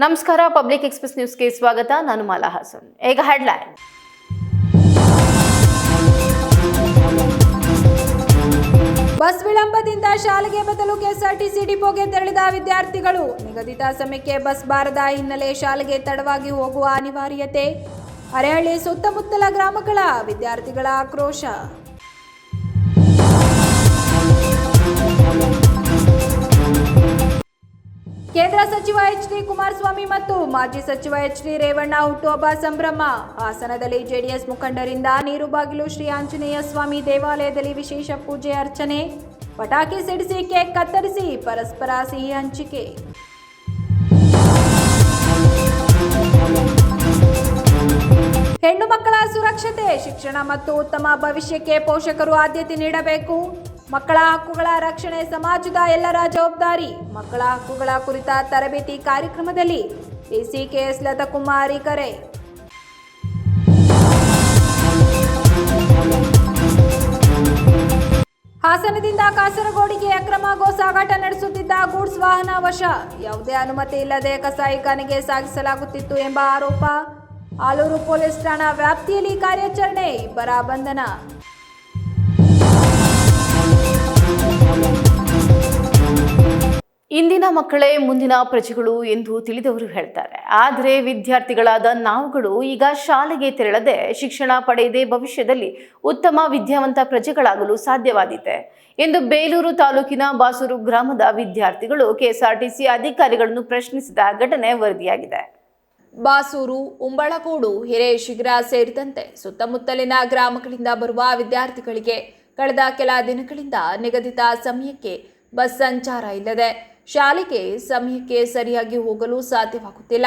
ನಮಸ್ಕಾರ. Public express ನ್ಯೂಸ್ಗೆ ಸ್ವಾಗತ. ನಾನು ಮಾಲಾ ಹಾಸನ್. ಈಗ ಹೆಡ್ಲೈನ್. ಬಸ್ ವಿಳಂಬದಿಂದ ಶಾಲೆಗೆ ಬದಲು ಕೆಎಸ್ಆರ್ಟಿಸಿ ಡಿಪೋಗೆ ತೆರಳಿದ ವಿದ್ಯಾರ್ಥಿಗಳು. ನಿಗದಿತ ಸಮಯಕ್ಕೆ ಬಸ್ ಬಾರದ ಹಿನ್ನೆಲೆ ಶಾಲೆಗೆ ತಡವಾಗಿ ಹೋಗುವ ಅನಿವಾರ್ಯತೆ. ಅರೇಹಳ್ಳಿ ಸುತ್ತಮುತ್ತಲ ಗ್ರಾಮಗಳ ವಿದ್ಯಾರ್ಥಿಗಳ ಆಕ್ರೋಶ. ಕೇಂದ್ರ ಸಚಿವ ಎಚ್.ಡಿ. ಕುಮಾರಸ್ವಾಮಿ ಮತ್ತು ಮಾಜಿ ಸಚಿವ ಎಚ್.ಡಿ. ರೇವಣ್ಣ ಹುಟ್ಟುಹಬ್ಬ ಸಂಭ್ರಮ. ಹಾಸನದಲ್ಲಿ ಜೆಡಿಎಸ್ ಮುಖಂಡರಿಂದ ನೀರುಬಾಗಿಲು ಶ್ರೀ ಆಂಜನೇಯ ಸ್ವಾಮಿ ದೇವಾಲಯದಲ್ಲಿ ವಿಶೇಷ ಪೂಜೆ ಅರ್ಚನೆ. ಪಟಾಕಿ ಸಿಡಿಸಿ ಕೇಕ್ ಕತ್ತರಿಸಿ ಪರಸ್ಪರ ಸಿಹಿ ಹಂಚಿಕೆ. ಹೆಣ್ಣು ಮಕ್ಕಳ ಸುರಕ್ಷತೆ, ಶಿಕ್ಷಣ ಮತ್ತು ಉತ್ತಮ ಭವಿಷ್ಯಕ್ಕೆ ಪೋಷಕರು ಆದ್ಯತೆ ನೀಡಬೇಕು. ಮಕ್ಕಳ ಹಕ್ಕುಗಳ ರಕ್ಷಣೆ ಸಮಾಜದ ಎಲ್ಲರ ಜವಾಬ್ದಾರಿ. ಮಕ್ಕಳ ಹಕ್ಕುಗಳ ಕುರಿತ ತರಬೇತಿ ಕಾರ್ಯಕ್ರಮದಲ್ಲಿ ಡಿಸಿ ಕೆಎಸ್ ಲತಾಕುಮಾರಿ ಕರೆ. ಹಾಸನದಿಂದ ಕಾಸರಗೋಡಿಗೆ ಅಕ್ರಮ ಗೋ ಸಾಗಾಟ ನಡೆಸುತ್ತಿದ್ದ ಗೂಡ್ಸ್ ವಾಹನ ವಶ. ಯಾವುದೇ ಅನುಮತಿ ಇಲ್ಲದೆ ಕಸಾಯಿಖಾನೆಗೆ ಸಾಗಿಸಲಾಗುತ್ತಿತ್ತು ಎಂಬ ಆರೋಪ. ಆಲೂರು ಪೊಲೀಸ್ ಠಾಣಾ ವ್ಯಾಪ್ತಿಯಲ್ಲಿ ಕಾರ್ಯಾಚರಣೆ, ಇಬ್ಬರ ಬಂಧನ. ಇಂದಿನ ಮಕ್ಕಳೇ ಮುಂದಿನ ಪ್ರಜೆಗಳು ಎಂದು ತಿಳಿದವರು ಹೇಳ್ತಾರೆ. ಆದರೆ ವಿದ್ಯಾರ್ಥಿಗಳಾದ ನಾವುಗಳು ಈಗ ಶಾಲೆಗೆ ತೆರಳದೆ ಶಿಕ್ಷಣ ಪಡೆಯದೆ ಭವಿಷ್ಯದಲ್ಲಿ ಉತ್ತಮ ವಿದ್ಯಾವಂತ ಪ್ರಜೆಗಳಾಗಲು ಸಾಧ್ಯವಾದೀತೆ ಎಂದು ಬೇಲೂರು ತಾಲೂಕಿನ ಬಾಸೂರು ಗ್ರಾಮದ ವಿದ್ಯಾರ್ಥಿಗಳು ಕೆಎಸ್ಆರ್ಟಿಸಿ ಅಧಿಕಾರಿಗಳನ್ನು ಪ್ರಶ್ನಿಸಿದ ಘಟನೆ ವರದಿಯಾಗಿದೆ. ಬಾಸೂರು, ಉಂಬಳಗೋಡು, ಹಿರೇಶಿಗರ ಸೇರಿದಂತೆ ಸುತ್ತಮುತ್ತಲಿನ ಗ್ರಾಮಗಳಿಂದ ಬರುವ ವಿದ್ಯಾರ್ಥಿಗಳಿಗೆ ಕಳೆದ ಕೆಲ ದಿನಗಳಿಂದ ನಿಗದಿತ ಸಮಯಕ್ಕೆ ಬಸ್ ಸಂಚಾರ ಇಲ್ಲದೆ ಶಾಲೆಗೆ ಸಮಯಕ್ಕೆ ಸರಿಯಾಗಿ ಹೋಗಲು ಸಾಧ್ಯವಾಗುತ್ತಿಲ್ಲ.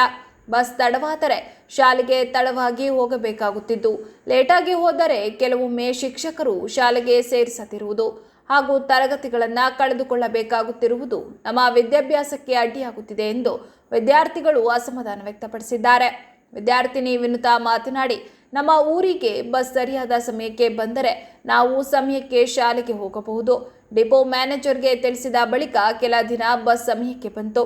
ಬಸ್ ತಡವಾದರೆ ಶಾಲೆಗೆ ತಡವಾಗಿ ಹೋಗಬೇಕಾಗುತ್ತಿದ್ದು, ಲೇಟಾಗಿ ಹೋದರೆ ಕೆಲವೊಮ್ಮೆ ಶಿಕ್ಷಕರು ಶಾಲೆಗೆ ಸೇರಿಸದಿರುವುದು ಹಾಗೂ ತರಗತಿಗಳನ್ನು ಕಳೆದುಕೊಳ್ಳಬೇಕಾಗುತ್ತಿರುವುದು ನಮ್ಮ ವಿದ್ಯಾಭ್ಯಾಸಕ್ಕೆ ಅಡ್ಡಿಯಾಗುತ್ತಿದೆ ಎಂದು ವಿದ್ಯಾರ್ಥಿಗಳು ಅಸಮಾಧಾನ ವ್ಯಕ್ತಪಡಿಸಿದ್ದಾರೆ. ವಿದ್ಯಾರ್ಥಿನಿ ವಿನುತಾ ಮಾತನಾಡಿ, ನಮ್ಮ ಊರಿಗೆ ಬಸ್ ಸರಿಯಾದ ಸಮಯಕ್ಕೆ ಬಂದರೆ ನಾವು ಸಮಯಕ್ಕೆ ಶಾಲೆಗೆ ಹೋಗಬಹುದು. ಡಿಪೋ ಮ್ಯಾನೇಜರ್ಗೆ ತಿಳಿಸಿದ ಬಳಿಕ ಕೆಲ ದಿನ ಬಸ್ ಸಮಯಕ್ಕೆ ಬಂತು.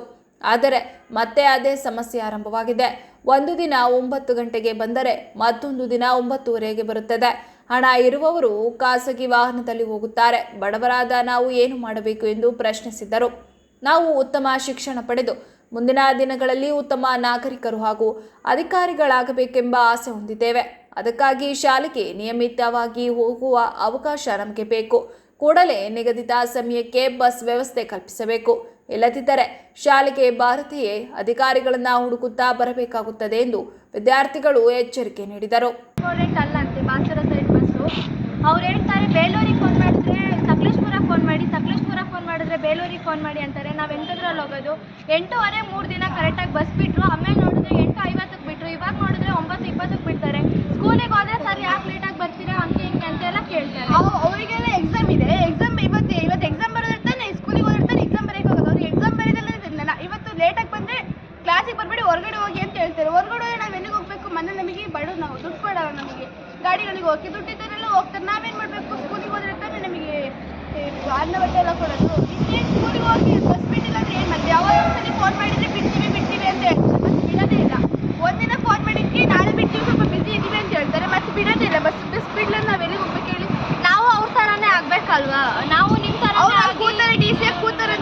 ಆದರೆ ಮತ್ತೆ ಅದೇ ಸಮಸ್ಯೆ ಆರಂಭವಾಗಿದೆ. ಒಂದು ದಿನ 9 ಗಂಟೆಗೆ ಬಂದರೆ ಮತ್ತೊಂದು ದಿನ 9:30ಗೆ ಬರುತ್ತದೆ. ಹಣ ಇರುವವರು ಖಾಸಗಿ ವಾಹನದಲ್ಲಿ ಹೋಗುತ್ತಾರೆ. ಬಡವರಾದ ನಾವು ಏನು ಮಾಡಬೇಕು ಎಂದು ಪ್ರಶ್ನಿಸಿದ್ದರು. ನಾವು ಉತ್ತಮ ಶಿಕ್ಷಣ ಪಡೆದು ಮುಂದಿನ ದಿನಗಳಲ್ಲಿ ಉತ್ತಮ ನಾಗರಿಕರು ಹಾಗೂ ಅಧಿಕಾರಿಗಳಾಗಬೇಕೆಂಬ ಆಸೆ ಹೊಂದಿದ್ದೇವೆ. ಅದಕ್ಕಾಗಿ ಶಾಲೆಗೆ ನಿಯಮಿತವಾಗಿ ಹೋಗುವ ಅವಕಾಶ ನಮಗೆ ಬೇಕು. ಕೂಡಲೇ ನಿಗದಿತ ಸಮಯಕ್ಕೆ ಬಸ್ ವ್ಯವಸ್ಥೆ ಕಲ್ಪಿಸಬೇಕು. ಇಲ್ಲದಿದ್ದರೆ ಶಾಲೆಗೆ ಬಾರದೆಯೇ ಅಧಿಕಾರಿಗಳನ್ನ ಹುಡುಕುತ್ತಾ ಬರಬೇಕಾಗುತ್ತದೆ ಎಂದು ವಿದ್ಯಾರ್ಥಿಗಳು ಎಚ್ಚರಿಕೆ ನೀಡಿದರು. ಅವ್ರು ಹೇಳ್ತಾರೆ ಬೇಲೂರಿಗೆ ಫೋನ್ ಮಾಡಿದ್ರೆ ಸಕಲೇಶ್ಪುರ ಫೋನ್ ಮಾಡಿ, ಸಕಲೇಶ್ಪುರ ಫೋನ್ ಮಾಡಿದ್ರೆ ಬೇಲೂರಿಗೆ ಫೋನ್ ಮಾಡಿ ಅಂತಾರೆ. ನಾವು ಎಂಥದ್ರಲ್ಲಿ ಹೋಗೋದು? 8:30 3 ದಿನ ಕರೆಕ್ಟಾಗಿ ಬಸ್ ಬಿಟ್ಟರು. ಆಮೇಲೆ ನೋಡಿದ್ರೆ 8:50ಕ್ಕೆ ಬಿಟ್ಟರು. ಇವಾಗ ನೋಡಿದ್ರೆ 9:20ಕ್ಕೆ ಬಿಡ್ತಾರೆ. ಸ್ಕೂಲಿಗೆ ಹೋದ್ರೆ ಸರ್ ಯಾಕೆ ಲೇಟಾಗಿ ಬರ್ತೀರಾ ಹಂಗೆ ಹಿಂಗೆ ಅಂತೆಲ್ಲ ಕೇಳ್ತಾರೆ. ಅವರಿಗೆಲ್ಲ ಎಕ್ಸಾಮ್ ಇದೆ. ಇವತ್ತು ಎಕ್ಸಾಮ್ ಬರೋದಿರ್ತಾನೆ, ಸ್ಕೂಲಿಗೆ ಹೋಗಿರ್ತಾನೆ, ಎಕ್ಸಾಮ್ ಬರೆಯಕ್ಕೆ ಹೋಗೋದು. ಅವ್ರಿಗೆ ಎಕ್ಸಾಮ್ ಬರೆಯೋದಿಲ್ಲ. ಇವತ್ತು ಲೇಟಾಗಿ ಬಂದರೆ ಕ್ಲಾಸಿಗೆ ಬರಬೇಡಿ, ಹೊರಗಡೆ ಹೋಗಿ ಅಂತ ಹೇಳ್ತಾರೆ. ಹೊರಗಡೆ ಹೋಗಿ ನಾವು ಎಲ್ಲಿಗೆ ಹೋಗಬೇಕು? ಮನೆ ನಮಗೆ ಬಡವ್ರು, ನಾವು ದುಡ್ಡು ಕೊಡೋಣ. ನಮಗೆ ಗಾಡಿಗಳಿಗೆ ಹೋಗಿ ದುಡ್ಡಿದ್ದವರೆಲ್ಲ ಹೋಗ್ತಾರೆ. ನಾವೇನು ಮಾಡಬೇಕು? ಸ್ಕೂಲಿಗೆ ಹೋದ್ರೆ ನಮಗೆ ಅನ್ನ ಬಟ್ಟೆ ಎಲ್ಲ ಕೊಡೋದು. ಇನ್ನೇನು ಸ್ಕೂಲಿಗೆ ಹೋಗಿ ಬಸ್ ಬಿಟ್ಟಿಲ್ಲ ಅಂದರೆ ಏನು ಮಾಡ್ತೀವಿ? ಯಾವಾಗ ಒಂದ್ಸಲಿ ಫೋನ್ ಮಾಡಿದರೆ ಬಿಡ್ತೀವಿ ಅಂತ ಹೇಳ್ತಾರೆ. ಮತ್ತೆ ಬಿಡೋದೇ ಇಲ್ಲ. ಒಂದಿನ ಫೋನ್ ಮಾಡಿದ್ವಿ, ನಾಳೆ ಬಿಡ್ತೀವಿ, ಸ್ವಲ್ಪ ಬಿಸಿ ಇದ್ದೀವಿ ಅಂತ ಹೇಳ್ತಾರೆ. ಮತ್ತೆ ಬಿಡೋದೇ ಇಲ್ಲ. ಬಸ್ ಬಿಡ್ಲ ನಾವು ಎಲ್ಲಿಗೆ ಹೋಗ್ಬೇಕು ಹೇಳಿ? ನಾವು ಅವ್ರ ಥರನೇ ಆಗ್ಬೇಕಲ್ವಾ? ನಾವು ನಿಮ್ಮ ಥರ ಕೂತಾರೆ, ಡಿ.ಸಿ ಕೂತಾರೆ,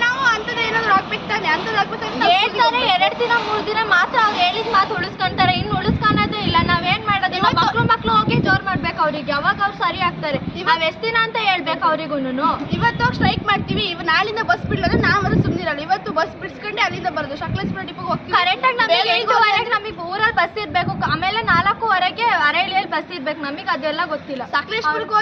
ನಾವು ಅಂಥದ್ದು ಏನಾದರೂ ಆಗ್ಬೇಕು ತಾನೆ. ಅಂಥದ್ದು ಆಗ್ಬೇಕು ಹೇಳ್ತಾರೆ. 2 ದಿನ 3 ದಿನ ಮಾತ್ರ ಅವ್ರು ಹೇಳಿದ ಮಾತು ಉಳಿಸ್ಕೊಂತಾರೆ. ಇನ್ನು ಉಳಿಸ್ಕೊಳೋದೇ ಇಲ್ಲ. ನಾವೇನ್ ಮಾಡೋದು? ಮಕ್ಳು ಹೋಗಿ ಜೋರ್ ಮಾಡ್ಬೇಕು ಅವ್ರಿಗೆ. ಯಾವಾಗ ಅವ್ರು ಸರಿ ಆಗ್ತಾರೆ? ನಾವ್ ಎಷ್ಟ್ ದಿನ ಅಂತ ಹೇಳ್ಬೇಕು ಅವ್ರಿಗೂನು? ಇವತ್ತು ಸ್ಟ್ರೈಕ್ ಮಾಡ್ತೀವಿ, ನಾಳಿಂದ ಬಸ್ ಬಿಡಲ್ಲ, ನಾವು ಸುಮ್ಮನಿರಲ್ಲ. ಇವತ್ತು ಬಸ್ ಬಿಡಿಸ್ಕೊಂಡೆ ಅಲ್ಲಿಂದ ಬರೋದು ಸಕಲೇಶ್ಪುರ ಡಿಪೋಗೆ ಹೋಗ್ತೀವಿ. ಕರೆಕ್ಟಾಗಿ ನಮಗೆ 8:30ಗೆ ನಮಗೆ ಊರಲ್ಲಿ ಬಸ್ ಇರ್ಬೇಕು. ಆಮೇಲೆ 4:15ಗೆ ಅರೇಳಿಯಲ್ಲಿ ಬಸ್ ಇರ್ಬೇಕು. ನಮಗೆ ಅದೆಲ್ಲ ಗೊತ್ತಿಲ್ಲ. ಸಕಲೇಶ್ಪುರಕ್ಕೆ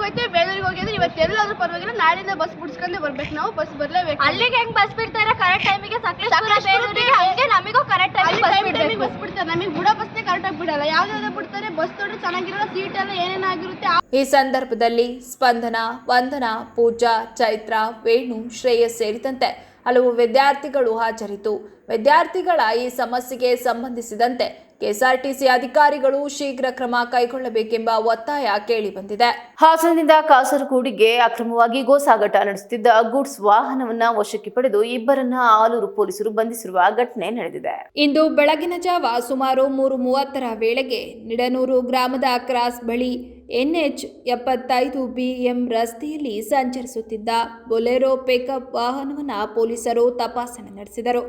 ಹೋಗ್ತೀವಿ, ಬೇಲೂರಿಗೆ ಹೋಗಿದ್ರೆ ಇವತ್ತೆಲ್ಲಾದ್ರೂ ಪರವಾಗಿಲ್ಲ, ನಾಳಿಂದ ಬಸ್ ಬಿಡಿಸ್ಕೊಂಡೇ ಬರ್ಬೇಕು. ನಾವು ಬಸ್ ಬರಲೇಬೇಕು. ಅಲ್ಲಿಗೆ ಹೆಂಗ್ ಬಸ್ ಬಿಡ್ತಾರೆ ಕರೆಕ್ಟ್ ಟೈಮಿಗೆ? ಸಕಲೇಶ್ಪುರ ಬೇಲೂರಿಗೆ ಹಂಗೆ ನಮಗೂ ಕರೆಕ್ಟ್ ಟೈಮಿಗೆ ಬಸ್ ಬಿಡ್ತಾರೆ. ನಮಗೆ ಬಿಡೋ ಬಸ್ನೇ ಕರೆಕ್ಟಾಗಿ ಬಿಡಲ್ಲ. ಯಾವ್ದಾದ್ರು ಬಿಡ್ತಾರೆ, ಬಸ್ ತೊಡ್ರೆ ಚೆನ್ನಾಗಿರಲ್ಲ, ಸೀಟ್ ಎಲ್ಲ ಏನೇನಾಗಿರುತ್ತೆ. ಈ ಸಂದರ್ಭದಲ್ಲಿ ಸ್ಪಂದನ, ವಂದನಾ, ಪೂಜಾ, ಚೈತ್ರ, ವೇಣು, ಶ್ರೇಯಸ್ ಸೇರಿದಂತೆ ಹಲವು ವಿದ್ಯಾರ್ಥಿಗಳು ಹಾಜರಿದ್ದು, ವಿದ್ಯಾರ್ಥಿಗಳ ಈ ಸಮಸ್ಯೆಗೆ ಸಂಬಂಧಿಸಿದಂತೆ ಕೆಎಸ್ಆರ್ಟಿಸಿ ಅಧಿಕಾರಿಗಳು ಶೀಘ್ರ ಕ್ರಮ ಕೈಗೊಳ್ಳಬೇಕೆಂಬ ಒತ್ತಾಯ ಕೇಳಿಬಂದಿದೆ. ಹಾಸನದಿಂದ ಕಾಸರಗೋಡಿಗೆ ಅಕ್ರಮವಾಗಿ ಗೋ ಸಾಗಾಟ ನಡೆಸುತ್ತಿದ್ದ ಗೂಡ್ಸ್ ವಾಹನವನ್ನ ವಶಕ್ಕೆ ಪಡೆದು ಇಬ್ಬರನ್ನ ಆಲೂರು ಪೊಲೀಸರು ಬಂಧಿಸಿರುವ ಘಟನೆ ನಡೆದಿದೆ. ಇಂದು ಬೆಳಗಿನ ಜಾವ ಸುಮಾರು 3:30 ವೇಳೆಗೆ ನಿಡನೂರು ಗ್ರಾಮದ ಕ್ರಾಸ್ ಬಳಿ NH75 BM ರಸ್ತೆಯಲ್ಲಿ ಸಂಚರಿಸುತ್ತಿದ್ದ ಬೊಲೆರೋ ಪಿಕಪ್ ವಾಹನವನ್ನು ಪೊಲೀಸರು ತಪಾಸಣೆ ನಡೆಸಿದರು.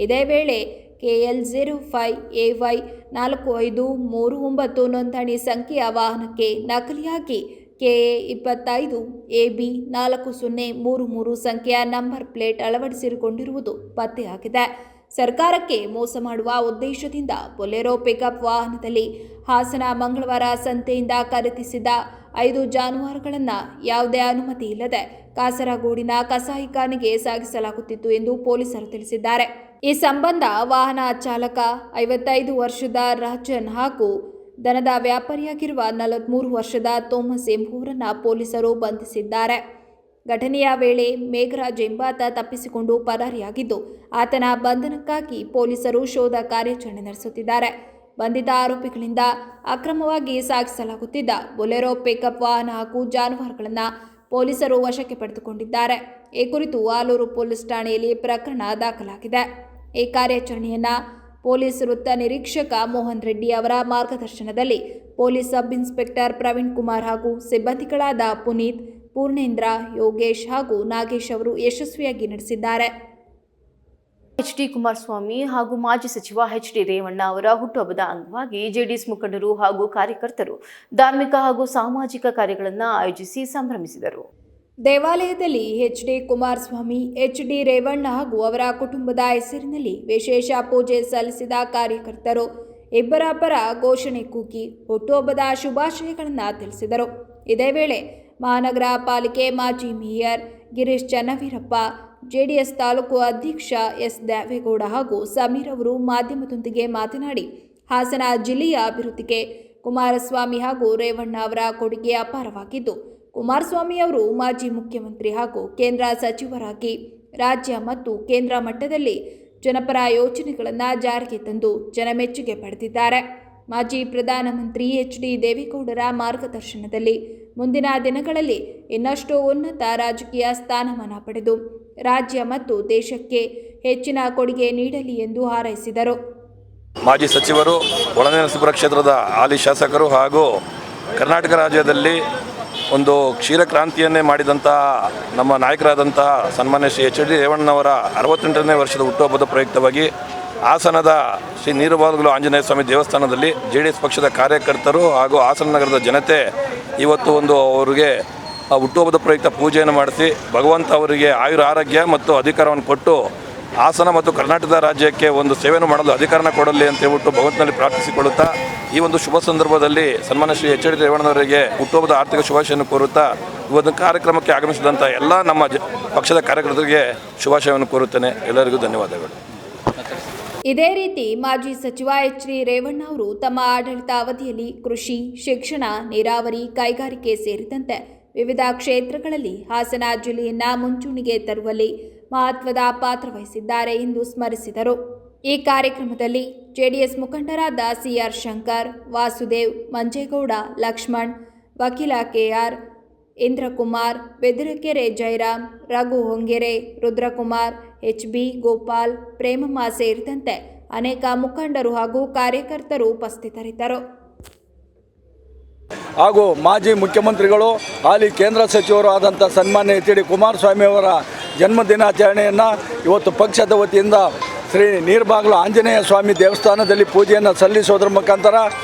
ಇದೇ ವೇಳೆ KL05AY 4539 ನೋಂದಣಿ ಸಂಖ್ಯೆಯ ವಾಹನಕ್ಕೆ ನಕಲಿಯಾಗಿ KA25AB 4033 ಸಂಖ್ಯೆಯ ನಂಬರ್ ಪ್ಲೇಟ್ ಅಳವಡಿಸಿಕೊಂಡಿರುವುದು ಪತ್ತೆಯಾಗಿದೆ. ಸರ್ಕಾರಕ್ಕೆ ಮೋಸ ಮಾಡುವ ಉದ್ದೇಶದಿಂದ ಬೊಲೆರೋ ಪಿಕಪ್ ವಾಹನದಲ್ಲಿ ಹಾಸನ ಮಂಗಳವಾರ ಸಂತೆಯಿಂದ ಖರೀದಿಸಿದ 5 ಜಾನುವಾರುಗಳನ್ನು ಯಾವುದೇ ಅನುಮತಿ ಇಲ್ಲದೆ ಕಾಸರಗೋಡಿನ ಕಸಾಯಿಖಾನೆಗೆ ಸಾಗಿಸಲಾಗುತ್ತಿತ್ತು ಎಂದು ಪೊಲೀಸರು ತಿಳಿಸಿದ್ದಾರೆ. ಈ ಸಂಬಂಧ ವಾಹನ ಚಾಲಕ 55 ವರ್ಷದ ರಾಜನ್ ಹಾಗೂ ದನದ ವ್ಯಾಪಾರಿಯಾಗಿರುವ 43 ವರ್ಷದ ಥೋಮಸ್ ಎಂಬುವರನ್ನು ಪೊಲೀಸರು ಬಂಧಿಸಿದ್ದಾರೆ. ಘಟನೆಯ ವೇಳೆ ಮೇಘರಾಜ್ ಎಂಬಾತ ತಪ್ಪಿಸಿಕೊಂಡು ಪರಾರಿಯಾಗಿದ್ದು, ಆತನ ಬಂಧನಕ್ಕಾಗಿ ಪೊಲೀಸರು ಶೋಧ ಕಾರ್ಯಾಚರಣೆ ನಡೆಸುತ್ತಿದ್ದಾರೆ. ಬಂಧಿತ ಆರೋಪಿಗಳಿಂದ ಅಕ್ರಮವಾಗಿ ಸಾಗಿಸಲಾಗುತ್ತಿದ್ದ ಬೊಲೆರೋ ಪಿಕಪ್ ವಾಹನ ಹಾಗೂ ಜಾನುವಾರುಗಳನ್ನು ಪೊಲೀಸರು ವಶಕ್ಕೆ ಪಡೆದುಕೊಂಡಿದ್ದಾರೆ. ಈ ಕುರಿತು ಆಲೂರು ಪೊಲೀಸ್ ಠಾಣೆಯಲ್ಲಿ ಪ್ರಕರಣ ದಾಖಲಾಗಿದೆ. ಈ ಕಾರ್ಯಾಚರಣೆಯನ್ನು ಪೊಲೀಸ್ ವೃತ್ತ ನಿರೀಕ್ಷಕ ಮೋಹನ್ ರೆಡ್ಡಿ ಅವರ ಮಾರ್ಗದರ್ಶನದಲ್ಲಿ police sub inspector Praveen Kumar ಹಾಗೂ ಸಿಬ್ಬಂದಿಗಳಾದ ಪುನೀತ್, ಪೂರ್ಣೇಂದ್ರ, ಯೋಗೇಶ್ ಹಾಗೂ ನಾಗೇಶ್ ಅವರು ಯಶಸ್ವಿಯಾಗಿ ನಡೆಸಿದ್ದಾರೆ. HD ಕುಮಾರಸ್ವಾಮಿ ಹಾಗೂ ಮಾಜಿ ಸಚಿವ HD ರೇವಣ್ಣ ಅವರ ಹುಟ್ಟುಹಬ್ಬದ ಅಂಗವಾಗಿ ಜೆಡಿಎಸ್ ಮುಖಂಡರು ಹಾಗೂ ಕಾರ್ಯಕರ್ತರು ಧಾರ್ಮಿಕ ಹಾಗೂ ಸಾಮಾಜಿಕ ಕಾರ್ಯಗಳನ್ನು ಆಯೋಜಿಸಿ ಸಂಭ್ರಮಿಸಿದರು. ದೇವಾಲಯದಲ್ಲಿ HD ಕುಮಾರಸ್ವಾಮಿ, HD ರೇವಣ್ಣ ಹಾಗೂ ಅವರ ಕುಟುಂಬದ ಹೆಸರಿನಲ್ಲಿ ವಿಶೇಷ ಪೂಜೆ ಸಲ್ಲಿಸಿದ ಕಾರ್ಯಕರ್ತರು ಇಬ್ಬರ ಪರ ಘೋಷಣೆ ಕೂಗಿ ಹುಟ್ಟುಹಬ್ಬದ ಶುಭಾಶಯಗಳನ್ನು ತಿಳಿಸಿದರು. ಇದೇ ವೇಳೆ ಮಹಾನಗರ ಪಾಲಿಕೆ ಮಾಜಿ ಮೇಯರ್ ಗಿರೀಶ್ ಚನ್ನವೀರಪ್ಪ, ಜೆಡಿಎಸ್ ತಾಲೂಕು ಅಧ್ಯಕ್ಷ ಎಸ್ ದೇವೇಗೌಡ ಹಾಗೂ ಸಮೀರ್ ಅವರು ಮಾಧ್ಯಮದೊಂದಿಗೆ ಮಾತನಾಡಿ, ಹಾಸನ ಜಿಲ್ಲೆಯ ಅಭಿವೃದ್ಧಿಗೆ ಕುಮಾರಸ್ವಾಮಿ ಹಾಗೂ ರೇವಣ್ಣ ಅವರ ಕೊಡುಗೆ ಅಪಾರವಾಗಿದ್ದು, ಕುಮಾರಸ್ವಾಮಿ ಅವರು ಮಾಜಿ ಮುಖ್ಯಮಂತ್ರಿ ಹಾಗೂ ಕೇಂದ್ರ ಸಚಿವರಾಗಿ ರಾಜ್ಯ ಮತ್ತು ಕೇಂದ್ರ ಮಟ್ಟದಲ್ಲಿ ಜನಪರ ಯೋಜನೆಗಳನ್ನು ಜಾರಿಗೆ ತಂದು ಜನಮೆಚ್ಚುಗೆ ಪಡೆದಿದ್ದಾರೆ. ಮಾಜಿ ಪ್ರಧಾನಮಂತ್ರಿ HD ದೇವೇಗೌಡರ ಮಾರ್ಗದರ್ಶನದಲ್ಲಿ ಮುಂದಿನ ದಿನಗಳಲ್ಲಿ ಇನ್ನಷ್ಟು ಉನ್ನತ ರಾಜಕೀಯ ಸ್ಥಾನಮಾನ ಪಡೆದು ರಾಜ್ಯ ಮತ್ತು ದೇಶಕ್ಕೆ ಹೆಚ್ಚಿನ ಕೊಡುಗೆ ನೀಡಲಿ ಎಂದು ಹಾರೈಸಿದರು. ಮಾಜಿ ಸಚಿವರು, ಒಳನರಸೀಪುರ ಕ್ಷೇತ್ರದ ಹಾಲಿ ಶಾಸಕರು ಹಾಗೂ ಕರ್ನಾಟಕ ರಾಜ್ಯದಲ್ಲಿ ಒಂದು ಕ್ಷೀರ ಕ್ರಾಂತಿಯನ್ನೇ ಮಾಡಿದಂಥ ನಮ್ಮ ನಾಯಕರಾದಂತಹ ಸನ್ಮಾನ್ಯ ಶ್ರೀ HD ರೇವಣ್ಣನವರ 68ನೇ ವರ್ಷದ ಹುಟ್ಟುಹಬ್ಬದ ಪ್ರಯುಕ್ತವಾಗಿ ಹಾಸನದ ಶ್ರೀ ನೀರುಬಾಗಿಲು ಆಂಜನೇಯ ಸ್ವಾಮಿ ದೇವಸ್ಥಾನದಲ್ಲಿ JDS ಪಕ್ಷದ ಕಾರ್ಯಕರ್ತರು ಹಾಗೂ ಹಾಸನ ನಗರದ ಜನತೆ ಇವತ್ತು ಅವರಿಗೆ ಹುಟ್ಟುಹಬ್ಬದ ಪ್ರಯುಕ್ತ ಪೂಜೆಯನ್ನು ಮಾಡಿಸಿ ಭಗವಂತ ಅವರಿಗೆ ಆಯುರ ಆರೋಗ್ಯ ಮತ್ತು ಅಧಿಕಾರವನ್ನು ಕೊಟ್ಟು ಹಾಸನ ಮತ್ತು ಕರ್ನಾಟಕದ ರಾಜ್ಯಕ್ಕೆ ಒಂದು ಸೇವೆಯನ್ನು ಮಾಡಲು ಅಧಿಕಾರನ ಕೊಡಲಿ ಅಂತ ಹೇಳ್ಬಿಟ್ಟು ಭಗವಂತನಲ್ಲಿ ಪ್ರಾರ್ಥಿಸಿಕೊಳ್ಳುತ್ತಾ ಈ ಒಂದು ಶುಭ ಸಂದರ್ಭದಲ್ಲಿ ಸನ್ಮಾನ್ಯ ಶ್ರೀ HD ರೇವಣ್ಣನವರಿಗೆ ಹುಟ್ಟುಹಬ್ಬದ ಆರ್ಥಿಕ ಶುಭಾಶಯವನ್ನು ಕೋರುತ್ತಾ ಇವತ್ತು ಕಾರ್ಯಕ್ರಮಕ್ಕೆ ಆಗಮಿಸಿದಂಥ ಎಲ್ಲ ನಮ್ಮ ಪಕ್ಷದ ಕಾರ್ಯಕರ್ತರಿಗೆ ಶುಭಾಶಯವನ್ನು ಕೋರುತ್ತೇನೆ. ಎಲ್ಲರಿಗೂ ಧನ್ಯವಾದಗಳು. ಇದೇ ರೀತಿ ಮಾಜಿ ಸಚಿವ HD ರೇವಣ್ಣ ಅವರು ತಮ್ಮ ಆಡಳಿತ ಅವಧಿಯಲ್ಲಿ ಕೃಷಿ, ಶಿಕ್ಷಣ, ನೀರಾವರಿ, ಕೈಗಾರಿಕೆ ಸೇರಿದಂತೆ ವಿವಿಧ ಕ್ಷೇತ್ರಗಳಲ್ಲಿ ಹಾಸನ ಜಿಲ್ಲೆಯನ್ನು ಮುಂಚೂಣಿಗೆ ತರುವಲ್ಲಿ ಮಹತ್ವದ ಪಾತ್ರ ವಹಿಸಿದ್ದಾರೆ ಎಂದು ಸ್ಮರಿಸಿದರು. ಈ ಕಾರ್ಯಕ್ರಮದಲ್ಲಿ ಜೆಡಿಎಸ್ ಮುಖಂಡರಾದ CR ಶಂಕರ್, ವಾಸುದೇವ್, ಮಂಜೇಗೌಡ, ಲಕ್ಷ್ಮಣ್, ವಕೀಲ KR, ಇಂದ್ರಕುಮಾರ್, ಬೆದರಕೆರೆ ಜಯರಾಮ್, ರಘು ಹೊಂಗೆರೆ, ರುದ್ರಕುಮಾರ್, HB ಗೋಪಾಲ್, ಪ್ರೇಮಮ್ಮ ಸೇರಿದಂತೆ ಅನೇಕ ಮುಖಂಡರು ಹಾಗೂ ಕಾರ್ಯಕರ್ತರು ಉಪಸ್ಥಿತರಿದ್ದರು. ಹಾಗೂ ಮಾಜಿ ಮುಖ್ಯಮಂತ್ರಿಗಳು ಹಾಲಿ ಕೇಂದ್ರ ಸಚಿವರು ಆದಂಥ ಸನ್ಮಾನ್ಯ HD ಕುಮಾರಸ್ವಾಮಿ ಅವರ ಜನ್ಮದಿನಾಚರಣೆಯನ್ನು ಇವತ್ತು ಪಕ್ಷದ ವತಿಯಿಂದ ಶ್ರೀ ನೀರುಬಾಗಿಲು ಆಂಜನೇಯ ಸ್ವಾಮಿ ದೇವಸ್ಥಾನದಲ್ಲಿ ಪೂಜೆಯನ್ನು ಸಲ್ಲಿಸೋದ್ರ ಮುಖಾಂತರ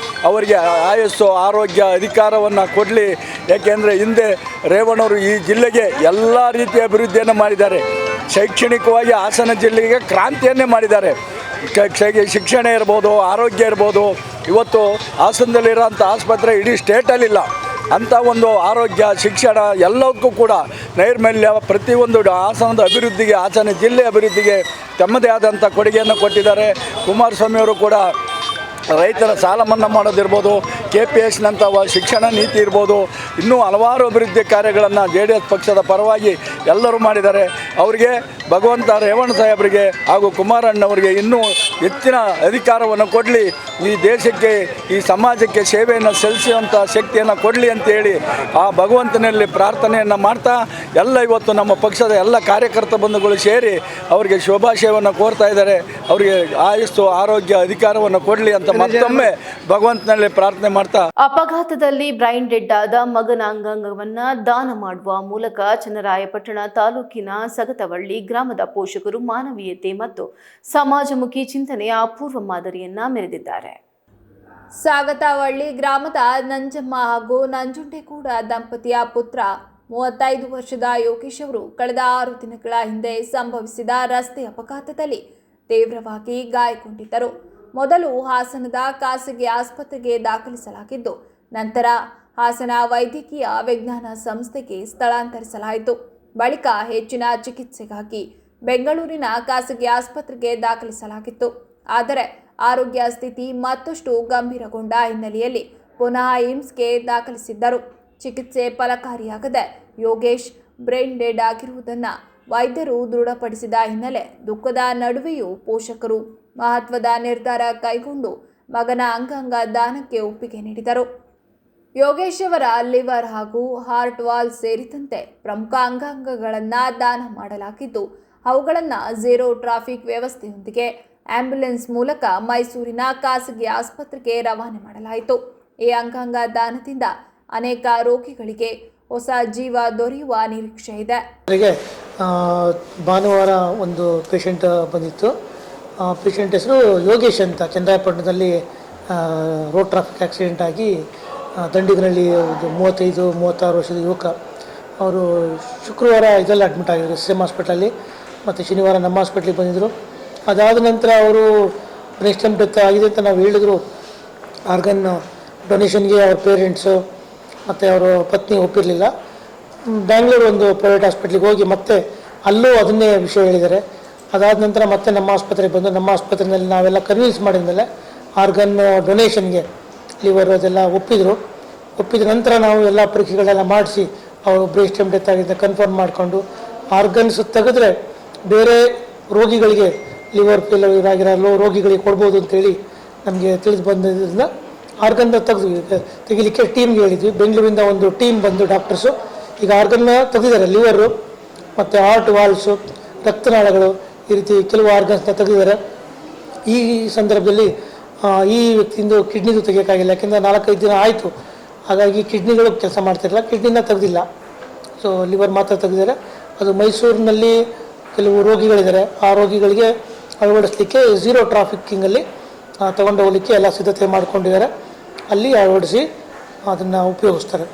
ಅವರಿಗೆ ಆಯಸ್ಸು, ಆರೋಗ್ಯ, ಅಧಿಕಾರವನ್ನು ಕೊಡಲಿ. ಯಾಕೆಂದರೆ ಹಿಂದೆ ರೇವಣ್ಣವರು ಈ ಜಿಲ್ಲೆಗೆ ಎಲ್ಲ ರೀತಿಯ ಅಭಿವೃದ್ಧಿಯನ್ನು ಮಾಡಿದ್ದಾರೆ. ಶೈಕ್ಷಣಿಕವಾಗಿ ಹಾಸನ ಜಿಲ್ಲೆಗೆ ಕ್ರಾಂತಿಯನ್ನೇ ಮಾಡಿದ್ದಾರೆ. ಶಿಕ್ಷಣ ಇರ್ಬೋದು, ಆರೋಗ್ಯ ಇರ್ಬೋದು. ಇವತ್ತು ಹಾಸನದಲ್ಲಿರೋಂಥ ಆಸ್ಪತ್ರೆ ಇಡೀ ಸ್ಟೇಟಲ್ಲಿಲ್ಲ. ಅಂಥ ಒಂದು ಆರೋಗ್ಯ, ಶಿಕ್ಷಣ ಎಲ್ಲಕ್ಕೂ ಕೂಡ ನೈರ್ಮಲ್ಯ, ಪ್ರತಿಯೊಂದು ಹಾಸನದ ಅಭಿವೃದ್ಧಿಗೆ, ಹಾಸನ ಜಿಲ್ಲೆ ಅಭಿವೃದ್ಧಿಗೆ ತಮ್ಮದೇ ಆದಂಥ ಕೊಡುಗೆಯನ್ನು ಕೊಟ್ಟಿದ್ದಾರೆ. ಕುಮಾರಸ್ವಾಮಿಯವರು ಕೂಡ ರೈತರ ಸಾಲ ಮನ್ನಾ ಮಾಡೋದಿರ್ಬೋದು, KPSನಂಥ ಶಿಕ್ಷಣ ನೀತಿ ಇರ್ಬೋದು, ಇನ್ನೂ ಹಲವಾರು ಅಭಿವೃದ್ಧಿ ಕಾರ್ಯಗಳನ್ನು JDS ಪಕ್ಷದ ಪರವಾಗಿ ಎಲ್ಲರೂ ಮಾಡಿದ್ದಾರೆ. ಅವರಿಗೆ ಭಗವಂತ ರೇವಣ್ಣ ಸಾಹೇಬರಿಗೆ ಹಾಗೂ ಕುಮಾರಣ್ಣವರಿಗೆ ಇನ್ನೂ ಹೆಚ್ಚಿನ ಅಧಿಕಾರವನ್ನು ಕೊಡಲಿ, ಈ ದೇಶಕ್ಕೆ ಈ ಸಮಾಜಕ್ಕೆ ಸೇವೆಯನ್ನು ಸಲ್ಲಿಸುವಂಥ ಶಕ್ತಿಯನ್ನು ಕೊಡಲಿ ಅಂತೇಳಿ ಆ ಭಗವಂತನಲ್ಲಿ ಪ್ರಾರ್ಥನೆಯನ್ನು ಮಾಡ್ತಾ ಎಲ್ಲ ಇವತ್ತು ನಮ್ಮ ಪಕ್ಷದ ಎಲ್ಲ ಕಾರ್ಯಕರ್ತ ಬಂಧುಗಳು ಸೇರಿ ಅವರಿಗೆ ಶುಭಾಶಯವನ್ನು ಕೋರ್ತಾ ಇದ್ದಾರೆ. ಅವರಿಗೆ ಆಯುಸ್ಸು ಆರೋಗ್ಯ ಅಧಿಕಾರವನ್ನು ಕೊಡಲಿ ಅಂತ ಮತ್ತೊಮ್ಮೆ ಭಗವಂತನಲ್ಲಿ ಪ್ರಾರ್ಥನೆ ಮಾಡ್ತಾ ಅಪಘಾತದಲ್ಲಿ ಬ್ರೈನ್ ಡೆಡ್ ಆದ ಮಗನ ಅಂಗಾಂಗವನ್ನ ದಾನ ಮಾಡುವ ಮೂಲಕ ಚನ್ನರಾಯಪಟ್ಟಣ ತಾಲೂಕಿನ ಸಗತವಳ್ಳಿ ಗ್ರಾಮದ ಪೋಷಕರು ಮಾನವೀಯತೆ ಮತ್ತು ಸಮಾಜಮುಖಿ ಚಿಂತನೆಯ ಅಪೂರ್ವ ಮಾದರಿಯನ್ನ ಮೆರೆದಿದ್ದಾರೆ. ಸಾಗತವಳ್ಳಿ ಗ್ರಾಮದ ನಂಜಮ್ಮ ಹಾಗೂ ನಂಜುಂಡೇಗೌಡ ದಂಪತಿಯ ಪುತ್ರ 35 ವರ್ಷದ ಯೋಗೇಶ್ ಅವರು ಕಳೆದ 6 ದಿನಗಳ ಹಿಂದೆ ಸಂಭವಿಸಿದ ರಸ್ತೆ ಅಪಘಾತದಲ್ಲಿ ತೀವ್ರವಾಗಿ ಗಾಯಗೊಂಡಿದ್ದರು. ಮೊದಲು ಹಾಸನದ ಖಾಸಗಿ ಆಸ್ಪತ್ರೆಗೆ ದಾಖಲಿಸಲಾಗಿದ್ದು, ನಂತರ ಹಾಸನ ವೈದ್ಯಕೀಯ ವಿಜ್ಞಾನ ಸಂಸ್ಥೆಗೆ ಸ್ಥಳಾಂತರಿಸಲಾಯಿತು. ಬಳಿಕ ಹೆಚ್ಚಿನ ಚಿಕಿತ್ಸೆಗಾಗಿ ಬೆಂಗಳೂರಿನ ಖಾಸಗಿ ಆಸ್ಪತ್ರೆಗೆ ದಾಖಲಿಸಲಾಗಿತ್ತು. ಆದರೆ ಆರೋಗ್ಯ ಸ್ಥಿತಿ ಮತ್ತಷ್ಟು ಗಂಭೀರಗೊಂಡ ಹಿನ್ನೆಲೆಯಲ್ಲಿ ಪುನಃ ಏಮ್ಸ್ಗೆ ದಾಖಲಿಸಿದ್ದರು. ಚಿಕಿತ್ಸೆ ಫಲಕಾರಿಯಾಗದೆ ಯೋಗೇಶ್ ಬ್ರೈನ್ ಡೆಡ್ ಆಗಿರುವುದನ್ನು ವೈದ್ಯರು ದೃಢಪಡಿಸಿದ ಹಿನ್ನೆಲೆ ದುಃಖದ ನಡುವೆಯೂ ಪೋಷಕರು ಮಹತ್ವದ ನಿರ್ಧಾರ ಕೈಗೊಂಡು ಮಗನ ಅಂಗಾಂಗ ದಾನಕ್ಕೆ ಒಪ್ಪಿಗೆ ನೀಡಿದರು. ಯೋಗೇಶ್ ಅವರ ಲಿವರ್ ಹಾಗೂ ಹಾರ್ಟ್ ವಾಲ್ ಸೇರಿದಂತೆ ಪ್ರಮುಖ ಅಂಗಾಂಗಗಳನ್ನು ದಾನ ಮಾಡಲಾಗಿದ್ದು, ಅವುಗಳನ್ನು ಝೀರೋ ಟ್ರಾಫಿಕ್ ವ್ಯವಸ್ಥೆಯೊಂದಿಗೆ ಆಂಬ್ಯುಲೆನ್ಸ್ ಮೂಲಕ ಮೈಸೂರಿನ ಖಾಸಗಿ ಆಸ್ಪತ್ರೆಗೆ ರವಾನೆ ಮಾಡಲಾಯಿತು. ಈ ಅಂಗಾಂಗ ದಾನದಿಂದ ಅನೇಕ ರೋಗಿಗಳಿಗೆ ಹೊಸ ಜೀವ ದೊರೆಯುವ ನಿರೀಕ್ಷೆ ಇದೆ. ಭಾನುವಾರ ಒಂದು ಪೇಷಂಟ್ ಬಂದಿತ್ತು. ಪೇಷಂಟ್ ಹೆಸರು ಯೋಗೇಶ್ ಅಂತ, ಚನ್ನರಾಯಪಟ್ಟಣದಲ್ಲಿ ರೋಡ್ ಟ್ರಾಫಿಕ್ ಆಕ್ಸಿಡೆಂಟ್ ಆಗಿ ದಂಡಿಗನಲ್ಲಿ 35-36 ವರ್ಷದ ಯುವಕ. ಅವರು ಶುಕ್ರವಾರ ಇದರಲ್ಲಿ ಅಡ್ಮಿಟ್ ಆಗಿದ್ರು SM ಹಾಸ್ಪಿಟಲಲ್ಲಿ, ಮತ್ತು ಶನಿವಾರ ನಮ್ಮ ಹಾಸ್ಪಿಟ್ಲಿಗೆ ಬಂದಿದ್ದರು. ಅದಾದ ನಂತರ ಅವರು ನೆಕ್ಸ್ಟ್ ಟೈಮ್ ಡೆತ್ ಆಗಿದೆ ಅಂತ ನಾವು ಹೇಳಿದ್ರು. ಆರ್ಗನ್ ಡೊನೇಷನ್ಗೆ ಅವ್ರ ಪೇರೆಂಟ್ಸು ಮತ್ತು ಅವರ ಪತ್ನಿ ಒಪ್ಪಿರಲಿಲ್ಲ. ಬ್ಯಾಂಗ್ಳೂರು ಒಂದು ಪ್ರೈವೇಟ್ ಹಾಸ್ಪಿಟ್ಲಿಗೆ ಹೋಗಿ ಮತ್ತೆ ಅಲ್ಲೂ ಅದನ್ನೇ ವಿಷಯ ಹೇಳಿದ್ದಾರೆ. ಅದಾದ ನಂತರ ಮತ್ತೆ ನಮ್ಮ ಆಸ್ಪತ್ರೆಗೆ ಬಂದು ನಮ್ಮ ಆಸ್ಪತ್ರೆಯಲ್ಲಿ ನಾವೆಲ್ಲ ಕನ್ವಿನ್ಸ್ ಮಾಡಿದ್ಮೇಲೆ ಆರ್ಗನ್ ಡೊನೇಷನ್ಗೆ ಲಿವರ್ ಅದೆಲ್ಲ ಒಪ್ಪಿದ ನಂತರ ನಾವು ಎಲ್ಲ ಪರೀಕ್ಷೆಗಳೆಲ್ಲ ಮಾಡಿಸಿ ಅವರು ಬ್ರೇನ್ ಸ್ಟೆಮ್ ಡೆತ್ ಆಗಿದೆ ಕನ್ಫರ್ಮ್ ಮಾಡಿಕೊಂಡು ಆರ್ಗನ್ಸ್ ತೆಗೆದ್ರೆ ಬೇರೆ ರೋಗಿಗಳಿಗೆ ಲಿವರ್ ಫೇಲ್ಯೂರ್ ಆಗಿರೋ ರೋಗಿಗಳಿಗೆ ಕೊಡ್ಬೋದು ಅಂತೇಳಿ ನಮಗೆ ತಿಳಿದು ಬಂದಿದ್ದರಿಂದ ಆರ್ಗನ್ನ ತೆಗಿಲಿಕ್ಕೆ ಟೀಮ್ಗೆ ಹೇಳಿದ್ವಿ. ಬೆಂಗಳೂರಿಂದ ಒಂದು ಟೀಮ್ ಬಂದು ಡಾಕ್ಟರ್ಸು ಈಗ ಆರ್ಗನ್ನ ತೆಗೆದಿದ್ದಾರೆ. ಲಿವರು ಮತ್ತು ಹಾರ್ಟ್ ವಾಲ್ಸು, ರಕ್ತನಾಳಗಳು, ಈ ರೀತಿ ಕೆಲವು ಆರ್ಗನ್ಸ್ನ ತೆಗೆದಿದ್ದಾರೆ. ಈ ಸಂದರ್ಭದಲ್ಲಿ ಈ ವ್ಯಕ್ತಿಯಿಂದ ಕಿಡ್ನಿದು ತೆಗಿಯೋಕ್ಕಾಗಿಲ್ಲ, ಯಾಕೆಂದರೆ 4-5 ದಿನ ಆಯಿತು. ಹಾಗಾಗಿ ಕಿಡ್ನಿಗಳು ಕೆಲಸ ಮಾಡ್ತಿರಲಿಲ್ಲ, ಕಿಡ್ನಿನ ತೆಗೆದಿಲ್ಲ. ಸೊ ಲಿವರ್ ಮಾತ್ರ ತೆಗೆದಿದ್ದಾರೆ. ಅದು ಮೈಸೂರಿನಲ್ಲಿ ಕೆಲವು ರೋಗಿಗಳಿದ್ದಾರೆ, ಆ ರೋಗಿಗಳಿಗೆ ಅಳವಡಿಸಲಿಕ್ಕೆ ಝೀರೋ ಟ್ರಾಫಿಕ್ಕಿಂಗಲ್ಲಿ ತಗೊಂಡು ಹೋಗಲಿಕ್ಕೆ ಎಲ್ಲ ಸಿದ್ಧತೆ ಮಾಡಿಕೊಂಡಿದ್ದಾರೆ. ಅಲ್ಲಿ ಅಳವಡಿಸಿ ಅದನ್ನು ಉಪಯೋಗಿಸ್ತಾರೆ.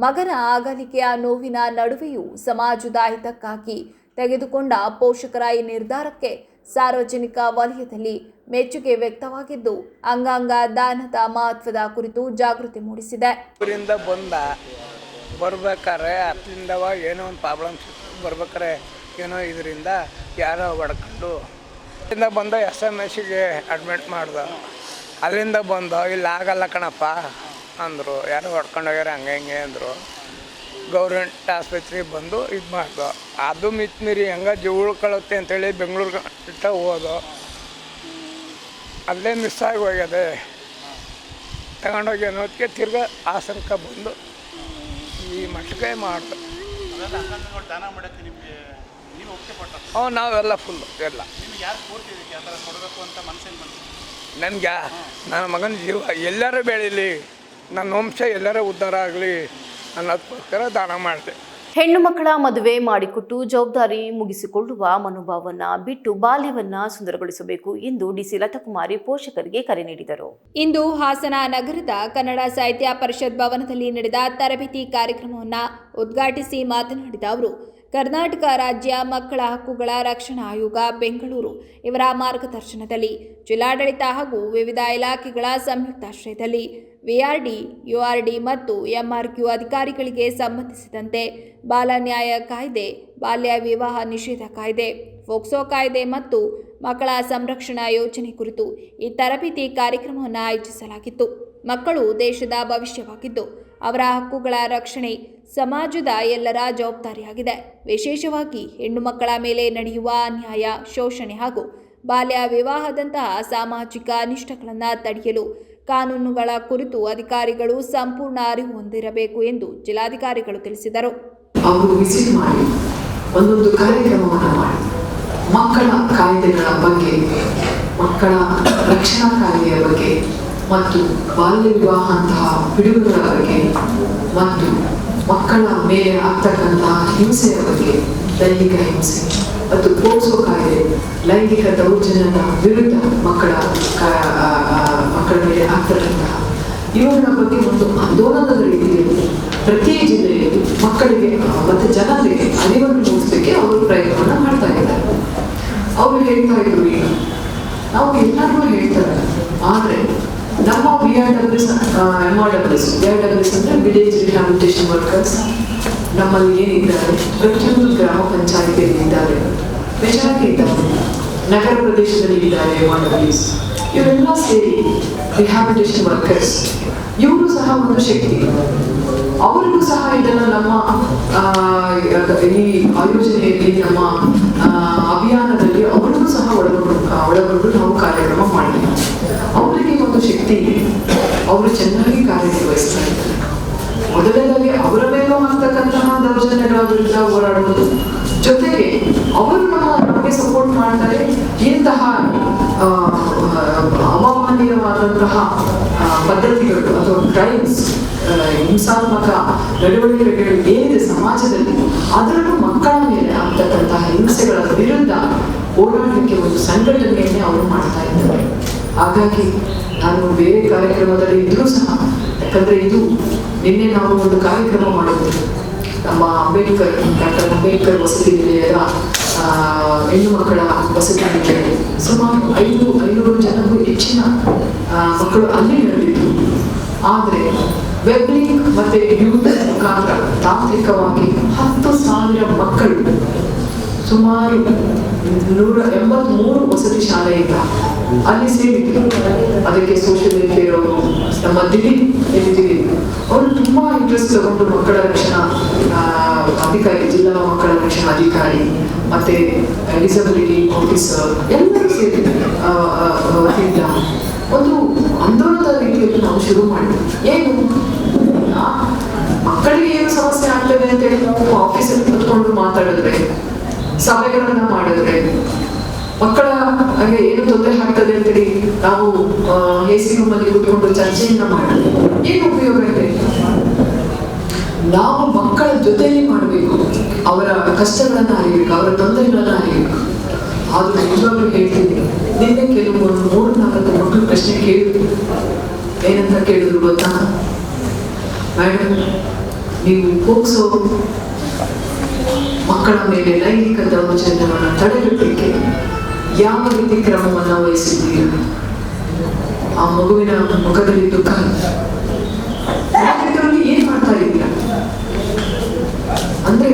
ಮಗನ ಅಗಲಿಕೆಯ ನೋವಿನ ನಡುವೆಯೂ ಸಮಾಜದ ಹಿತಕ್ಕಾಗಿ ತೆಗೆದುಕೊಂಡ ಪೋಷಕರ ಈ ನಿರ್ಧಾರಕ್ಕೆ ಸಾರ್ವಜನಿಕ ವಲಯದಲ್ಲಿ ಮೆಚ್ಚುಗೆ ವ್ಯಕ್ತವಾಗಿದ್ದು, ಅಂಗಾಂಗ ದಾನದ ಮಹತ್ವದ ಕುರಿತು ಜಾಗೃತಿ ಮೂಡಿಸಿದೆ. ಊರಿಂದ ಬರ್ಬೇಕಾದ್ರೆ ಅಲ್ಲಿಂದವ ಏನೋ ಒಂದು ಪ್ರಾಬ್ಲಮ್ಸ್ ಬರ್ಬೇಕಾರೆ ಏನೋ ಇದರಿಂದ ಯಾರೋ ಹೊಡ್ಕೊಂಡು ಅಲ್ಲಿಂದ ಬಂದು SMS-ಗೆ ಅಡ್ಮಿಟ್ ಮಾಡ್ದೆ. ಅಲ್ಲಿಂದ ಬಂದು ಇಲ್ಲಿ ಆಗಲ್ಲ ಕಣಪ್ಪ ಅಂದರು, ಯಾರೋ ಹೊಡ್ಕೊಂಡು ಹೋಗ್ಯಾರ ಹಂಗೆ ಹಿಂಗೆ ಅಂದರು. ಗೌರ್ಮೆಂಟ್ ಆಸ್ಪತ್ರೆಗೆ ಬಂದು ಇದು ಮಾಡ್ದು. ಅದು ಮಿತ್ಮೀರಿ ಹೆಂಗೆ ಜೀವ ಉಳ್ಕೊಳ್ಳುತ್ತೆ ಅಂತೇಳಿ ಬೆಂಗಳೂರಿಗೆ ಇಟ್ಟ ಹೋದು. ಅಲ್ಲೇ ಮಿಸ್ ಆಗಿ ಹೋಗ್ಯದೆ. ತಗೊಂಡೋಗಿ ಅನ್ನೋದಕ್ಕೆ ತಿರ್ಗಾ ಹಾಸನಕ್ಕೆ ಬಂದು ಈ ಮಟ್ಟಕ್ಕೆ ಮಾಡ್ದು. ನಾವೆಲ್ಲ ಫುಲ್ಲು ಎಲ್ಲ ನನಗೆ ನನ್ನ ಮಗನ ಜೀವ ಎಲ್ಲರೂ ಬೆಳೀಲಿ, ನನ್ನ ವಂಶ ಎಲ್ಲರೂ ಉದ್ಧಾರ ಆಗಲಿ ಅನ್ನೋದಕ್ಕೋಸ್ಕರ ದಾನ ಮಾಡಿದೆ. ಹೆಣ್ಣು ಮಕ್ಕಳ ಮದುವೆ ಮಾಡಿಕೊಟ್ಟು ಜವಾಬ್ದಾರಿ ಮುಗಿಸಿಕೊಳ್ಳುವ ಮನೋಭಾವವನ್ನ ಬಿಟ್ಟು ಬಾಲ್ಯವನ್ನ ಸುಂದರಗೊಳಿಸಬೇಕು ಎಂದು ಡಿಸಿ ಲತಾಕುಮಾರಿ ಪೋಷಕರಿಗೆ ಕರೆ ನೀಡಿದರು. ಇಂದು ಹಾಸನ ನಗರದ ಕನ್ನಡ ಸಾಹಿತ್ಯ ಪರಿಷತ್ ಭವನದಲ್ಲಿ ನಡೆದ ತರಬೇತಿ ಕಾರ್ಯಕ್ರಮವನ್ನು ಉದ್ಘಾಟಿಸಿ ಮಾತನಾಡಿದ ಅವರು, ಕರ್ನಾಟಕ ರಾಜ್ಯ ಮಕ್ಕಳ ಹಕ್ಕುಗಳ ರಕ್ಷಣಾ ಆಯೋಗ ಬೆಂಗಳೂರು ಇವರ ಮಾರ್ಗದರ್ಶನದಲ್ಲಿ ಜಿಲ್ಲಾಡಳಿತ ಹಾಗೂ ವಿವಿಧ ಇಲಾಖೆಗಳ ಸಂಯುಕ್ತಾಶ್ರಯದಲ್ಲಿ VRD, URD ಮತ್ತು MRQ ಅಧಿಕಾರಿಗಳಿಗೆ ಸಂಬಂಧಿಸಿದಂತೆ ಬಾಲ ನ್ಯಾಯ ಕಾಯ್ದೆ, ಬಾಲ್ಯ ವಿವಾಹ ನಿಷೇಧ ಕಾಯ್ದೆ, ಫೋಕ್ಸೋ ಕಾಯ್ದೆ ಮತ್ತು ಮಕ್ಕಳ ಸಂರಕ್ಷಣಾ ಯೋಜನೆ ಕುರಿತು ಈ ತರಬೇತಿ ಕಾರ್ಯಕ್ರಮವನ್ನು ಆಯೋಜಿಸಲಾಗಿತ್ತು. ಮಕ್ಕಳು ದೇಶದ ಭವಿಷ್ಯವಾಗಿದ್ದು ಅವರ ಹಕ್ಕುಗಳ ರಕ್ಷಣೆ, ಸಮಾಜದ ಎಲ್ಲರ ಜವಾಬ್ದಾರಿಯಾಗಿದೆ. ವಿಶೇಷವಾಗಿ ಹೆಣ್ಣು ಮಕ್ಕಳ ಮೇಲೆ ನಡೆಯುವ ಅನ್ಯಾಯ, ಶೋಷಣೆ ಹಾಗೂ ಬಾಲ್ಯ ವಿವಾಹದಂತಹ ಸಾಮಾಜಿಕ ಅನಿಷ್ಟಗಳನ್ನು ತಡೆಯಲು ಕಾನೂನುಗಳ ಕುರಿತು ಅಧಿಕಾರಿಗಳು ಸಂಪೂರ್ಣ ಅರಿವು ಹೊಂದಿರಬೇಕು ಎಂದು ಜಿಲ್ಲಾಧಿಕಾರಿಗಳು ತಿಳಿಸಿದರು. ಅವರು ವಿಸಿಟ್ ಮಾಡಿ ಒಂದೊಂದು ಕಾರ್ಯಕ್ರಮವನ್ನು ಮಾಡಿ ಮಕ್ಕಳ ಕಾಯ್ದೆಗಳ ಬಗ್ಗೆ, ಮಕ್ಕಳ ರಕ್ಷಣಾ ಕಾಯ್ದೆಯ ಬಗ್ಗೆ ಮತ್ತು ಬಾಲ್ಯ ವಿವಾಹ ಅಂತಹ ಪಿಡುಗುಗಳ ಬಗ್ಗೆ ಮತ್ತು ಮಕ್ಕಳ ಮೇಲೆ ಆಗ್ತಕ್ಕಂತಹ ಹಿಂಸೆಯ ಬಗ್ಗೆ, ಲೈಂಗಿಕ ಹಿಂಸೆ ಮತ್ತು ಪೋಕ್ಸೋ ಕಾಯ್ದೆ, ಲೈಂಗಿಕ ದೌರ್ಜನ್ಯದ ವಿರುದ್ಧ ಮಕ್ಕಳ ಮೇಲೆ ಆಗ್ತಕ್ಕಂತಹ ಇವುಗಳ ಬಗ್ಗೆ ಒಂದು ಆಂದೋಲನದ ರೀತಿಯಲ್ಲಿ ಪ್ರತಿ ಜಿಲ್ಲೆಯಲ್ಲಿ ಮಕ್ಕಳಿಗೆ ಮತ್ತು ಜನರಿಗೆ ಅರಿವನ್ನು ಮೂಡಿಸಲಿಕ್ಕೆ ಅವರು ಪ್ರಯತ್ನವನ್ನು ಮಾಡ್ತಾ ಇದ್ದಾರೆ. ಅವರು ಹೇಳ್ತಾ ಇದ್ರು, ಈಗ ನಾವು ಎಲ್ಲರಿಗೂ ಹೇಳ್ತಾರೆ, ಆದರೆ ನಮ್ಮ BRWs ಅಂದರೆ ವಿಲೇಜ್ ರಿಹ್ಯಾಬಿಲಿಟೇಷನ್ ವರ್ಕರ್ಸ್ ನಮ್ಮಲ್ಲಿ ಏನಿದ್ದಾರೆ, ಪ್ರತಿಯೊಂದು ಗ್ರಾಮ ಪಂಚಾಯಿತಿಯಲ್ಲಿ ಇದ್ದಾರೆ, ಮೆಜಾರಿಟಿ ಇದ್ದಾರೆ, ನಗರ ಪ್ರದೇಶದಲ್ಲಿ ಇದ್ದಾರೆ MRWs. ಇವರೆಲ್ಲ ಸೇರಿ ರಿಹ್ಯಾಬಿಲಿಟೇಷನ್ ವರ್ಕರ್ಸ್, ಇವರು ಸಹ ಒಂದು ಶಕ್ತಿ. ಅವರಿಗೂ ಸಹ ಇದನ್ನು ನಮ್ಮ ಈ ಆಯೋಜನೆಯಲ್ಲಿ, ನಮ್ಮ ಅಭಿಯಾನದಲ್ಲಿ ಅವರಿಗೂ ಸಹ ಒಳಗೊಂಡು ನಾವು ಕಾರ್ಯಕ್ರಮ ಮಾಡಿದ್ದೀವಿ. ಅವರಿಗೆ ಒಂದು ಶಕ್ತಿ ಇದೆ, ಅವರು ಚೆನ್ನಾಗಿ ಕಾರ್ಯನಿರ್ವಹಿಸ್ತಾ ಇದ್ದಾರೆ. ಮೊದಲನೇದಾಗಿ ಅವರ ಮೇಲೂ ಆಗ್ತಕ್ಕಂತಹ ದೌರ್ಜನ್ಯಗಳ ವಿರುದ್ಧ ಹೋರಾಡುವುದು, ಜೊತೆಗೆ ಅವರು ನಮಗೆ ಸಪೋರ್ಟ್ ಮಾಡ್ತಾರೆ. ಇಂತಹ ಅಮಾನ್ಯವಾದಂತಹ ಪದ್ಧತಿಗಳು ಅಥವಾ ಕ್ರೈಮ್ಸ್, ಹಿಂಸಾತ್ಮಕ ನಡವಳಿಕೆಗಳು ಏನಿದೆ ಸಮಾಜದಲ್ಲಿ, ಅದರಲ್ಲೂ ಮಕ್ಕಳ ಮೇಲೆ ಆಗ್ತಕ್ಕಂತಹ ಹಿಂಸೆಗಳ ವಿರುದ್ಧ ಹೋರಾಡಲಿಕ್ಕೆ ಒಂದು ಸಂಘಟನೆಯನ್ನೇ ಅವರು ಮಾಡ್ತಾ ಇದ್ದಾರೆ. ಹಾಗಾಗಿ ನಾನು ಬೇರೆ ಕಾರ್ಯಕ್ರಮದಲ್ಲಿ ಇದ್ರೂ ಸಹ, ಯಾಕಂದ್ರೆ ಇದು ನಿನ್ನೆ ನಾವು ಒಂದು ಕಾರ್ಯಕ್ರಮ ಮಾಡಿದ್ವಿ ನಮ್ಮ ಡಾಕ್ಟರ್ ಅಂಬೇಡ್ಕರ್ ವಸತಿ ನಿಲಯದ ಹೆಣ್ಣು ಮಕ್ಕಳ ವಸತಿ ನಿಲಯ. ಸುಮಾರು 500 ಜನಕ್ಕೂ ಹೆಚ್ಚಿನ ಮಕ್ಕಳು ಅಲ್ಲಿ ನಡೆದಿದ್ರು. ಆದರೆ ವೆಬ್ ಲಿಂಕ್ ಮತ್ತೆ ಯೂಟ್ಯೂಬ್ ಮುಖಾಂತರ ತಾಂತ್ರಿಕವಾಗಿ 10,000 ಮಕ್ಕಳು ಸುಮಾರು 183 ವಸತಿ ಶಾಲೆಯಿಂದ ಅಲ್ಲಿ ಸೇರಿದ್ರು. ಅದಕ್ಕೆ ಸೋಷಿಯಲ್ ವೆಲ್ಫೇರ್ ಅವರು, ನಮ್ಮ ದಿಲೀಪ್ ಅವರು ತುಂಬಾ ಇಂಟ್ರೆಸ್ಟ್ ತಗೊಂಡು ಮಕ್ಕಳ ರಕ್ಷಣಾ ಅಧಿಕಾರಿ, ಜಿಲ್ಲಾ ಮಕ್ಕಳ ರಕ್ಷಣಾ ಅಧಿಕಾರಿ ಮತ್ತೆ ಡಿಸಬಿಲಿಟಿ ಆಫೀಸರ್ ಎಲ್ಲರೂ ಸೇರಿ ಒಂದು ಆಂದೋಲನದ ರೀತಿಯಲ್ಲಿ ನಾವು ಶುರು ಮಾಡಿದ್ವಿ. ಏನು ಮಕ್ಕಳಿಗೆ ಏನು ಸಮಸ್ಯೆ ಆಗ್ತದೆ ಅಂತೇಳಿ ನಾವು ಆಫೀಸಲ್ಲಿ ಕುತ್ಕೊಂಡು ಮಾತಾಡಿದ್ರೆ, ಸಭೆಗಳನ್ನ ಮಾಡಿದ್ರೆ, ಮಕ್ಕಳ ಹಾಗೆ ಏನು ತೊಂದರೆ ಆಗ್ತದೆ ಅಂತೇಳಿ ನಾವು AC ರೂಮಲ್ಲಿ ಕೂತ್ಕೊಂಡು ಚರ್ಚೆಯನ್ನ ಮಾಡಿದ್ರೆ ಏನು ಉಪಯೋಗ ಇದೆ? ನಾವು ಮಕ್ಕಳ ಜೊತೆಯಲ್ಲಿ ಮಾಡಬೇಕು, ಅವರ ಕಷ್ಟಗಳನ್ನ ಅರಿಬೇಕು, ಅವರ ತೊಂದರೆಗಳನ್ನ ಅರಿಬೇಕು. ಆದ್ರೂ ನಿಜವಾಗ್ಲೂ ಹೇಳ್ತೀನಿ, ನಿನ್ನೆ ಕೆಲವು 3-4 ಮಕ್ಕಳು ಪ್ರಶ್ನೆ ಕೇಳಿದ್ರು. ಏನಂತ ಕೇಳಿದ್ರು ಗೊತ್ತಾ? ಮೇಡಮ್, ನೀವು ಪೋಕ್ಸೋ ಮಕ್ಕಳ ಮೇಲೆ ಲೈಂಗಿಕ ದೌರ್ಜನ್ಯವನ್ನು ತಡೆಗಟ್ಟಲಿಕ್ಕೆ ಯಾವ ರೀತಿ ಕ್ರಮವನ್ನು ವಹಿಸಿದ್ದೀರಿ? ಆ ಮಗುವಿನ ಮುಖದಲ್ಲಿ ದುಃಖ. ಏನ್ ಮಾಡ್ತಾ ಇದ್ದೀರಾ ಅಂದ್ರೆ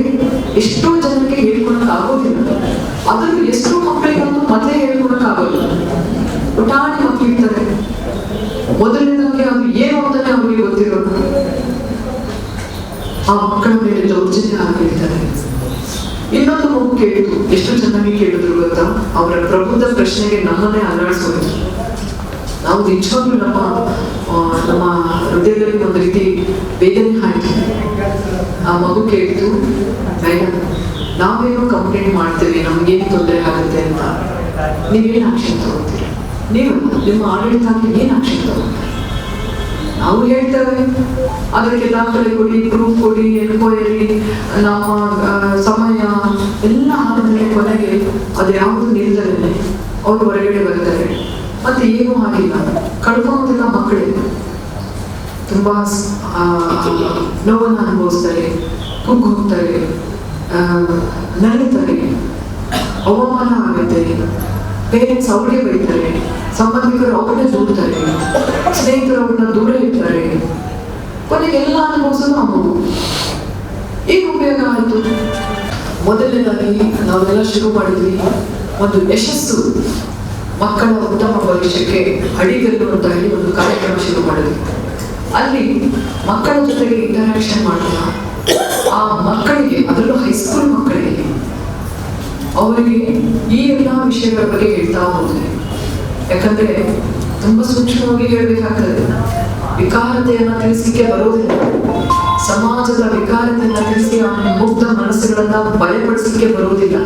ಎಷ್ಟೋ ಜನಕ್ಕೆ ಹೇಳ್ಕೊಳಕ್ ಆಗೋದಿಲ್ಲ. ಅದನ್ನು ಎಷ್ಟೋ ಮಕ್ಕಳಿಗಂತೂ ಮೊದಲೇ ಹೇಳ್ಕೊಳಕ್ ಆಗೋದಿಲ್ಲ. ಪುಟಾಣಿ ಮಕ್ಕಳು ಇರ್ತಾರೆ, ಮೊದಲನೇದಾಗಿ ಅದು ಏನು ಅಂತಾನೆ ಅವ್ರಿಗೆ ಗೊತ್ತಿರೋದು. ಆ ಮಕ್ಕಳ ಮೇಲೆ ದೌರ್ಜನ್ಯ ಆಗಿರ್ತಾರೆ. ಇನ್ನೊಂದು ಮಗು ಕೇಳಿದ್ರು, ಎಷ್ಟು ಚೆನ್ನಾಗಿ ಕೇಳಿದ್ರು ಗೊತ್ತಾ? ಅವರ ಪ್ರಬುದ್ಧ ಪ್ರಶ್ನೆಗೆ ನಮ್ಮನ್ನೇ ಅಲ್ಲಾಡಿಸೋದು. ನಾವು ನಿಜವಾಗ್ಲೂ ನಮ್ಮ ಹೃದಯದಲ್ಲಿ ಒಂದು ರೀತಿ ಬೇಗನೆ ಆಯ್ತು. ಆ ಮಗು ಕೇಳಿತು, ಮೇಡಮ್, ನಾವೇನೋ ಕಂಪ್ಲೇಂಟ್ ಮಾಡ್ತೇವೆ, ನಮ್ಗೇನು ತೊಂದರೆ ಆಗುತ್ತೆ ಅಂತ, ನೀವೇನು ಆಕ್ಷನ್ ತಗೋತೀರಿ? ನೀವು ನಿಮ್ಮ ಆಡಳಿತ ಏನು ಆಕ್ಷನ್ ತಗೋತೀರಿ? ನಾವು ಹೇಳ್ತೇವೆ, ಅದಕ್ಕೆ ದಾಖಲೆ ಕೊಡಿ, ಪ್ರೂಫ್ ಕೊಡಿ, ಎನ್ಕ್ವೈರಿ, ನಮ್ಮ ಸಮಯ ಎಲ್ಲ ಆದ್ಮೇಲೆ ಕೊನೆಗೆ ಅದ್ಯಾವುದು ನಿಲ್ದಲೇ ಅವ್ರು ಹೊರಗಡೆ ಬರ್ತಾರೆ. ಮತ್ತೆ ಏನೂ ಆಗಿಲ್ಲ, ಕಳ್ಕೊಳ್ಳೋದಿಲ್ಲ ಮಕ್ಕಳೇ. ತುಂಬಾ ನೋವನ್ನು ಅನುಭವಿಸ್ತಾರೆ, ಕುಗ್ಗು ಹೋಗ್ತಾರೆ, ನಲಿತಾರೆ, ಅವಮಾನ ಆಗುತ್ತೆ, ಪೇರೆಂಟ್ಸ್ ಅವ್ರಿಗೆ ಬೈತಾರೆ, ಸಂಬಂಧಿಕರು ಅವ್ರನ್ನೇ ದೂರ್ತಾರೆ, ಸ್ನೇಹಿತರು ಅವ್ರನ್ನ ದೂರ ಇರ್ತಾರೆ. ಕೊನೆಗೆ ಎಲ್ಲ ಅನುಭವಿಸೋದು ಆ ಮಗು. ಏನು ಉಪಯೋಗ ಆಯಿತು? ಮೊದಲನೇದಾಗಿ ನಾವೆಲ್ಲ ಶುರು ಮಾಡಿದ್ವಿ ಒಂದು ಯಶಸ್ಸು ಮಕ್ಕಳ ಉತ್ತಮ ಭವಿಷ್ಯಕ್ಕೆ ಅಡಿಗಲ್ಲು ಅಂತ ಹೇಳಿ ಒಂದು ಕಾರ್ಯಕ್ರಮ ಶುರು ಮಾಡಿದ್ವಿ. ಅಲ್ಲಿ ಮಕ್ಕಳ ಜೊತೆಗೆ ಇಂಟರಾಕ್ಷನ್ ಮಾಡ್ತಾ ಆ ಮಕ್ಕಳಿಗೆ, ಅದರಲ್ಲೂ ಹೈಸ್ಕೂಲ್ ಮಕ್ಕಳಿಗೆ, ಅವರಿಗೆ ಈ ಎಲ್ಲ ವಿಷಯಗಳ ಬಗ್ಗೆ ಹೇಳ್ತಾ ಹೋದ್ರೆ, ಯಾಕಂದ್ರೆ ತುಂಬಾ ಸೂಕ್ಷ್ಮವಾಗಿ ಹೇಳ್ಬೇಕಾಗ್ತದೆ. ವಿಕಾರತೆಯನ್ನ ತಿಳಿಸಲಿಕ್ಕೆ ಬರೋದಿಲ್ಲ, ಸಮಾಜದ ವಿಕಾರತೆಯನ್ನ ತಿಳಿಸಿ ಆ ಮುಗ್ಧ ಮನಸ್ಸುಗಳನ್ನ ಬಲಪಡಿಸಲಿಕ್ಕೆ ಬರೋದಿಲ್ಲ.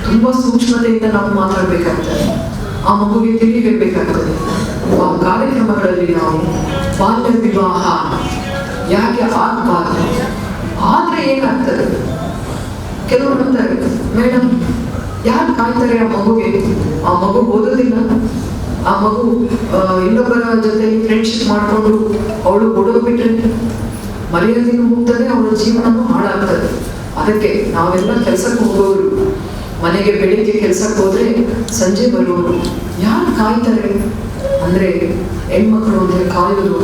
ತುಂಬಾ ಸೂಕ್ಷ್ಮತೆಯಿಂದ ನಾವು ಮಾತಾಡ್ಬೇಕಾಗ್ತದೆ, ಆ ಮಗುವಿಗೆ ತಿಳಿ ಹೇಳ್ಬೇಕಾಗ್ತದೆ. ಆ ಕಾರ್ಯಕ್ರಮಗಳಲ್ಲಿ ನಾವು ಬಾಲ್ಯ ವಿವಾಹ ಯಾಕೆ ಆಗ್ಬಾರ್ದು, ಆದ್ರೆ ಏನಾಗ್ತದೆ, ಕೆಲವರು ಅಂತಾರೆ, ಮೇಡಮ್ ಯಾರು ಕಾಯ್ತಾರೆ ಆ ಮಗುಗೆ, ಆ ಮಗು ಓದೋದಿಲ್ಲ, ಆ ಮಗು ಇನ್ನೊಬ್ಬರ ಜೊತೆ ಫ್ರೆಂಡ್ಶಿಪ್ ಮಾಡಿಕೊಂಡು ಅವಳು ಓಡೋಗ್ಬಿಟ್ರೆ ಮರ್ಯಾದೆನೂ ಹೋಗ್ತದೆ, ಅವಳ ಜೀವನನೂ ಹಾಳಾಗ್ತದೆ. ಅದಕ್ಕೆ ನಾವೆಲ್ಲ ಕೆಲ್ಸಕ್ಕೆ ಹೋಗೋರು, ಮನೆಗೆ ಬೆಳಿಗ್ಗೆ ಕೆಲ್ಸಕ್ಕೆ ಹೋದ್ರೆ ಸಂಜೆ ಬರೋರು, ಯಾರು ಕಾಯ್ತಾರೆ ಅಂದ್ರೆ ಹೆಣ್ಮಕ್ಳು ಅಂದ್ರೆ ಕಾಯೋದು.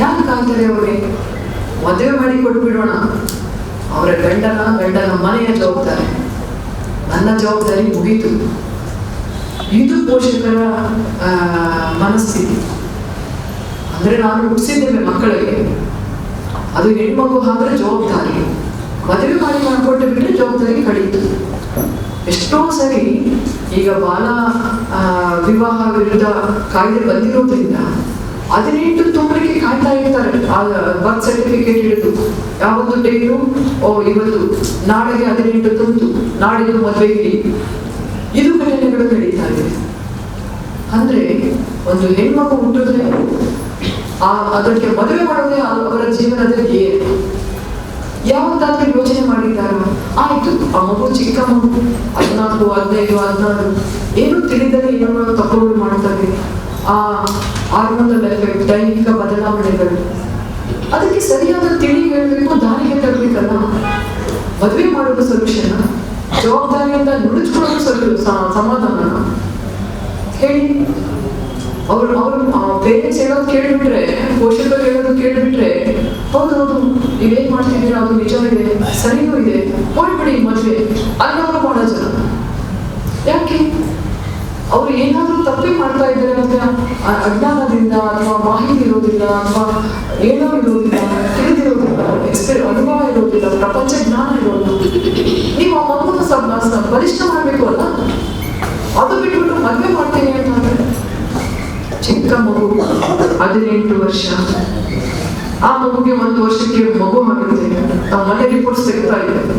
ಯಾರು ಕಾಯ್ತಾರೆ ಅವ್ರಿಗೆ? ಮದುವೆ ಮಾಡಿ ಕೊಟ್ಬಿಡೋಣ, ಅವರ ಗಂಡನ ಮನೆಯ ಜವಾಬ್ದಾರಿ, ನನ್ನ ಜವಾಬ್ದಾರಿ ಮುಗೀತು. ಇದು ಪೋಷಕರ ಮನಸ್ಥಿತಿ. ಅಂದ್ರೆ ನಾನು ಹುಟ್ಟಿಸಿದ್ದೇವೆ ಮಕ್ಕಳಿಗೆ, ಅದು ಹೆಣ್ಮಗು ಆದ್ರೆ ಜವಾಬ್ದಾರಿ, ಮದುವೆ ಮಾಡಿ ಮಾಡಿಕೊಟ್ಟು ಬಿಟ್ಟರೆ ಜವಾಬ್ದಾರಿ ಕಳೀತು. ಎಷ್ಟೋ ಸರಿ ಈಗ ಬಾಲ ವಿವಾಹ ವಿರುದ್ಧ ಕಾಯ್ದೆ ಬಂದಿರೋದ್ರಿಂದ 18 ತುಂಬಲಿಕ್ಕೆ ಕಾಯ್ತಾ ಇರ್ತಾರೆ. ಬರ್ತ್ ಸರ್ಟಿಫಿಕೇಟ್ ಹಿಡಿದು ಯಾವತ್ತು ಡೇಟು, ಇವತ್ತು ನಾಳೆಗೆ 18 ತುಂಬಿತು, ನಾಡಿದ್ದು ಮದುವೆ ಇಡಿ, ಇದು ಘಟನೆಗಳು ನಡೀತಾ ಇದೆ. ಅಂದ್ರೆ ಒಂದು ಹೆಣ್ಮಗು ಹುಟ್ಟಿದ್ರೆ ಅದಕ್ಕೆ ಮದುವೆ ಮಾಡೋದೇ ಅವರ ಜೀವನದಲ್ಲಿ ಯಾವತ್ತಾದ್ರೂ ಯೋಚನೆ ಮಾಡಿದ್ದಾರ? ಆಯ್ತು, ಆ ಮಗು ಚಿಕ್ಕ ಮಗು 14, 15, 16 ಏನು ತಿಳಿದರೆ ಏನೋ ತಪ್ಪುಗಳು ಮಾಡ್ತಾರೆ. ಆ ಹಾರ್ಮೋನಲ್ ಎಫೆಕ್ಟ್, ದೈಹಿಕ ಬದಲಾವಣೆಗಳು, ಅದಕ್ಕೆ ಸರಿಯಾದ ತಿಳಿ ಹೇಳಬೇಕು, ದಾರಿಗೆ ತರಬೇಕಲ್ಲ. ಮದುವೆ ಮಾಡೋದು ಸೊಲ್ಯೂಷನ್, ಜವಾಬ್ದಾರಿಯಿಂದ ನುಡಿಸ್ಕೊಳ್ಳೋದು ಸಮಾಧಾನ ಹೇಳಿ. ಅವರು ಪೇರೆಂಟ್ಸ್ ಹೇಳೋದು ಕೇಳಿಬಿಟ್ರೆ, ಪೋಷಕರು ಹೇಳೋದು ಕೇಳಿಬಿಟ್ರೆ, ಹೌದೌದು ನೀವೇನ್ ಮಾಡ್ತಿದ್ದೀರಾ ಅದು ನಿಜ ಇದೆ, ಸರಿಯೂ ಇದೆ, ಮಾಡ್ಬಿಡಿ ಮದುವೆ ಅನ್ನೋರು ಮಾಡೋ ಜನ. ಯಾಕೆ? ಅವ್ರು ಏನಾದ್ರೂ ತಪ್ಪೇ ಮಾಡ್ತಾ ಇದ್ದಾರೆ ಅಂತ ಅಜ್ಞಾನದಿಂದ ಅಥವಾ ಮಾಹಿತಿ ಇರೋದಿಲ್ಲ ಅಥವಾ ಏನೋ ಇರೋದಿಲ್ಲ, ತಿಳಿದಿರೋದಿಲ್ಲ, ಅನುಭವ ಇರೋದಿಲ್ಲ, ಪ್ರಪಂಚ ಜ್ಞಾನ ಇರೋದಿಲ್ಲ. ನೀವು ಆ ಮಗುನ ಬಲಿಷ್ಠ ಮಾಡ್ಬೇಕು ಅಲ್ಲ, ಅದು ಬಿಟ್ಬಿಟ್ಟು ಮದುವೆ ಮಾಡ್ತೀನಿ ಅಂತಂದ್ರೆ ಚಿಕ್ಕ ಮಗು 18 ವರ್ಷ, ಆ ಮಗುಗೆ 1 ವರ್ಷಕ್ಕೆ ಮಗು ಆಗುತ್ತೆ. ನಾವು ಮನೆ ರಿಪೋರ್ಟ್ಸ್ ತೆಗಿತಾ ಇದ್ದೇವೆ,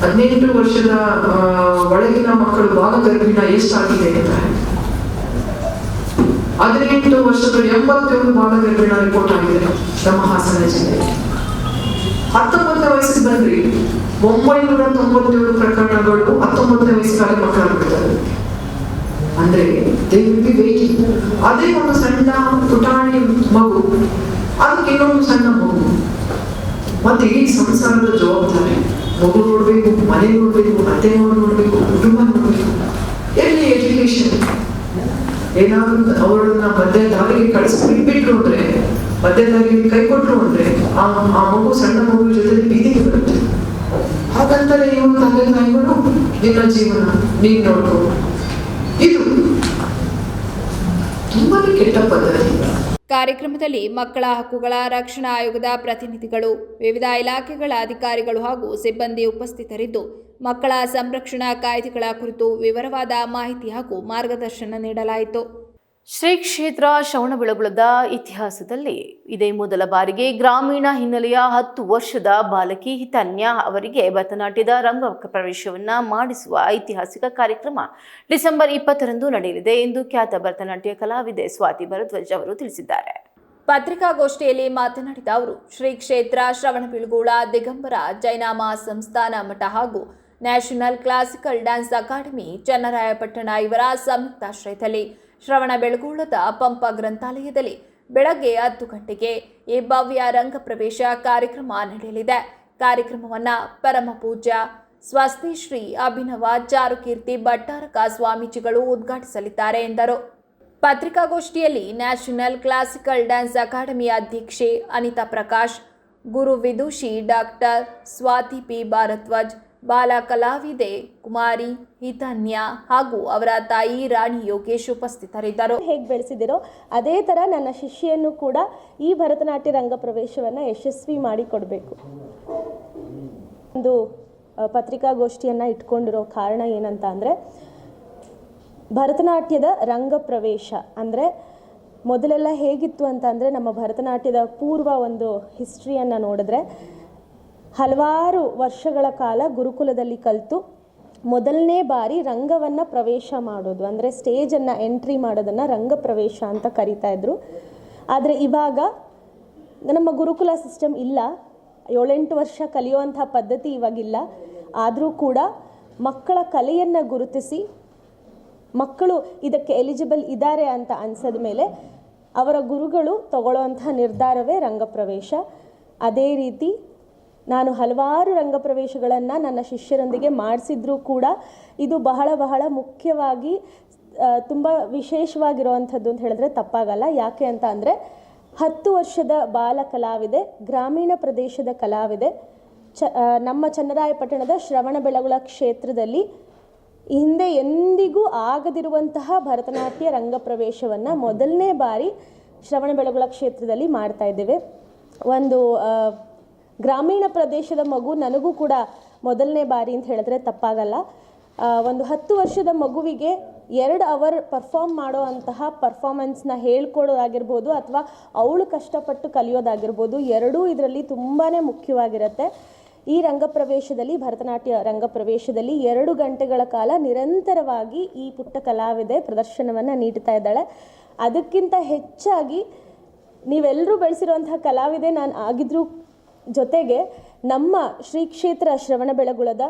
18 ವರ್ಷದ ಒಳಗಿನ ಮಕ್ಕಳು ಬಾಲ ಗರ್ಭಿಣ ಎಷ್ಟಾಗಿದೆ ಅಂತ. 18 ವರ್ಷದ 87 ಬಾಲ ಗರ್ಭಿಣ ರಿಪೋರ್ಟ್ ಆಗಿದೆ ನಮ್ಮ ಹಾಸನ ಜಿಲ್ಲೆಯಲ್ಲಿ. 19ನೇ ವಯಸ್ಸಿಗೆ ಬಂದ್ರಿ 997 ಪ್ರಕರಣಗಳು 19ನೇ ವಯಸ್ಸಿನಲ್ಲಿ ಮಕ್ಕಳಾಗ್ಬಿಡ್ತಾರೆ. ಅಂದ್ರೆ ವೇಟಿಂಗ್. ಅದೇ ಒಂದು ಸಣ್ಣ ಪುಟಾಣಿ ಮಗು, ಅದಕ್ಕೆ ಇನ್ನೊಂದು ಸಣ್ಣ ಮಗು, ಮತ್ತೆ ಈ ಸಂಸಾರದ ಜವಾಬ್ದಾರಿ, ಮಗು ನೋಡ್ಬೇಕು, ಮನೆ ನೋಡ್ಬೇಕು, ಅತ್ತೆ ನೋಡ್ಬೇಕು, ಕುಟುಂಬ ನೋಡ್ಬೇಕು. ಎಲ್ಲಿ ಎಜುಕೇಶನ್? ಏನಾದ್ರು ಅವರನ್ನ ಮಧ್ಯ ದಾರಿಗೆ ಕಳಿಸ್ಬಿಟ್ಬಿಟ್ರು ಅಂದ್ರೆ, ಮಧ್ಯ ದಾರಿಗೆ ಕೈ ಕೊಟ್ರು ಅಂದ್ರೆ ಆ ಮಗು, ಸಣ್ಣ ಮಗು ಜೊತೆ ಬೀದಿಗೆ ಬರುತ್ತೆ. ಹಾಗಂತಾರೆ ಇವರು ತಂದೆ ತಾಯಿಗಳು, ನಿನ್ನ ಜೀವನ ನೀನ್ ನೋಡ್ಕೊ. ಇದು ತುಂಬಾನೇ ಕೆಟ್ಟ ಪದ್ಧತಿ. ಕಾರ್ಯಕ್ರಮದಲ್ಲಿ ಮಕ್ಕಳ ಹಕ್ಕುಗಳ ರಕ್ಷಣಾ ಆಯೋಗದ ಪ್ರತಿನಿಧಿಗಳು, ವಿವಿಧ ಇಲಾಖೆಗಳ ಅಧಿಕಾರಿಗಳು ಹಾಗೂ ಸಿಬ್ಬಂದಿ ಉಪಸ್ಥಿತರಿದ್ದು ಮಕ್ಕಳ ಸಂರಕ್ಷಣಾ ಕಾಯ್ದೆಗಳ ಕುರಿತು ವಿವರವಾದ ಮಾಹಿತಿ ಹಾಗೂ ಮಾರ್ಗದರ್ಶನ ನೀಡಲಾಯಿತು. ಶ್ರೀ ಕ್ಷೇತ್ರ ಶ್ರವಣಬೆಳಗೊಳದ ಇತಿಹಾಸದಲ್ಲಿ ಇದೇ ಮೊದಲ ಬಾರಿಗೆ ಗ್ರಾಮೀಣ ಹಿನ್ನೆಲೆಯ 10 ವರ್ಷದ ಬಾಲಕಿ ಹಿತನ್ಯ ಅವರಿಗೆ ಭರತನಾಟ್ಯದ ರಂಗ ಪ್ರವೇಶವನ್ನ ಮಾಡಿಸುವ ಐತಿಹಾಸಿಕ ಕಾರ್ಯಕ್ರಮ ಡಿಸೆಂಬರ್ 20ರಂದು ನಡೆಯಲಿದೆ ಎಂದು ಖ್ಯಾತ ಭರತನಾಟ್ಯ ಕಲಾವಿದೆ ಸ್ವಾತಿ ಭರದ್ವಾಜ್ ಅವರು ತಿಳಿಸಿದ್ದಾರೆ. ಪತ್ರಿಕಾಗೋಷ್ಠಿಯಲ್ಲಿ ಮಾತನಾಡಿದ ಅವರು, ಶ್ರೀ ಕ್ಷೇತ್ರ ಶ್ರವಣಬೆಳಗೊಳ ದಿಗಂಬರ ಜೈನ ಮಹಾಸಂಸ್ಥಾನ ಮಠ ಹಾಗೂ national classical dance academy Channarayapatna ಇವರ ಸಂಯುಕ್ತಾಶ್ರಯದಲ್ಲಿ ಶ್ರವಣಬೆಳಗೊಳದ ಪಂಪ ಗ್ರಂಥಾಲಯದಲ್ಲಿ ಬೆಳಗ್ಗೆ 10 ಗಂಟೆಗೆ ಈ ಭವ್ಯ ರಂಗ ಪ್ರವೇಶ ಕಾರ್ಯಕ್ರಮ ನಡೆಯಲಿದೆ. ಕಾರ್ಯಕ್ರಮವನ್ನು ಪರಮ ಪೂಜ್ಯ ಸ್ವಸ್ತಿ ಶ್ರೀ ಅಭಿನವ ಚಾರುಕೀರ್ತಿ ಭಟ್ಟಾರಕ ಸ್ವಾಮೀಜಿಗಳು ಉದ್ಘಾಟಿಸಲಿದ್ದಾರೆ ಎಂದರು. ಪತ್ರಿಕಾಗೋಷ್ಠಿಯಲ್ಲಿ ನ್ಯಾಷನಲ್ ಕ್ಲಾಸಿಕಲ್ ಡ್ಯಾನ್ಸ್ ಅಕಾಡೆಮಿ ಅಧ್ಯಕ್ಷೆ ಅನಿತಾ ಪ್ರಕಾಶ್, ಗುರು ವಿದುಷಿ ಡಾಕ್ಟರ್ ಸ್ವಾತಿ ಪಿ ಭಾರದ್ವಾಜ್, ಬಾಲ ಕಲಾವಿದೆ ಕುಮಾರಿ ಹಿತನ್ಯ ಹಾಗೂ ಅವರ ತಾಯಿ ರಾಣಿ ಯೋಗೇಶ್ ಉಪಸ್ಥಿತರಿದ್ದರು. ಹೇಗೆ ಬೆಳೆಸಿದಿರೋ ಅದೇ ಥರ ನನ್ನ ಶಿಷ್ಯನ್ನು ಕೂಡ ಈ ಭರತನಾಟ್ಯ ರಂಗ ಪ್ರವೇಶವನ್ನು ಯಶಸ್ವಿ ಮಾಡಿಕೊಡಬೇಕು. ಒಂದು ಪತ್ರಿಕಾಗೋಷ್ಠಿಯನ್ನು ಇಟ್ಕೊಂಡಿರೋ ಕಾರಣ ಏನಂತ ಅಂದರೆ, ಭರತನಾಟ್ಯದ ರಂಗ ಪ್ರವೇಶ ಅಂದರೆ ಮೊದಲೆಲ್ಲ ಹೇಗಿತ್ತು ಅಂತ ಅಂದರೆ, ನಮ್ಮ ಭರತನಾಟ್ಯದ ಪೂರ್ವ ಒಂದು ಹಿಸ್ಟ್ರಿಯನ್ನು ನೋಡಿದ್ರೆ ಹಲವಾರು ವರ್ಷಗಳ ಕಾಲ ಗುರುಕುಲದಲ್ಲಿ ಕಲಿತು ಮೊದಲನೇ ಬಾರಿ ರಂಗವನ್ನು ಪ್ರವೇಶ ಮಾಡೋದು ಅಂದರೆ ಸ್ಟೇಜನ್ನು ಎಂಟ್ರಿ ಮಾಡೋದನ್ನು ರಂಗ ಪ್ರವೇಶ ಅಂತ ಕರೀತಾ ಇದ್ರು. ಆದರೆ ಇವಾಗ ನಮ್ಮ ಗುರುಕುಲ ಸಿಸ್ಟಮ್ ಇಲ್ಲ, 7-8 ವರ್ಷ ಕಲಿಯುವಂಥ ಪದ್ಧತಿ ಇವಾಗಿಲ್ಲ. ಆದರೂ ಕೂಡ ಮಕ್ಕಳ ಕಲೆಯನ್ನು ಗುರುತಿಸಿ ಮಕ್ಕಳು ಇದಕ್ಕೆ ಎಲಿಜಿಬಲ್ ಇದ್ದಾರೆ ಅಂತ ಅನಿಸಿದ ಮೇಲೆ ಅವರ ಗುರುಗಳು ತಗೊಳ್ಳೋವಂಥ ನಿರ್ಧಾರವೇ ರಂಗಪ್ರವೇಶ. ಅದೇ ರೀತಿ ನಾನು ಹಲವಾರು ರಂಗಪ್ರವೇಶಗಳನ್ನು ನನ್ನ ಶಿಷ್ಯರೊಂದಿಗೆ ಮಾಡಿಸಿದ್ರೂ ಕೂಡ ಇದು ಬಹಳ ಮುಖ್ಯವಾಗಿ ತುಂಬ ವಿಶೇಷವಾಗಿರುವಂಥದ್ದು ಅಂತ ಹೇಳಿದ್ರೆ ತಪ್ಪಾಗಲ್ಲ. ಯಾಕೆ ಅಂತ ಅಂದರೆ 10 ವರ್ಷದ ಬಾಲ ಕಲಾವಿದೆ, ಗ್ರಾಮೀಣ ಪ್ರದೇಶದ ಕಲಾವಿದೆ, ನಮ್ಮ ಚನ್ನರಾಯಪಟ್ಟಣದ ಶ್ರವಣಬೆಳಗೊಳ ಕ್ಷೇತ್ರದಲ್ಲಿ ಹಿಂದೆ ಎಂದಿಗೂ ಆಗದಿರುವಂತಹ ಭರತನಾಟ್ಯ ರಂಗಪ್ರವೇಶವನ್ನು ಮೊದಲನೇ ಬಾರಿ ಶ್ರವಣಬೆಳಗೊಳ ಕ್ಷೇತ್ರದಲ್ಲಿ ಮಾಡ್ತಾ ಇದ್ದೇವೆ. ಒಂದು ಗ್ರಾಮೀಣ ಪ್ರದೇಶದ ಮಗು ನನಗೂ ಕೂಡ ಮೊದಲನೇ ಬಾರಿ ಅಂತ ಹೇಳಿದ್ರೆ ತಪ್ಪಾಗಲ್ಲ. ಒಂದು 10 ವರ್ಷದ ಮಗುವಿಗೆ 2 ಅವರ್ ಪರ್ಫಾರ್ಮ್ ಮಾಡೋ ಅಂತಹ ಪರ್ಫಾರ್ಮೆನ್ಸ್ನ ಹೇಳ್ಕೊಡೋದಾಗಿರ್ಬೋದು ಅಥವಾ ಅವಳು ಕಷ್ಟಪಟ್ಟು ಕಲಿಯೋದಾಗಿರ್ಬೋದು, ಎರಡೂ ಇದರಲ್ಲಿ ತುಂಬಾ ಮುಖ್ಯವಾಗಿರುತ್ತೆ. ಈ ರಂಗಪ್ರವೇಶದಲ್ಲಿ, ಭರತನಾಟ್ಯ ರಂಗಪ್ರವೇಶದಲ್ಲಿ 2 ಗಂಟೆಗಳ ಕಾಲ ನಿರಂತರವಾಗಿ ಈ ಪುಟ್ಟ ಕಲಾವಿದೆ ಪ್ರದರ್ಶನವನ್ನು ನೀಡ್ತಾ ಇದ್ದಾಳೆ. ಅದಕ್ಕಿಂತ ಹೆಚ್ಚಾಗಿ ನೀವೆಲ್ಲರೂ ಬೆಳೆಸಿರುವಂತಹ ಕಲಾವಿದೆ ನಾನು ಆಗಿದ್ರೂ ಜೊತೆಗೆ ನಮ್ಮ ಶ್ರೀ ಕ್ಷೇತ್ರ ಶ್ರವಣಬೆಳಗೊಳದ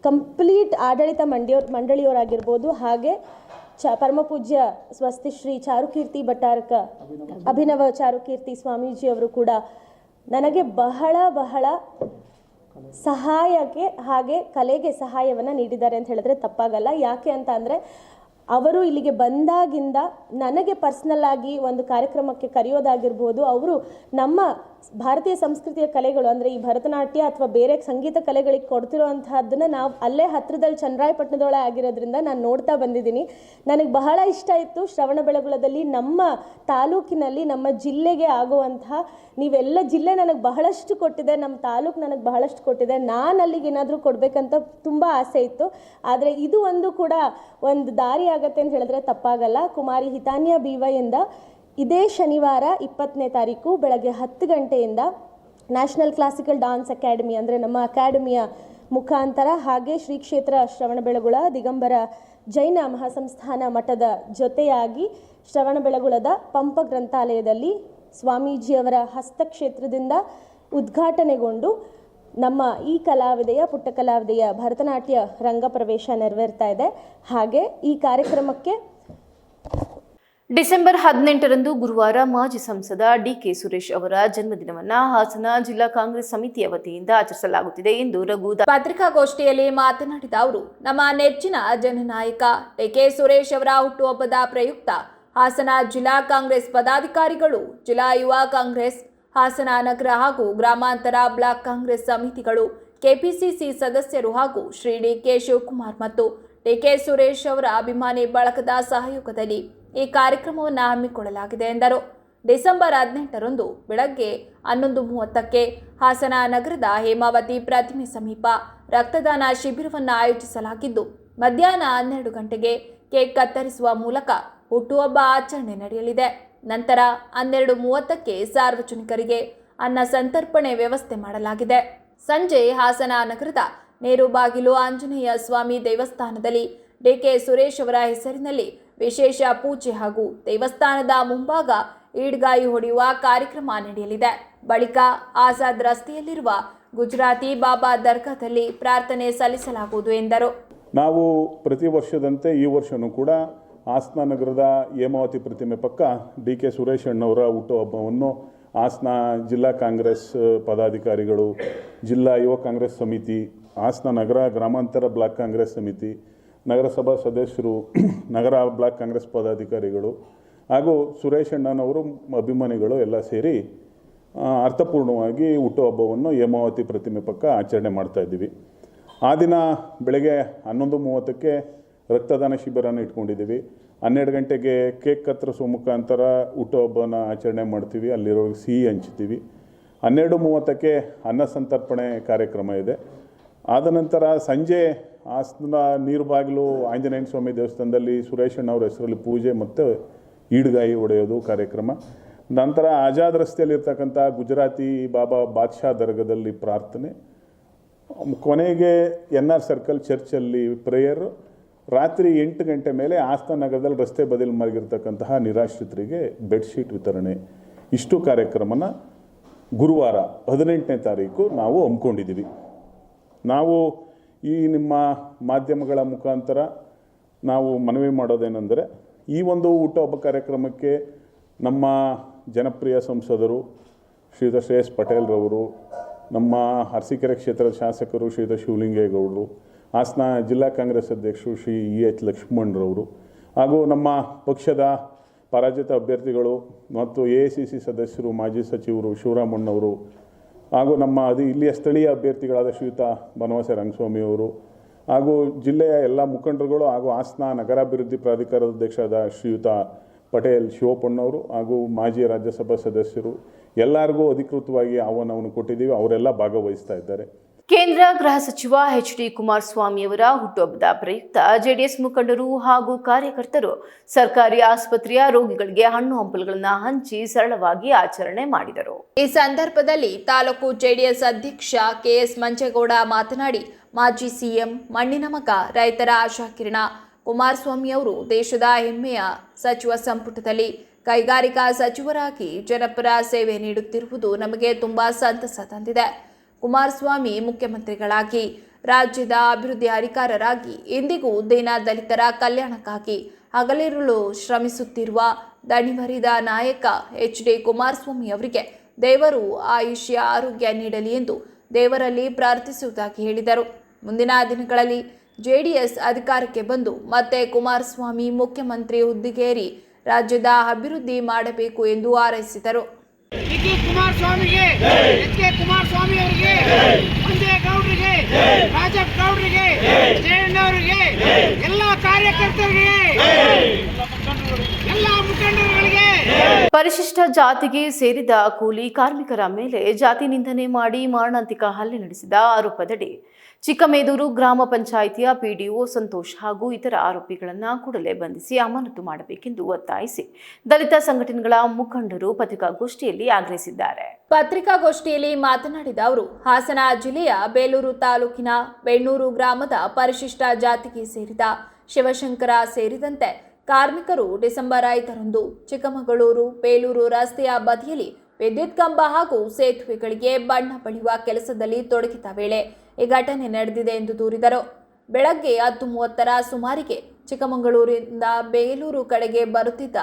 ಕಂಪ್ಲೀಟ್ ಆಡಳಿತ ಮಂಡಳಿಯವರಾಗಿರ್ಬೋದು, ಹಾಗೆ ಪರಮಪೂಜ್ಯ ಸ್ವಸ್ತಿ ಶ್ರೀ ಚಾರುಕೀರ್ತಿ ಭಟ್ಟಾರಕ ಅಭಿನವ ಚಾರುಕೀರ್ತಿ ಸ್ವಾಮೀಜಿಯವರು ಕೂಡ ನನಗೆ ಬಹಳ ಸಹಾಯಕ್ಕೆ ಹಾಗೆ ಕಲೆಗೆ ಸಹಾಯವನ್ನು ನೀಡಿದ್ದಾರೆ ಅಂತ ಹೇಳಿದ್ರೆ ತಪ್ಪಾಗಲ್ಲ. ಯಾಕೆ ಅಂತ ಅಂದರೆ, ಅವರು ಇಲ್ಲಿಗೆ ಬಂದಾಗಿಂದ ನನಗೆ ಪರ್ಸ್ನಲ್ ಆಗಿ ಒಂದು ಕಾರ್ಯಕ್ರಮಕ್ಕೆ ಕರೆಯೋದಾಗಿರ್ಬೋದು, ಅವರು ನಮ್ಮ ಭಾರತೀಯ ಸಂಸ್ಕೃತಿಯ ಕಲೆಗಳು ಅಂದರೆ ಈ ಭರತನಾಟ್ಯ ಅಥವಾ ಬೇರೆ ಸಂಗೀತ ಕಲೆಗಳಿಗೆ ಕೊಡ್ತಿರೋ ಅಂಥದ್ದನ್ನು ನಾವು ಅಲ್ಲೇ ಹತ್ತಿರದಲ್ಲಿ ಚನ್ನರಾಯಪಟ್ಟಣದೊಳಗೆ ಆಗಿರೋದ್ರಿಂದ ನಾನು ನೋಡ್ತಾ ಬಂದಿದ್ದೀನಿ. ನನಗೆ ಬಹಳ ಇಷ್ಟ ಇತ್ತು ಶ್ರವಣಬೆಳಗೊಳದಲ್ಲಿ ನಮ್ಮ ತಾಲೂಕಿನಲ್ಲಿ ನಮ್ಮ ಜಿಲ್ಲೆಗೆ ಆಗುವಂತಹ, ನೀವೆಲ್ಲ ಜಿಲ್ಲೆ ನನಗೆ ಬಹಳಷ್ಟು ಕೊಟ್ಟಿದೆ, ನಮ್ಮ ತಾಲೂಕು ನನಗೆ ಬಹಳಷ್ಟು ಕೊಟ್ಟಿದೆ, ನಾನು ಅಲ್ಲಿಗೆ ಏನಾದರೂ ಕೊಡಬೇಕಂತ ತುಂಬ ಆಸೆ ಇತ್ತು. ಆದರೆ ಇದು ಒಂದು ಕೂಡ ಒಂದು ದಾರಿ ಆಗತ್ತೆ ಅಂತ ಹೇಳಿದ್ರೆ ತಪ್ಪಾಗಲ್ಲ. ಕುಮಾರಿ ಹಿತಾನ್ಯ BYಯಿಂದ ಇದೇ ಶನಿವಾರ 20ನೇ ತಾರೀಕು ಬೆಳಗ್ಗೆ 10 ಗಂಟೆಯಿಂದ ನ್ಯಾಷನಲ್ ಕ್ಲಾಸಿಕಲ್ ಡಾನ್ಸ್ ಅಕಾಡೆಮಿ ಅಂದರೆ ನಮ್ಮ ಅಕಾಡೆಮಿಯ ಮುಖಾಂತರ, ಹಾಗೆ ಶ್ರೀ ಕ್ಷೇತ್ರ ಶ್ರವಣಬೆಳಗೊಳ ದಿಗಂಬರ ಜೈನ ಮಹಾಸಂಸ್ಥಾನ ಮಠದ ಜೊತೆಯಾಗಿ ಶ್ರವಣಬೆಳಗೊಳದ ಪಂಪ ಗ್ರಂಥಾಲಯದಲ್ಲಿ ಸ್ವಾಮೀಜಿಯವರ ಹಸ್ತಕ್ಷೇತ್ರದಿಂದ ಉದ್ಘಾಟನೆಗೊಂಡು ನಮ್ಮ ಈ ಕಲಾವಿದೆಯ ಪುಟ್ಟ ಕಲಾವಿದೆಯ ಭರತನಾಟ್ಯ ರಂಗ ಪ್ರವೇಶ ನೆರವೇರ್ತಾ ಇದೆ. ಹಾಗೆ ಈ ಕಾರ್ಯಕ್ರಮಕ್ಕೆ ಡಿಸೆಂಬರ್ 18ರಂದು ಗುರುವಾರ ಮಾಜಿ ಸಂಸದ DK ಸುರೇಶ್ ಅವರ ಜನ್ಮದಿನವನ್ನು ಹಾಸನ ಜಿಲ್ಲಾ ಕಾಂಗ್ರೆಸ್ ಸಮಿತಿಯ ವತಿಯಿಂದ ಆಚರಿಸಲಾಗುತ್ತಿದೆ ಎಂದು ಪತ್ರಿಕಾಗೋಷ್ಠಿಯಲ್ಲಿ ಮಾತನಾಡಿದ ಅವರು, ನಮ್ಮ ನೆಚ್ಚಿನ ಜನನಾಯಕ DK ಸುರೇಶ್ ಅವರ ಹುಟ್ಟುಹಬ್ಬದ ಪ್ರಯುಕ್ತ ಹಾಸನ ಜಿಲ್ಲಾ ಕಾಂಗ್ರೆಸ್ ಪದಾಧಿಕಾರಿಗಳು, ಜಿಲ್ಲಾ ಯುವ ಕಾಂಗ್ರೆಸ್ ಹಾಸನ ನಗರ ಹಾಗೂ ಗ್ರಾಮಾಂತರ ಬ್ಲಾಕ್ ಕಾಂಗ್ರೆಸ್ ಸಮಿತಿಗಳು, ಕೆಪಿಸಿಸಿ ಸದಸ್ಯರು ಹಾಗೂ ಶ್ರೀ DK ಶಿವಕುಮಾರ್ ಮತ್ತು DK ಸುರೇಶ್ ಅವರ ಅಭಿಮಾನಿ ಬಳಗದ ಸಹಯೋಗದಲ್ಲಿ ಈ ಕಾರ್ಯಕ್ರಮವನ್ನು ಹಮ್ಮಿಕೊಳ್ಳಲಾಗಿದೆ ಎಂದರು. ಡಿಸೆಂಬರ್ 18ರಂದು ಬೆಳಗ್ಗೆ 11:30ಕ್ಕೆ ಹಾಸನ ನಗರದ ಹೇಮಾವತಿ ಪ್ರತಿಮೆ ಸಮೀಪ ರಕ್ತದಾನ ಶಿಬಿರವನ್ನು ಆಯೋಜಿಸಲಾಗಿದ್ದು, ಮಧ್ಯಾಹ್ನ 12 ಗಂಟೆಗೆ ಕೇಕ್ ಕತ್ತರಿಸುವ ಮೂಲಕ ಹುಟ್ಟುಹಬ್ಬ ಆಚರಣೆ ನಡೆಯಲಿದೆ. ನಂತರ 12:30ಕ್ಕೆ ಸಾರ್ವಜನಿಕರಿಗೆ ಅನ್ನ ಸಂತರ್ಪಣೆ ವ್ಯವಸ್ಥೆ ಮಾಡಲಾಗಿದೆ. ಸಂಜೆ ಹಾಸನ ನಗರದ ನೇರುಬಾಗಿಲು ಆಂಜನೇಯ ಸ್ವಾಮಿ ದೇವಸ್ಥಾನದಲ್ಲಿ DK ಸುರೇಶ್ ಅವರ ಹೆಸರಿನಲ್ಲಿ ವಿಶೇಷ ಪೂಜೆ ಹಾಗೂ ದೇವಸ್ಥಾನದ ಮುಂಭಾಗ ಈಡ್ಗಾಯಿ ಹೊಡೆಯುವ ಕಾರ್ಯಕ್ರಮ ನಡೆಯಲಿದೆ. ಬಳಿಕ ಆಜಾದ್ ರಸ್ತೆಯಲ್ಲಿರುವ ಗುಜರಾತಿ ಬಾಬಾ ದರ್ಗಾದಲ್ಲಿ ಪ್ರಾರ್ಥನೆ ಸಲ್ಲಿಸಲಾಗುವುದು ಎಂದರು. ನಾವು ಪ್ರತಿ ವರ್ಷದಂತೆ ಈ ವರ್ಷವೂ ಕೂಡ ಹಾಸನ ನಗರದ ಹೇಮಾವತಿ ಪ್ರತಿಮೆ ಪಕ್ಕ DK ಸುರೇಶ್ ಅಣ್ಣವರ ಹುಟ್ಟುಹಬ್ಬವನ್ನು ಹಾಸನ ಜಿಲ್ಲಾ ಕಾಂಗ್ರೆಸ್ ಪದಾಧಿಕಾರಿಗಳು, ಜಿಲ್ಲಾ ಯುವ ಕಾಂಗ್ರೆಸ್ ಸಮಿತಿ, ಹಾಸನ ನಗರ ಗ್ರಾಮಾಂತರ ಬ್ಲಾಕ್ ಕಾಂಗ್ರೆಸ್ ಸಮಿತಿ, ನಗರಸಭಾ ಸದಸ್ಯರು, ನಗರ ಬ್ಲಾಕ್ ಕಾಂಗ್ರೆಸ್ ಪದಾಧಿಕಾರಿಗಳು ಹಾಗೂ ಸುರೇಶ್ ಅಣ್ಣನವರು ಅಭಿಮಾನಿಗಳು ಎಲ್ಲ ಸೇರಿ ಅರ್ಥಪೂರ್ಣವಾಗಿ ಹುಟ್ಟುಹಬ್ಬವನ್ನು ಹೇಮಾವತಿ ಪ್ರತಿಮೆ ಪಕ್ಕ ಆಚರಣೆ ಮಾಡ್ತಾಯಿದ್ದೀವಿ. ಆ ದಿನ ಬೆಳಗ್ಗೆ 11:30ಕ್ಕೆ ರಕ್ತದಾನ ಶಿಬಿರನ ಇಟ್ಕೊಂಡಿದ್ದೀವಿ. 12 ಗಂಟೆಗೆ ಕೇಕ್ ಕತ್ತರಿಸುವ ಮುಖಾಂತರ ಹುಟ್ಟುಹಬ್ಬನ ಆಚರಣೆ ಮಾಡ್ತೀವಿ, ಅಲ್ಲಿರೋ ಸಿಹಿ ಹಂಚ್ತೀವಿ. 12:30ಕ್ಕೆ ಅನ್ನ ಸಂತರ್ಪಣೆ ಕಾರ್ಯಕ್ರಮ ಇದೆ. ಆದ ನಂತರ ಸಂಜೆ ಹಾಸನ ನೀರುಬಾಗಿಲು ಆಂಜನೇಯ ಸ್ವಾಮಿ ದೇವಸ್ಥಾನದಲ್ಲಿ ಸುರೇಶಣ್ಣವ್ರ ಹೆಸರಲ್ಲಿ ಪೂಜೆ ಮತ್ತು ಈಡ್ಗಾಯಿ ಹೊಡೆಯೋದು ಕಾರ್ಯಕ್ರಮ. ನಂತರ ಆಜಾದ್ ರಸ್ತೆಯಲ್ಲಿರ್ತಕ್ಕಂಥ ಗುಜರಾತಿ ಬಾಬಾ ಬಾದ್ಶಾ ದರ್ಗದಲ್ಲಿ ಪ್ರಾರ್ಥನೆ. ಕೊನೆಗೆ NR ಸರ್ಕಲ್ ಚರ್ಚಲ್ಲಿ ಪ್ರೇಯರು. ರಾತ್ರಿ 8 ಗಂಟೆ ಮೇಲೆ ಹಾಸನ ನಗರದಲ್ಲಿ ರಸ್ತೆ ಬದಿಯಲ್ಲಿ ಮಲಗಿರ್ತಕ್ಕಂತಹ ನಿರಾಶ್ರಿತರಿಗೆ ಬೆಡ್ಶೀಟ್ ವಿತರಣೆ. ಇಷ್ಟು ಕಾರ್ಯಕ್ರಮನ ಗುರುವಾರ 18ನೇ ತಾರೀಕು ನಾವು ಹಮ್ಮಿಕೊಂಡಿದ್ದೀವಿ. ನಾವು ಈ ನಿಮ್ಮ ಮಾಧ್ಯಮಗಳ ಮುಖಾಂತರ ನಾವು ಮನವಿ ಮಾಡೋದೇನೆಂದರೆ, ಈ ಒಂದು ಹುಟ್ಟುಹಬ್ಬ ಕಾರ್ಯಕ್ರಮಕ್ಕೆ ನಮ್ಮ ಜನಪ್ರಿಯ ಸಂಸದರು ಶ್ರೀಯುತ ಶ್ರೇಯಸ್ ಪಟೇಲ್ರವರು, ನಮ್ಮ ಅರಸೀಕೆರೆ ಕ್ಷೇತ್ರದ ಶಾಸಕರು ಶ್ರೀಯುತ ಶಿವಲಿಂಗೇಗೌಡರು, ಹಾಸನ ಜಿಲ್ಲಾ ಕಾಂಗ್ರೆಸ್ ಅಧ್ಯಕ್ಷರು ಶ್ರೀ EH ಲಕ್ಷ್ಮಣರವರು, ಹಾಗೂ ನಮ್ಮ ಪಕ್ಷದ ಪರಾಜಿತ ಅಭ್ಯರ್ಥಿಗಳು ಮತ್ತು AICC ಸದಸ್ಯರು ಮಾಜಿ ಸಚಿವರು ಶಿವರಾಮಣ್ಣವರು, ಹಾಗೂ ನಮ್ಮ ಇಲ್ಲಿಯ ಸ್ಥಳೀಯ ಅಭ್ಯರ್ಥಿಗಳಾದ ಶ್ರೀಯುತ ಬನವಾಸ ರಂಗಸ್ವಾಮಿಯವರು, ಹಾಗೂ ಜಿಲ್ಲೆಯ ಎಲ್ಲ ಮುಖಂಡರುಗಳು, ಹಾಗೂ ಹಾಸನ ನಗರಾಭಿವೃದ್ಧಿ ಪ್ರಾಧಿಕಾರದ ಅಧ್ಯಕ್ಷರಾದ ಶ್ರೀಯುತ ಪಟೇಲ್ ಶಿವಪ್ಪಣ್ಣವರು, ಹಾಗೂ ಮಾಜಿ ರಾಜ್ಯಸಭಾ ಸದಸ್ಯರು ಎಲ್ಲರಿಗೂ ಅಧಿಕೃತವಾಗಿ ಆಹ್ವಾನವನ್ನು ಕೊಟ್ಟಿದ್ದೀವಿ. ಅವರೆಲ್ಲ ಭಾಗವಹಿಸ್ತಾ ಇದ್ದಾರೆ. ಕೇಂದ್ರ ಗೃಹ ಸಚಿವ HD ಕುಮಾರಸ್ವಾಮಿಯವರ ಹುಟ್ಟುಹಬ್ಬದ ಪ್ರಯುಕ್ತ JDS ಮುಖಂಡರು ಹಾಗೂ ಕಾರ್ಯಕರ್ತರು ಸರ್ಕಾರಿ ಆಸ್ಪತ್ರೆಯ ರೋಗಿಗಳಿಗೆ ಹಣ್ಣು ಹಂಪಲುಗಳನ್ನು ಹಂಚಿ ಸರಳವಾಗಿ ಆಚರಣೆ ಮಾಡಿದರು. ಈ ಸಂದರ್ಭದಲ್ಲಿ ತಾಲೂಕು JDS ಅಧ್ಯಕ್ಷ KS ಮಂಚೇಗೌಡ ಮಾತನಾಡಿ, ಮಾಜಿ CM ಮಣ್ಣಿನ ಮಗ ರೈತರ ಆಶಾಕಿರಣ ಕುಮಾರಸ್ವಾಮಿ ಅವರು ದೇಶದ ಹೆಮ್ಮೆಯ ಸಚಿವ ಸಂಪುಟದಲ್ಲಿ ಕೈಗಾರಿಕಾ ಸಚಿವರಾಗಿ ಜನಪರ ಸೇವೆ ನೀಡುತ್ತಿರುವುದು ನಮಗೆ ತುಂಬಾ ಸಂತಸ ತಂದಿದೆ. ಕುಮಾರಸ್ವಾಮಿ ಮುಖ್ಯಮಂತ್ರಿಗಳಾಗಿ ರಾಜ್ಯದ ಅಭಿವೃದ್ಧಿ ಅಧಿಕಾರರಾಗಿ ಇಂದಿಗೂ ದೀನ ದಲಿತರ ಕಲ್ಯಾಣಕ್ಕಾಗಿ ಹಗಲಿರುಳು ಶ್ರಮಿಸುತ್ತಿರುವ ದಣಿವರಿದ ನಾಯಕ HD ಕುಮಾರಸ್ವಾಮಿ ಅವರಿಗೆ ದೇವರು ಆಯುಷ್ಯ ಆರೋಗ್ಯ ನೀಡಲಿ ಎಂದು ದೇವರಲ್ಲಿ ಪ್ರಾರ್ಥಿಸುವುದಾಗಿ ಹೇಳಿದರು. ಮುಂದಿನ ದಿನಗಳಲ್ಲಿ JDS ಅಧಿಕಾರಕ್ಕೆ ಬಂದು ಮತ್ತೆ ಕುಮಾರಸ್ವಾಮಿ ಮುಖ್ಯಮಂತ್ರಿ ಹುದ್ದೆಗೇರಿ ರಾಜ್ಯದ ಅಭಿವೃದ್ಧಿ ಮಾಡಬೇಕು ಎಂದು ಹಾರೈಸಿದರು. ಕುಮಾರಸ್ವಾಮಿಗೆ, HK ಕುಮಾರಸ್ವಾಮಿ ಅವರಿಗೆ, ಮಂಜೇಗೌಡರಿಗೆ, ರಾಜಪ್ಪ ಗೌಡರಿಗೆ, ಜಯಣ್ಣವರಿಗೆ, ಎಲ್ಲ ಕಾರ್ಯಕರ್ತರಿಗೆ, ಎಲ್ಲ ಮುಖಂಡರುಗಳಿಗೆ. ಪರಿಶಿಷ್ಟ ಜಾತಿಗೆ ಸೇರಿದ ಕೂಲಿ ಕಾರ್ಮಿಕರ ಮೇಲೆ ಜಾತಿ ನಿಂದನೆ ಮಾಡಿ ಮಾರಣಾಂತಿಕ ಹಲ್ಲೆ ನಡೆಸಿದ ಆರೋಪದಡಿ ಚಿಕ್ಕಮೇದೂರು ಗ್ರಾಮ ಪಂಚಾಯಿತಿಯ PDO ಸಂತೋಷ್ ಹಾಗೂ ಇತರ ಆರೋಪಿಗಳನ್ನು ಕೂಡಲೇ ಬಂಧಿಸಿ ಅಮಾನತು ಮಾಡಬೇಕೆಂದು ಒತ್ತಾಯಿಸಿ ದಲಿತ ಸಂಘಟನೆಗಳ ಮುಖಂಡರು ಪತ್ರಿಕಾಗೋಷ್ಠಿಯಲ್ಲಿ ಆಗ್ರಹಿಸಿದ್ದಾರೆ. ಪತ್ರಿಕಾಗೋಷ್ಠಿಯಲ್ಲಿ ಮಾತನಾಡಿದ ಅವರು, ಹಾಸನ ಜಿಲ್ಲೆಯ ಬೇಲೂರು ತಾಲೂಕಿನ ಬೆಣ್ಣೂರು ಗ್ರಾಮದ ಪರಿಶಿಷ್ಟ ಜಾತಿಗೆ ಸೇರಿದ ಶಿವಶಂಕರ ಸೇರಿದಂತೆ ಕಾರ್ಮಿಕರು ಡಿಸೆಂಬರ್ 5ರಂದು ಚಿಕ್ಕಮಗಳೂರು ಬೇಲೂರು ರಸ್ತೆಯ ಬದಿಯಲ್ಲಿ ವಿದ್ಯುತ್ ಕಂಬ ಹಾಗೂ ಸೇತುವೆಗಳಿಗೆ ಬಣ್ಣ ಬಳಿಯುವ ಕೆಲಸದಲ್ಲಿ ತೊಡಗಿದ ವೇಳೆ ಈ ಘಟನೆ ನಡೆದಿದೆ ಎಂದು ದೂರಿದರು. ಬೆಳಗ್ಗೆ 10:30ರ ಸುಮಾರಿಗೆ ಚಿಕ್ಕಮಗಳೂರಿನಿಂದ ಬೇಲೂರು ಕಡೆಗೆ ಬರುತ್ತಿದ್ದ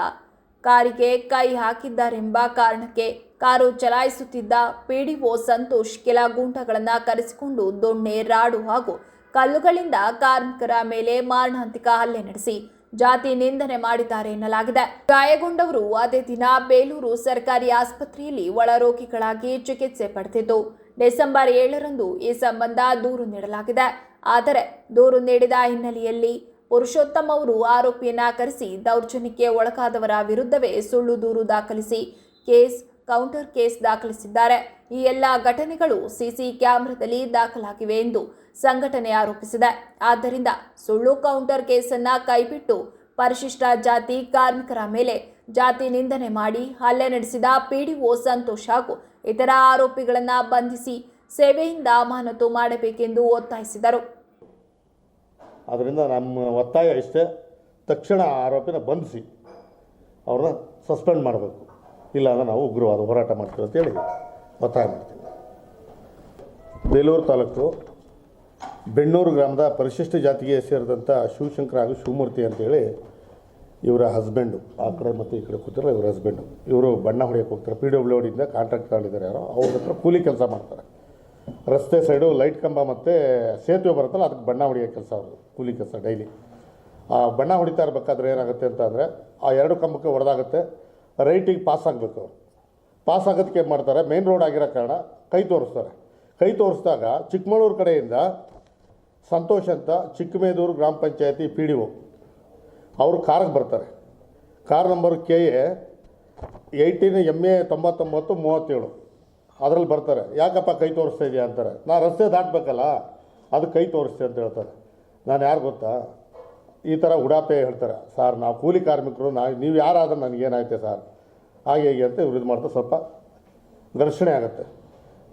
ಕಾರಿಗೆ ಕೈ ಹಾಕಿದ್ದಾರೆಂಬ ಕಾರಣಕ್ಕೆ ಕಾರು ಚಲಾಯಿಸುತ್ತಿದ್ದ PDO ಸಂತೋಷ್ ಕೆಲ ಗೂಂಡಗಳನ್ನು ಕರೆಸಿಕೊಂಡು ದೊಣ್ಣೆ, ರಾಡು ಹಾಗೂ ಕಲ್ಲುಗಳಿಂದ ಕಾರ್ಮಿಕರ ಮೇಲೆ ಮಾರಣಾಂತಿಕ ಹಲ್ಲೆ ನಡೆಸಿ ಜಾತಿ ನಿಂದನೆ ಮಾಡಿದ್ದಾರೆ ಎನ್ನಲಾಗಿದೆ. ಗಾಯಗೊಂಡವರು ಅದೇ ದಿನ ಬೇಲೂರು ಸರ್ಕಾರಿ ಆಸ್ಪತ್ರೆಯಲ್ಲಿ ಒಳರೋಗಿಗಳಾಗಿ ಚಿಕಿತ್ಸೆ ಪಡೆದಿದ್ದು, ಡಿಸೆಂಬರ್ 7ರಂದು ಈ ಸಂಬಂಧ ದೂರು ನೀಡಲಾಗಿದೆ. ಆದರೆ ದೂರು ನೀಡಿದ ಹಿನ್ನೆಲೆಯಲ್ಲಿ ಪುರುಷೋತ್ತಮ್ ಅವರು ಆರೋಪಿಯನ್ನ ಕರೆಸಿ ದೌರ್ಜನ್ಯಕ್ಕೆ ಒಳಗಾದವರ ವಿರುದ್ಧವೇ ಸುಳ್ಳು ದೂರು ದಾಖಲಿಸಿ ಕೌಂಟರ್ ಕೇಸ್ ದಾಖಲಿಸಿದ್ದಾರೆ. ಈ ಎಲ್ಲ ಘಟನೆಗಳು CC ಕ್ಯಾಮೆರಾದಲ್ಲಿ ದಾಖಲಾಗಿವೆ ಎಂದು ಸಂಘಟನೆ ಆರೋಪಿಸಿದೆ. ಆದ್ದರಿಂದ ಸುಳ್ಳು ಕೌಂಟರ್ ಕೇಸನ್ನು ಕೈಬಿಟ್ಟು ಪರಿಶಿಷ್ಟ ಜಾತಿ ಕಾರ್ಮಿಕರ ಮೇಲೆ ಜಾತಿ ನಿಂದನೆ ಮಾಡಿ ಹಲ್ಲೆ ನಡೆಸಿದ PDO ಸಂತೋಷ್ ಹಾಗೂ ಇತರ ಆರೋಪಿಗಳನ್ನು ಬಂಧಿಸಿ ಸೇವೆಯಿಂದ ಅಮಾನತು ಮಾಡಬೇಕೆಂದು ಒತ್ತಾಯಿಸಿದರು. ಅದರಿಂದ ನಮ್ಮ ಒತ್ತಾಯ ಇಷ್ಟೇ, ತಕ್ಷಣ ಆರೋಪಿನ ಬಂಧಿಸಿ ಅವ್ರನ್ನ ಸಸ್ಪೆಂಡ್ ಮಾಡಬೇಕು, ಇಲ್ಲಾಂದ್ರೆ ನಾವು ಉಗ್ರವಾದ ಹೋರಾಟ ಮಾಡ್ತೀವಿ ಅಂತೇಳಿ ಒತ್ತಾಯ ಮಾಡ್ತೀವಿ. ಬೇಲೂರು ತಾಲೂಕು ಬೆಣ್ಣೂರು ಗ್ರಾಮದ ಪರಿಶಿಷ್ಟ ಜಾತಿಗೆ ಸೇರಿದಂಥ ಶಿವಶಂಕರ ಹಾಗೂ ಶಿವಮೂರ್ತಿ ಅಂತೇಳಿ ಇವರ ಹಸ್ಬೆಂಡು, ಆ ಕಡೆ ಮತ್ತು ಈ ಕಡೆ ಕೂತಿರೋ ಇವರ ಹಸ್ಬೆಂಡು, ಇವರು ಬಣ್ಣ ಹೊಡೆಯೋಕ್ಕೆ ಹೋಗ್ತಾರೆ. PWDಯಿಂದ ಕಾಂಟ್ರಾಕ್ಟ್ ತಗೊಂಡಿದ್ದಾರೆ ಯಾರೋ, ಅವ್ರ ಹತ್ರ ಕೂಲಿ ಕೆಲಸ ಮಾಡ್ತಾರೆ. ರಸ್ತೆ ಸೈಡು ಲೈಟ್ ಕಂಬ ಮತ್ತು ಸೇತುವೆ ಬರುತ್ತಲ್ಲ, ಅದಕ್ಕೆ ಬಣ್ಣ ಹೊಡೆಯೋ ಕೆಲಸ ಅವರು, ಕೂಲಿ ಕೆಲಸ ಡೈಲಿ. ಆ ಬಣ್ಣ ಹೊಡಿತಾ ಇರಬೇಕಾದ್ರೆ ಏನಾಗುತ್ತೆ ಅಂತ ಅಂದರೆ, ಆ 2 ಕಂಬಕ್ಕೆ ಹೊಡೆದಾಗುತ್ತೆ, ರೈಟಿಗೆ ಪಾಸ್ ಆಗಬೇಕು ಅವರು. ಪಾಸ್ ಆಗೋದಕ್ಕೆ ಏನು ಮಾಡ್ತಾರೆ, ಮೇನ್ ರೋಡ್ ಆಗಿರೋ ಕಾರಣ ಕೈ ತೋರಿಸ್ತಾರೆ. ಕೈ ತೋರಿಸಿದಾಗ ಚಿಕ್ಕಮಗಳೂರು ಕಡೆಯಿಂದ ಸಂತೋಷ್ ಅಂತ ಚಿಕ್ಕಮೇದೂರು ಗ್ರಾಮ ಪಂಚಾಯತಿ PDO ಅವರು ಕಾರಿಗೆ ಬರ್ತಾರೆ. ಕಾರ್ ನಂಬರ್ KA 18 MA 9937 ಅದರಲ್ಲಿ ಬರ್ತಾರೆ. ಯಾಕಪ್ಪ ಕೈ ತೋರಿಸ್ತಾ ಇದೆಯಾ ಅಂತಾರೆ. ನಾನು ರಸ್ತೆ ದಾಟಬೇಕಲ್ಲ, ಅದು ಕೈ ತೋರಿಸ್ತೆ ಅಂತ ಹೇಳ್ತಾರೆ. ನಾನು ಯಾರು ಗೊತ್ತಾ, ಈ ಥರ ಉಡಾಪೆ ಹೇಳ್ತಾರೆ. ಸರ್ ನಾವು ಕೂಲಿ ಕಾರ್ಮಿಕರು, ನೀವು ಯಾರಾದರೂ ನನಗೇನಾಯ್ತೆ ಸರ್, ಹಾಗೆ ಹೇಗೆ ಅಂತ ಇವ್ರು ಇದು ಮಾಡ್ತಾರೆ. ಸ್ವಲ್ಪ ಘರ್ಷಣೆ ಆಗುತ್ತೆ.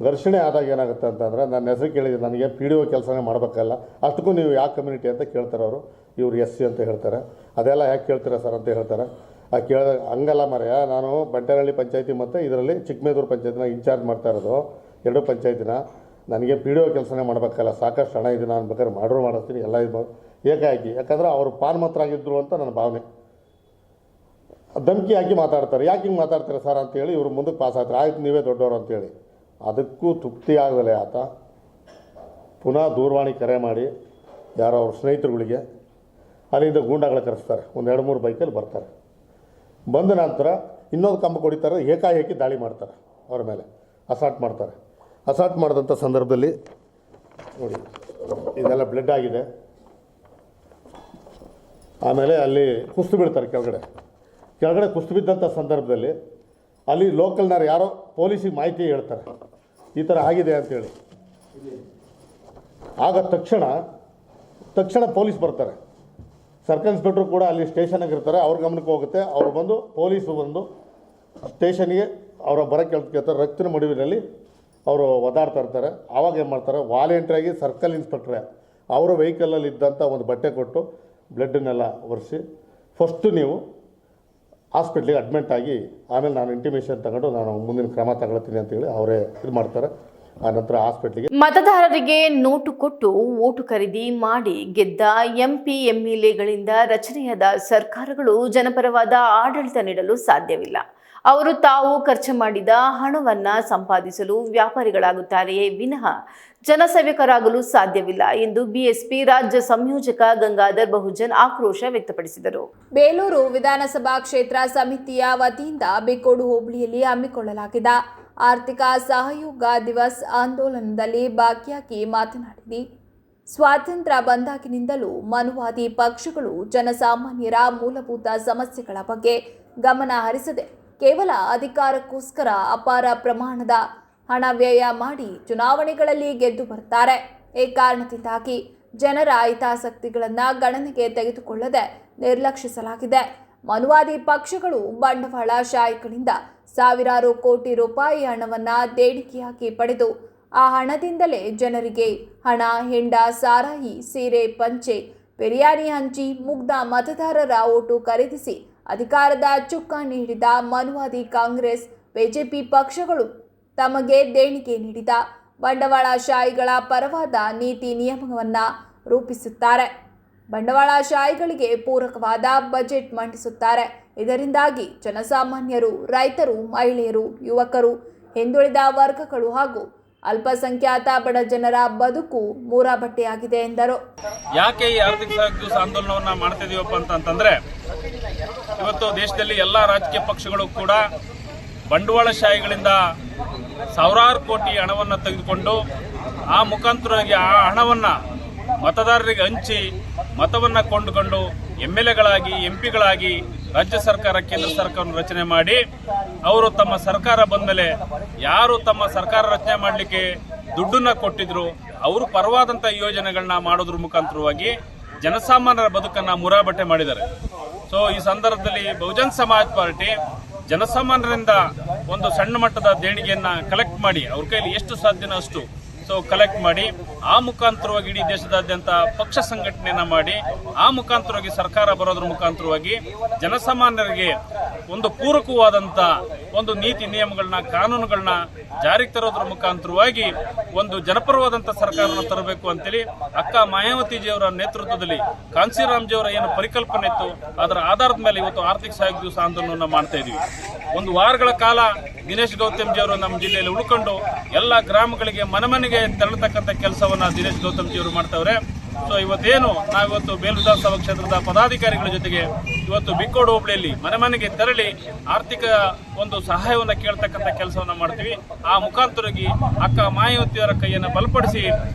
ಘರ್ಷಣೆ ಆದಾಗ ಏನಾಗುತ್ತೆ ಅಂತಂದರೆ, ನನ್ನ ಹೆಸರು ಕೇಳಿದ್ರೆ ನನಗೆ PDO ಕೆಲಸನೇ ಮಾಡಬೇಕಲ್ಲ, ಅಷ್ಟಕ್ಕೂ ನೀವು ಯಾವ ಕಮ್ಯುನಿಟಿ ಅಂತ ಕೇಳ್ತಾರೆ. ಅವರು ಇವರು SC ಅಂತ ಹೇಳ್ತಾರೆ. ಅದೆಲ್ಲ ಯಾಕೆ ಕೇಳ್ತೀರಾ ಸರ್ ಅಂತ ಹೇಳ್ತಾರೆ. ಆ ಕೇಳಿದಾಗ ಹಂಗಲ್ಲ ಮರೆಯ, ನಾನು ಬಂಟೇನಹಳ್ಳಿ ಪಂಚಾಯತಿ ಮತ್ತು ಇದರಲ್ಲಿ ಚಿಕ್ಕಮೇದೂರು ಪಂಚಾಯತಿನ ಇನ್ಚಾರ್ಜ್ ಮಾಡ್ತಾ ಇರೋದು, 2 ಪಂಚಾಯತಿನ. ನನಗೆ PDO ಕೆಲಸನೇ ಮಾಡಬೇಕಲ್ಲ, ಸಾಕಷ್ಟು ಹಣ ಇದೆ, ನಾನು ಬೇಕಾದ್ರೆ ಮಾಡಿಸ್ತೀನಿ ಎಲ್ಲ ಇದು ಏಕಾಏಕಿ. ಯಾಕಂದರೆ ಅವರು ಪಾನ್ಮತರಾಗಿದ್ದರು ಅಂತ ನನ್ನ ಭಾವನೆ. ಧಮಕಿ ಹಾಕಿ ಮಾತಾಡ್ತಾರೆ. ಯಾಕೆ ಹಿಂಗೆ ಮಾತಾಡ್ತಾರೆ ಸರ್ ಅಂತೇಳಿ ಇವರು ಮುಂದಕ್ಕೆ ಪಾಸ್ ಆಗ್ತಾರೆ. ಆಯ್ತು ನೀವೇ ದೊಡ್ಡವರು ಅಂತೇಳಿ. ಅದಕ್ಕೂ ತೃಪ್ತಿ ಆಗದಲೇ ಆತ ಪುನಃ ದೂರವಾಣಿ ಕರೆ ಮಾಡಿ ಯಾರೋ ಅವ್ರ ಸ್ನೇಹಿತರುಗಳಿಗೆ ಅಲ್ಲಿಂದ ಗೂಂಡಾಗಳು ಕರೆಸ್ತಾರೆ. ಒಂದು 2-3 ಬೈಕಲ್ಲಿ ಬರ್ತಾರೆ. ಬಂದ ನಂತರ ಇನ್ನೊಂದು ಕಂಬ ಕೊಡಿತಾರೆ, ಏಕಾಏಕಿ ದಾಳಿ ಮಾಡ್ತಾರೆ, ಅವ್ರ ಮೇಲೆ ಅಸಾಲ್ಟ್ ಮಾಡ್ತಾರೆ. ಅಸಾಲ್ಟ್ ಮಾಡಿದಂಥ ಸಂದರ್ಭದಲ್ಲಿ ನೋಡಿ ಇದೆಲ್ಲ ಬ್ಲಡ್ ಆಗಿದೆ. ಆಮೇಲೆ ಅಲ್ಲಿ ಕುಸ್ತು ಬೀಳ್ತಾರೆ ಕೆಳಗಡೆ ಕುಸ್ತು ಬಿದ್ದಂಥ ಸಂದರ್ಭದಲ್ಲಿ ಅಲ್ಲಿ ಲೋಕಲ್ನವ್ರು ಯಾರೋ ಪೊಲೀಸಿಗೆ ಮಾಹಿತಿ ಹೇಳ್ತಾರೆ, ಈ ಥರ ಆಗಿದೆ ಅಂತೇಳಿ. ಆಗ ತಕ್ಷಣ ಪೊಲೀಸ್ ಬರ್ತಾರೆ. ಸರ್ಕಲ್ ಇನ್ಸ್ಪೆಕ್ಟ್ರು ಕೂಡ ಅಲ್ಲಿ ಸ್ಟೇಷನ್ಗೆ ಇರ್ತಾರೆ. ಅವ್ರ ಗಮನಕ್ಕೆ ಹೋಗುತ್ತೆ. ಅವ್ರು ಬಂದು ಪೊಲೀಸು ಬಂದು ಸ್ಟೇಷನ್ಗೆ ಅವರ ಬರೋಕ್ಕೆ ಕೇಳ್ತಾರೆ. ರಕ್ತದ ಮಡುವಿನಲ್ಲಿ ಅವರು ಒದಾಡ್ತಾ ಇರ್ತಾರೆ. ಆವಾಗ ಏನು ಮಾಡ್ತಾರೆ, ವಾಲೆಂಟ್ರಿಯಾಗಿ ಸರ್ಕಲ್ ಇನ್ಸ್ಪೆಕ್ಟ್ರೇ ಅವರ ವೆಹಿಕಲಲ್ಲಿ ಇದ್ದಂಥ ಒಂದು ಬಟ್ಟೆ ಕೊಟ್ಟು ಬ್ಲಡ್ಡನ್ನೆಲ್ಲ ಒರೆಸಿ ಫಸ್ಟು ನೀವು ಹಾಸ್ಪಿಟ್ಲಿಗೆ ಅಡ್ಮಿಟ್ ಆಗಿ ಆಮೇಲೆ ನಾನು ಇಂಟಿಮೇಷನ್ ತಗೊಂಡು ನಾನು ಮುಂದಿನ ಕ್ರಮ ತಗೊಳ್ತೀನಿ ಅಂತೇಳಿ ಅವರೇ ಇದು ಮಾಡ್ತಾರೆ. ಆ ನಂತರ ಹಾಸ್ಪಿಟ್ಲಿಗೆ ಮತದಾರರಿಗೆ ನೋಟು ಕೊಟ್ಟು ಓಟು ಖರೀದಿ ಮಾಡಿ ಗೆದ್ದ MP MLAಗಳಿಂದ ರಚನೆಯಾದ ಸರ್ಕಾರಗಳು ಜನಪರವಾದ ಆಡಳಿತ ನೀಡಲು ಸಾಧ್ಯವಿಲ್ಲ. ಅವರು ತಾವು ಖರ್ಚು ಮಾಡಿದ ಹಣವನ್ನ ಸಂಪಾದಿಸಲು ವ್ಯಾಪಾರಿಗಳಾಗುತ್ತಾರೆಯೇ ವಿನಃ ಜನಸೇವಕರಾಗಲು ಸಾಧ್ಯವಿಲ್ಲ ಎಂದು BSP ರಾಜ್ಯ ಸಂಯೋಜಕ ಗಂಗಾಧರ್ ಬಹುಜನ್ ಆಕ್ರೋಶ ವ್ಯಕ್ತಪಡಿಸಿದರು. ಬೇಲೂರು ವಿಧಾನಸಭಾ ಕ್ಷೇತ್ರ ಸಮಿತಿಯ ವತಿಯಿಂದ ಬಿಕೋಡು ಹೋಬಳಿಯಲ್ಲಿ ಹಮ್ಮಿಕೊಳ್ಳಲಾಗಿದ್ದ ಆರ್ಥಿಕ ಸಹಯೋಗ ದಿವಸ್ ಆಂದೋಲನದಲ್ಲಿ ಭಾಗಿಯಾಗಿ ಮಾತನಾಡಿ, ಸ್ವಾತಂತ್ರ್ಯ ಬಂದಾಗಿನಿಂದಲೂ ಮನುವಾದಿ ಪಕ್ಷಗಳು ಜನಸಾಮಾನ್ಯರ ಮೂಲಭೂತ ಸಮಸ್ಯೆಗಳ ಬಗ್ಗೆ ಗಮನ ಹರಿಸದೆ ಕೇವಲ ಅಧಿಕಾರಕ್ಕೋಸ್ಕರ ಅಪಾರ ಪ್ರಮಾಣದ ಹಣ ವ್ಯಯ ಮಾಡಿ ಚುನಾವಣೆಗಳಲ್ಲಿ ಗೆದ್ದು ಬರ್ತಾರೆ. ಈ ಕಾರಣದಿಂದಾಗಿ ಜನರ ಹಿತಾಸಕ್ತಿಗಳನ್ನು ಗಣನೆಗೆ ತೆಗೆದುಕೊಳ್ಳದೆ ನಿರ್ಲಕ್ಷಿಸಲಾಗಿದೆ. ಮನುವಾದಿ ಪಕ್ಷಗಳು ಬಂಡವಾಳಶಾಹಿಗಳಿಂದ ಸಾವಿರಾರು ಕೋಟಿ ರೂಪಾಯಿ ಹಣವನ್ನು ದೇಣಿಗೆಯಾಗಿ ಪಡೆದು ಆ ಹಣದಿಂದಲೇ ಜನರಿಗೆ ಹಣ, ಹೆಂಡ, ಸಾರಾಯಿ, ಸೀರೆ, ಪಂಚೆ, ಬಿರಿಯಾನಿ ಹಂಚಿ ಮುಗ್ಧ ಮತದಾರರ ಓಟು ಖರೀದಿಸಿ ಅಧಿಕಾರದ ಚುಕ್ಕಾಣಿ ಹಿಡಿದ ಮನುವಾದಿ ಕಾಂಗ್ರೆಸ್, BJP ಪಕ್ಷಗಳು ತಮಗೆ ದೇಣಿಗೆ ನೀಡಿದ ಬಂಡವಾಳಶಾಹಿಗಳ ಪರವಾದ ನೀತಿ ನಿಯಮವನ್ನು ರೂಪಿಸುತ್ತಾರೆ. ಬಂಡವಾಳಶಾಹಿಗಳಿಗೆ ಪೂರಕವಾದ ಬಜೆಟ್ ಮಂಡಿಸುತ್ತಾರೆ. ಇದರಿಂದಾಗಿ ಜನಸಾಮಾನ್ಯರು, ರೈತರು, ಮಹಿಳೆಯರು, ಯುವಕರು, ಹಿಂದುಳಿದ ವರ್ಗಗಳು ಹಾಗೂ ಅಲ್ಪಸಂಖ್ಯಾತ ಬಡ ಜನರ ಬದುಕು ಮೂರಾಬಟ್ಟೆಯಾಗಿದೆ ಎಂದರು. ಯಾಕೆ ಈ ಆರ್ಥಿಕ ಸಹಯೋಗ ಆಂದೋಲನವನ್ನು ಮಾಡ್ತಾ ಇದೀವಪ್ಪ ಅಂತಂದ್ರೆ, ಇವತ್ತು ದೇಶದಲ್ಲಿ ಎಲ್ಲ ರಾಜಕೀಯ ಪಕ್ಷಗಳು ಕೂಡ ಬಂಡವಾಳಶಾಹಿಗಳಿಂದ ಸಾವಿರಾರು ಕೋಟಿ ಹಣವನ್ನು ತೆಗೆದುಕೊಂಡು ಆ ಮುಖಾಂತರವಾಗಿ ಆ ಹಣವನ್ನು ಮತದಾರರಿಗೆ ಹಂಚಿ ಮತವನ್ನು ಕೊಂಡುಕೊಂಡು MLAಗಳಾಗಿ, MP ಗಳಾಗಿ ರಾಜ್ಯ ಸರ್ಕಾರ, ಕೇಂದ್ರ ಸರ್ಕಾರವನ್ನು ರಚನೆ ಮಾಡಿ ಅವರು ತಮ್ಮ ಸರ್ಕಾರ ಬಂದ ಮೇಲೆ ಯಾರು ತಮ್ಮ ಸರ್ಕಾರ ರಚನೆ ಮಾಡಲಿಕ್ಕೆ ದುಡ್ಡನ್ನು ಕೊಟ್ಟಿದ್ರು ಅವರು ಪರವಾದಂಥ ಯೋಜನೆಗಳನ್ನ ಮಾಡೋದ್ರ ಮುಖಾಂತರವಾಗಿ ಜನಸಾಮಾನ್ಯರ ಬದುಕನ್ನು ಮುರಾಬಟ್ಟೆ ಮಾಡಿದ್ದಾರೆ. ಸೊ ಈ ಸಂದರ್ಭದಲ್ಲಿ ಬಹುಜನ್ ಸಮಾಜ್ ಪಾರ್ಟಿ ಜನಸಾಮಾನ್ಯರಿಂದ ಒಂದು ಸಣ್ಣ ಮಟ್ಟದ ದೇಣಿಗೆಯನ್ನು ಕಲೆಕ್ಟ್ ಮಾಡಿ ಅವ್ರ ಕೈಲಿ ಎಷ್ಟು ಸಾಧ್ಯನೋ ಅಷ್ಟು ಕಲೆಕ್ಟ್ ಮಾಡಿ ಆ ಮುಖಾಂತರವಾಗಿ ಇಡೀ ದೇಶದಾದ್ಯಂತ ಪಕ್ಷ ಸಂಘಟನೆಯನ್ನ ಮಾಡಿ ಆ ಮುಖಾಂತರವಾಗಿ ಸರ್ಕಾರ ಬರೋದ್ರ ಮುಖಾಂತರವಾಗಿ ಜನಸಾಮಾನ್ಯರಿಗೆ ಒಂದು ಪೂರಕವಾದಂಥ ಒಂದು ನೀತಿ ನಿಯಮಗಳನ್ನ, ಕಾನೂನುಗಳನ್ನ ಜಾರಿಗೆ ತರೋದ್ರ ಮುಖಾಂತರವಾಗಿ ಒಂದು ಜನಪರವಾದಂಥ ಸರ್ಕಾರವನ್ನು ತರಬೇಕು ಅಂತೇಳಿ ಅಕ್ಕ ಮಾಯಾವತಿಜಿಯವರ ನೇತೃತ್ವದಲ್ಲಿ ಕಾಂಶಿರಾಮ್ಜಿಯವರ ಏನು ಪರಿಕಲ್ಪನೆ ಇತ್ತು ಅದರ ಆಧಾರದ ಮೇಲೆ ಇವತ್ತು ಆರ್ಥಿಕ ಸಹಯೋಗ ದಿವಸ ಆಂದೋಲನವನ್ನು ಮಾಡ್ತಾ ಇದೀವಿ. ಒಂದು ವಾರಗಳ ಕಾಲ ದಿನೇಶ್ ಗೌತಮ್ಜಿಯವರು ನಮ್ಮ ಜಿಲ್ಲೆಯಲ್ಲಿ ಉಳ್ಕೊಂಡು ಎಲ್ಲ ಗ್ರಾಮಗಳಿಗೆ ಮನೆಗೆ ತೆರಳತಕ್ಕಂಥ ಕೆಲಸವನ್ನ ದಿನೇಶ್ ಗೌತಮ್ಜಿಯವರು ಮಾಡ್ತಾವ್ರೆ. ಸೊ ಇವತ್ತೇನು ನಾವಿವತ್ತು ಬೇಲೂರು ವಿಧಾನಸಭಾ ಕ್ಷೇತ್ರದ ಪದಾಧಿಕಾರಿಗಳ ಜೊತೆಗೆ ಇವತ್ತು ಬಿಕ್ಕೋಡು ಹೋಬಳಿಯಲ್ಲಿ ಮನೆ ಮನೆಗೆ ತೆರಳಿ ಆರ್ಥಿಕ ಒಂದು ಸಹಾಯವನ್ನು ಕೇಳ್ತಕ್ಕಂಥ ಕೆಲಸವನ್ನು ಮಾಡ್ತೀವಿ. ಆ ಮುಖಾಂತರವಾಗಿ ಅಕ್ಕ ಮಾಯಾವತಿಯವರ ಕೈಯನ್ನು ಬಲಪಡಿಸಿ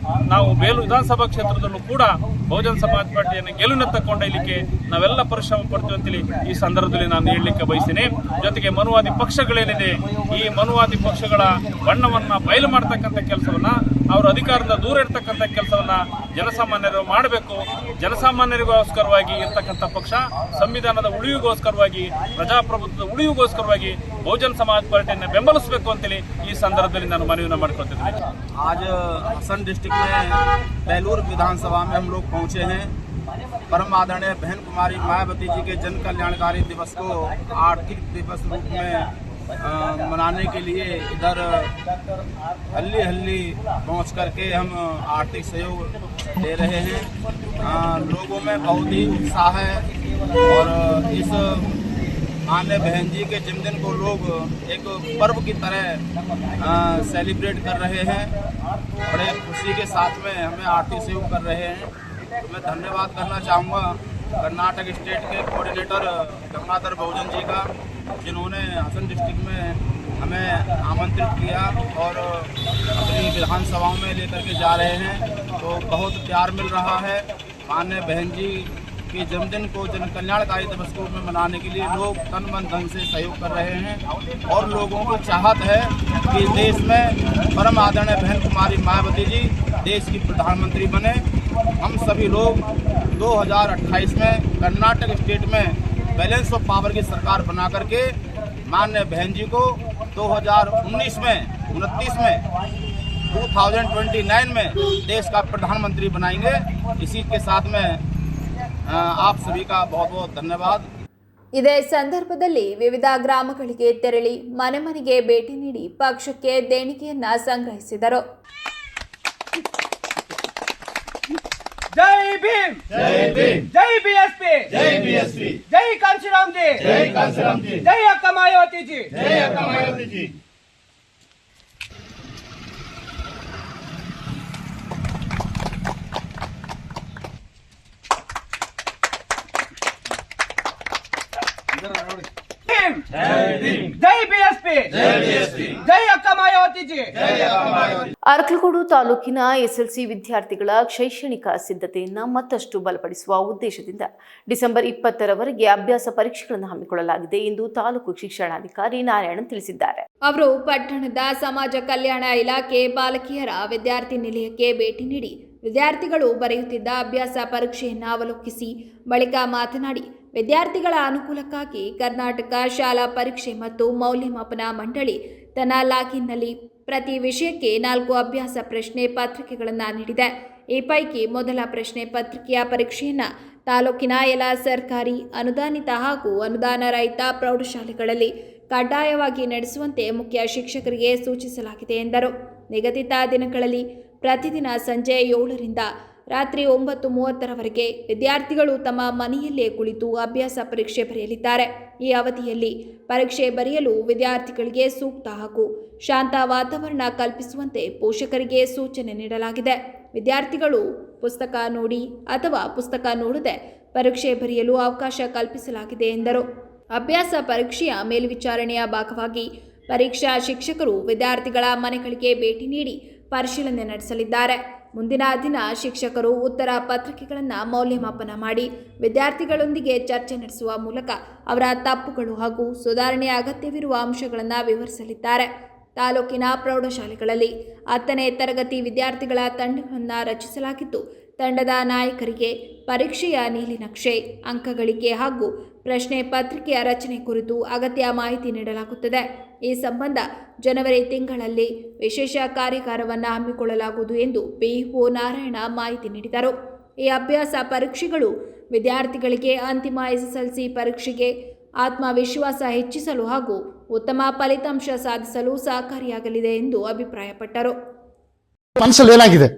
ನಾವು ಬೇಲೂರು ವಿಧಾನಸಭಾ ಕ್ಷೇತ್ರದಲ್ಲೂ ಕೂಡ ಬಹುಜನ ಸಮಾಜ ಪಾರ್ಟಿಯನ್ನು ಗೆಲುವಿನತ್ತ ಕೊಂಡೊಯ್ಯಲಿಕ್ಕೆ ನಾವೆಲ್ಲ ಪರಿಶ್ರಮ ಪಡ್ತೀವಿ ಅಂತೇಳಿ ಈ ಸಂದರ್ಭದಲ್ಲಿ ನಾನು ಹೇಳಲಿಕ್ಕೆ ಬಯಸ್ತೀನಿ. ಜೊತೆಗೆ ಮನುವಾದಿ ಪಕ್ಷಗಳೇನಿದೆ, ಈ ಮನುವಾದಿ ಪಕ್ಷಗಳ ಬಣ್ಣವನ್ನ ಬಯಲು ಮಾಡ್ತಕ್ಕಂಥ ಕೆಲಸವನ್ನ, ಅವರ ಅಧಿಕಾರದಿಂದ ದೂರ ಇರ್ತಕ್ಕಂಥ ಕೆಲಸವನ್ನ ಜನಸಾಮಾನ್ಯರು ಮಾಡಬೇಕು. ಜನಸಾಮಾನ್ಯರಿಗೋಸ್ಕರವಾಗಿ ಇರ್ತಕ್ಕಂಥ ಪಕ್ಷ, ಸಂವಿಧಾನದ ಉಳಿವಿಗೋಸ್ಕರವಾಗಿ, ಪ್ರಜಾಪ್ರಭುತ್ವದ ಉಳಿವಿಗೋಸ್ಕರವಾಗಿ ಬಹುಜನ ಸಮಾಜ ಪಾರ್ಟಿಯನ್ನು ಬೆಂಬಲಿಸಬೇಕು ಅಂತೇಳಿ ಈ ಸಂದರ್ಭದಲ್ಲಿ ನಾನು ಮನವಿಯನ್ನು ಮಾಡಿಕೊಳ್ತಿದ್ದೀನಿ. आज हसन डिस्ट्रिक्ट में बेलूर विधानसभा में हम लोग पहुंचे हैं। परम आदरणीय बहन कुमारी मायावती जी के जन कल्याणकारी दिवस को आर्थिक दिवस रूप में मनाने के लिए इधर हल्ली पहुंच करके हम आर्थिक सहयोग दे रहे हैं। लोगों में बहुत ही उत्साह है और इस मान्य बहन जी के जन्मदिन को लोग एक पर्व की तरह सेलिब्रेट कर रहे हैं। बड़े खुशी के साथ में हमें आर्थिक सहयोग कर रहे हैं। तो मैं धन्यवाद करना चाहूँगा कर्नाटक स्टेट के कोऑर्डिनेटर गंगाधर बहुजन जी का, जिन्होंने हसन डिस्ट्रिक्ट में हमें आमंत्रित किया और अपनी विधानसभाओं में लेकर के जा रहे हैं। तो बहुत प्यार मिल रहा है। मान्य बहन जी के जन्मदिन को जन कल्याणकारी दिवस के रूप में मनाने के लिए लोग तन मन धन से सहयोग कर रहे हैं और लोगों को चाहत है कि देश में परम आदरणीय बहन कुमारी मायावती जी देश की प्रधानमंत्री बने। हम सभी लोग 2028 में कर्नाटक स्टेट में बैलेंस ऑफ पावर की सरकार बना करके माननीय बहन जी को 2029 में 2029 में देश का प्रधानमंत्री बनाएंगे। इसी के साथ में आप सभी का बहुत बहुत धन्यवाद। ಇದೇ ಸಂದರ್ಭದಲ್ಲಿ ವಿವಿಧ ಗ್ರಾಮಗಳಿಗೆ ತೆರಳಿ ಮನೆ ಮನೆಗೆ ಭೇಟಿ ನೀಡಿ ಪಕ್ಷಕ್ಕೆ ದೇಣಿಗೆಯನ್ನ ಸಂಗ್ರಹಿಸಿದರು. ಜೈ ಭೀಮ್, ಜೈ ಭೀಮ್, ಜೈ ಬಿಎಸ್ಪಿ, ಜೈ ಬಿಎಸ್ಪಿ, ಜೈ ಕಾಂಶಿರಾಮ್ ಜಿ, ಜೈ ಕಾಂಶಿರಾಮ್ ಜಿ, ಜೈ ಅಕ್ಕ ಮಾಯಾವತಿ ಜಿ, ಜೈ ಅಕ್ಕ ಮಾಯಾವತಿ ಜಿ. ಜೈ ಬಿಎಸ್ಪಿ, ಜೈ ಬಿಎಸ್ಪಿ, ಜೈ ಅಕ್ಕ ಮಾಯಾವತಿ ಜಿ, ಜೈ ಅಕ್ಕ ಮಾಯಾವತಿ. ಅರಕಲಗೂಡು ತಾಲೂಕಿನ ಎಸ್ಎಲ್ಸಿ ವಿದ್ಯಾರ್ಥಿಗಳ ಶೈಕ್ಷಣಿಕ ಸಿದ್ಧತೆಯನ್ನು ಮತ್ತಷ್ಟು ಬಲಪಡಿಸುವ ಉದ್ದೇಶದಿಂದ ಡಿಸೆಂಬರ್ 20ರವರೆಗೆ ಅಭ್ಯಾಸ ಪರೀಕ್ಷೆಗಳನ್ನು ಹಮ್ಮಿಕೊಳ್ಳಲಾಗಿದೆ ಎಂದು ತಾಲೂಕು ಶಿಕ್ಷಣಾಧಿಕಾರಿ ನಾರಾಯಣನ್ ತಿಳಿಸಿದ್ದಾರೆ. ಅವರು ಪಟ್ಟಣದ ಸಮಾಜ ಕಲ್ಯಾಣ ಇಲಾಖೆ ಬಾಲಕಿಯರ ವಿದ್ಯಾರ್ಥಿ ನಿಲಯಕ್ಕೆ ಭೇಟಿ ನೀಡಿ ವಿದ್ಯಾರ್ಥಿಗಳು ಬರೆಯುತ್ತಿದ್ದ ಅಭ್ಯಾಸ ಪರೀಕ್ಷೆಯನ್ನು ಅವಲೋಕಿಸಿ ಬಳಿಕ ಮಾತನಾಡಿ, ವಿದ್ಯಾರ್ಥಿಗಳ ಅನುಕೂಲಕ್ಕಾಗಿ ಕರ್ನಾಟಕ ಶಾಲಾ ಪರೀಕ್ಷೆ ಮತ್ತು ಮೌಲ್ಯಮಾಪನ ಮಂಡಳಿ ತನ್ನ ಲಾಗಿನ್ನಲ್ಲಿ ಪ್ರತಿ ವಿಷಯಕ್ಕೆ 4 ಅಭ್ಯಾಸ ಪ್ರಶ್ನೆ ಪತ್ರಿಕೆಗಳನ್ನು ನೀಡಿದೆ. ಈ ಪೈಕಿ ಮೊದಲ ಪ್ರಶ್ನೆ ಪತ್ರಿಕೆಯ ಪರೀಕ್ಷೆಯನ್ನು ತಾಲೂಕಿನ ಎಲ್ಲ ಸರ್ಕಾರಿ ಅನುದಾನಿತ ಹಾಗೂ ಅನುದಾನ ರಹಿತ ಪ್ರೌಢಶಾಲೆಗಳಲ್ಲಿ ಕಡ್ಡಾಯವಾಗಿ ನಡೆಸುವಂತೆ ಮುಖ್ಯ ಶಿಕ್ಷಕರಿಗೆ ಸೂಚಿಸಲಾಗಿದೆ ಎಂದರು. ನಿಗದಿತ ದಿನಗಳಲ್ಲಿ ಪ್ರತಿದಿನ ಸಂಜೆ 7ರಿಂದ ರಾತ್ರಿ 9:30ರವರೆಗೆ ವಿದ್ಯಾರ್ಥಿಗಳು ತಮ್ಮ ಮನೆಯಲ್ಲೇ ಕುಳಿತು ಅಭ್ಯಾಸ ಪರೀಕ್ಷೆ ಬರೆಯಲಿದ್ದಾರೆ. ಈ ಅವಧಿಯಲ್ಲಿ ಪರೀಕ್ಷೆ ಬರೆಯಲು ವಿದ್ಯಾರ್ಥಿಗಳಿಗೆ ಸೂಕ್ತ ಹಾಗೂ ಶಾಂತ ವಾತಾವರಣ ಕಲ್ಪಿಸುವಂತೆ ಪೋಷಕರಿಗೆ ಸೂಚನೆ ನೀಡಲಾಗಿದೆ. ವಿದ್ಯಾರ್ಥಿಗಳು ಪುಸ್ತಕ ನೋಡಿ ಅಥವಾ ಪುಸ್ತಕ ನೋಡದೆ ಪರೀಕ್ಷೆ ಬರೆಯಲು ಅವಕಾಶ ಕಲ್ಪಿಸಲಾಗಿದೆ ಎಂದರು. ಅಭ್ಯಾಸ ಪರೀಕ್ಷೆಯ ಮೇಲ್ವಿಚಾರಣೆಯ ಭಾಗವಾಗಿ ಪರೀಕ್ಷಾ ಶಿಕ್ಷಕರು ವಿದ್ಯಾರ್ಥಿಗಳ ಮನೆಗಳಿಗೆ ಭೇಟಿ ನೀಡಿ ಪರಿಶೀಲನೆ ನಡೆಸಲಿದ್ದಾರೆ. ಮುಂದಿನ ದಿನ ಶಿಕ್ಷಕರು ಉತ್ತರ ಪತ್ರಿಕೆಗಳನ್ನು ಮೌಲ್ಯಮಾಪನ ಮಾಡಿ ವಿದ್ಯಾರ್ಥಿಗಳೊಂದಿಗೆ ಚರ್ಚೆ ನಡೆಸುವ ಮೂಲಕ ಅವರ ತಪ್ಪುಗಳು ಹಾಗೂ ಸುಧಾರಣೆಯ ಅಗತ್ಯವಿರುವ ಅಂಶಗಳನ್ನು ವಿವರಿಸಲಿದ್ದಾರೆ. ತಾಲೂಕಿನ ಪ್ರೌಢಶಾಲೆಗಳಲ್ಲಿ 10ನೇ ತರಗತಿ ವಿದ್ಯಾರ್ಥಿಗಳ ತಂಡಗಳನ್ನು ರಚಿಸಲಾಗಿದ್ದು, ತಂಡದ ನಾಯಕರಿಗೆ ಪರೀಕ್ಷೆಯ ನೀಲಿನಕ್ಷೆ, ಅಂಕಗಳಿಕೆ ಹಾಗೂ ಪ್ರಶ್ನೆ ಪತ್ರಿಕೆಯ ರಚನೆ ಕುರಿತು ಅಗತ್ಯ ಮಾಹಿತಿ ನೀಡಲಾಗುತ್ತದೆ. ಈ ಸಂಬಂಧ ಜನವರಿ ತಿಂಗಳಲ್ಲಿ ವಿಶೇಷ ಕಾರ್ಯಾಗಾರವನ್ನು ಹಮ್ಮಿಕೊಳ್ಳಲಾಗುವುದು ಎಂದು ಪಿಇಒ ನಾರಾಯಣ ಮಾಹಿತಿ ನೀಡಿದರು. ಈ ಅಭ್ಯಾಸ ಪರೀಕ್ಷೆಗಳು ವಿದ್ಯಾರ್ಥಿಗಳಿಗೆ ಅಂತಿಮ ಎಸ್ಎಸ್ಎಲ್ಸಿ ಪರೀಕ್ಷೆಗೆ ಆತ್ಮವಿಶ್ವಾಸ ಹೆಚ್ಚಿಸಲು ಹಾಗೂ ಉತ್ತಮ ಫಲಿತಾಂಶ ಸಾಧಿಸಲು ಸಹಕಾರಿಯಾಗಲಿದೆ ಎಂದು ಅಭಿಪ್ರಾಯಪಟ್ಟರು. ಏನಾಗಿದೆ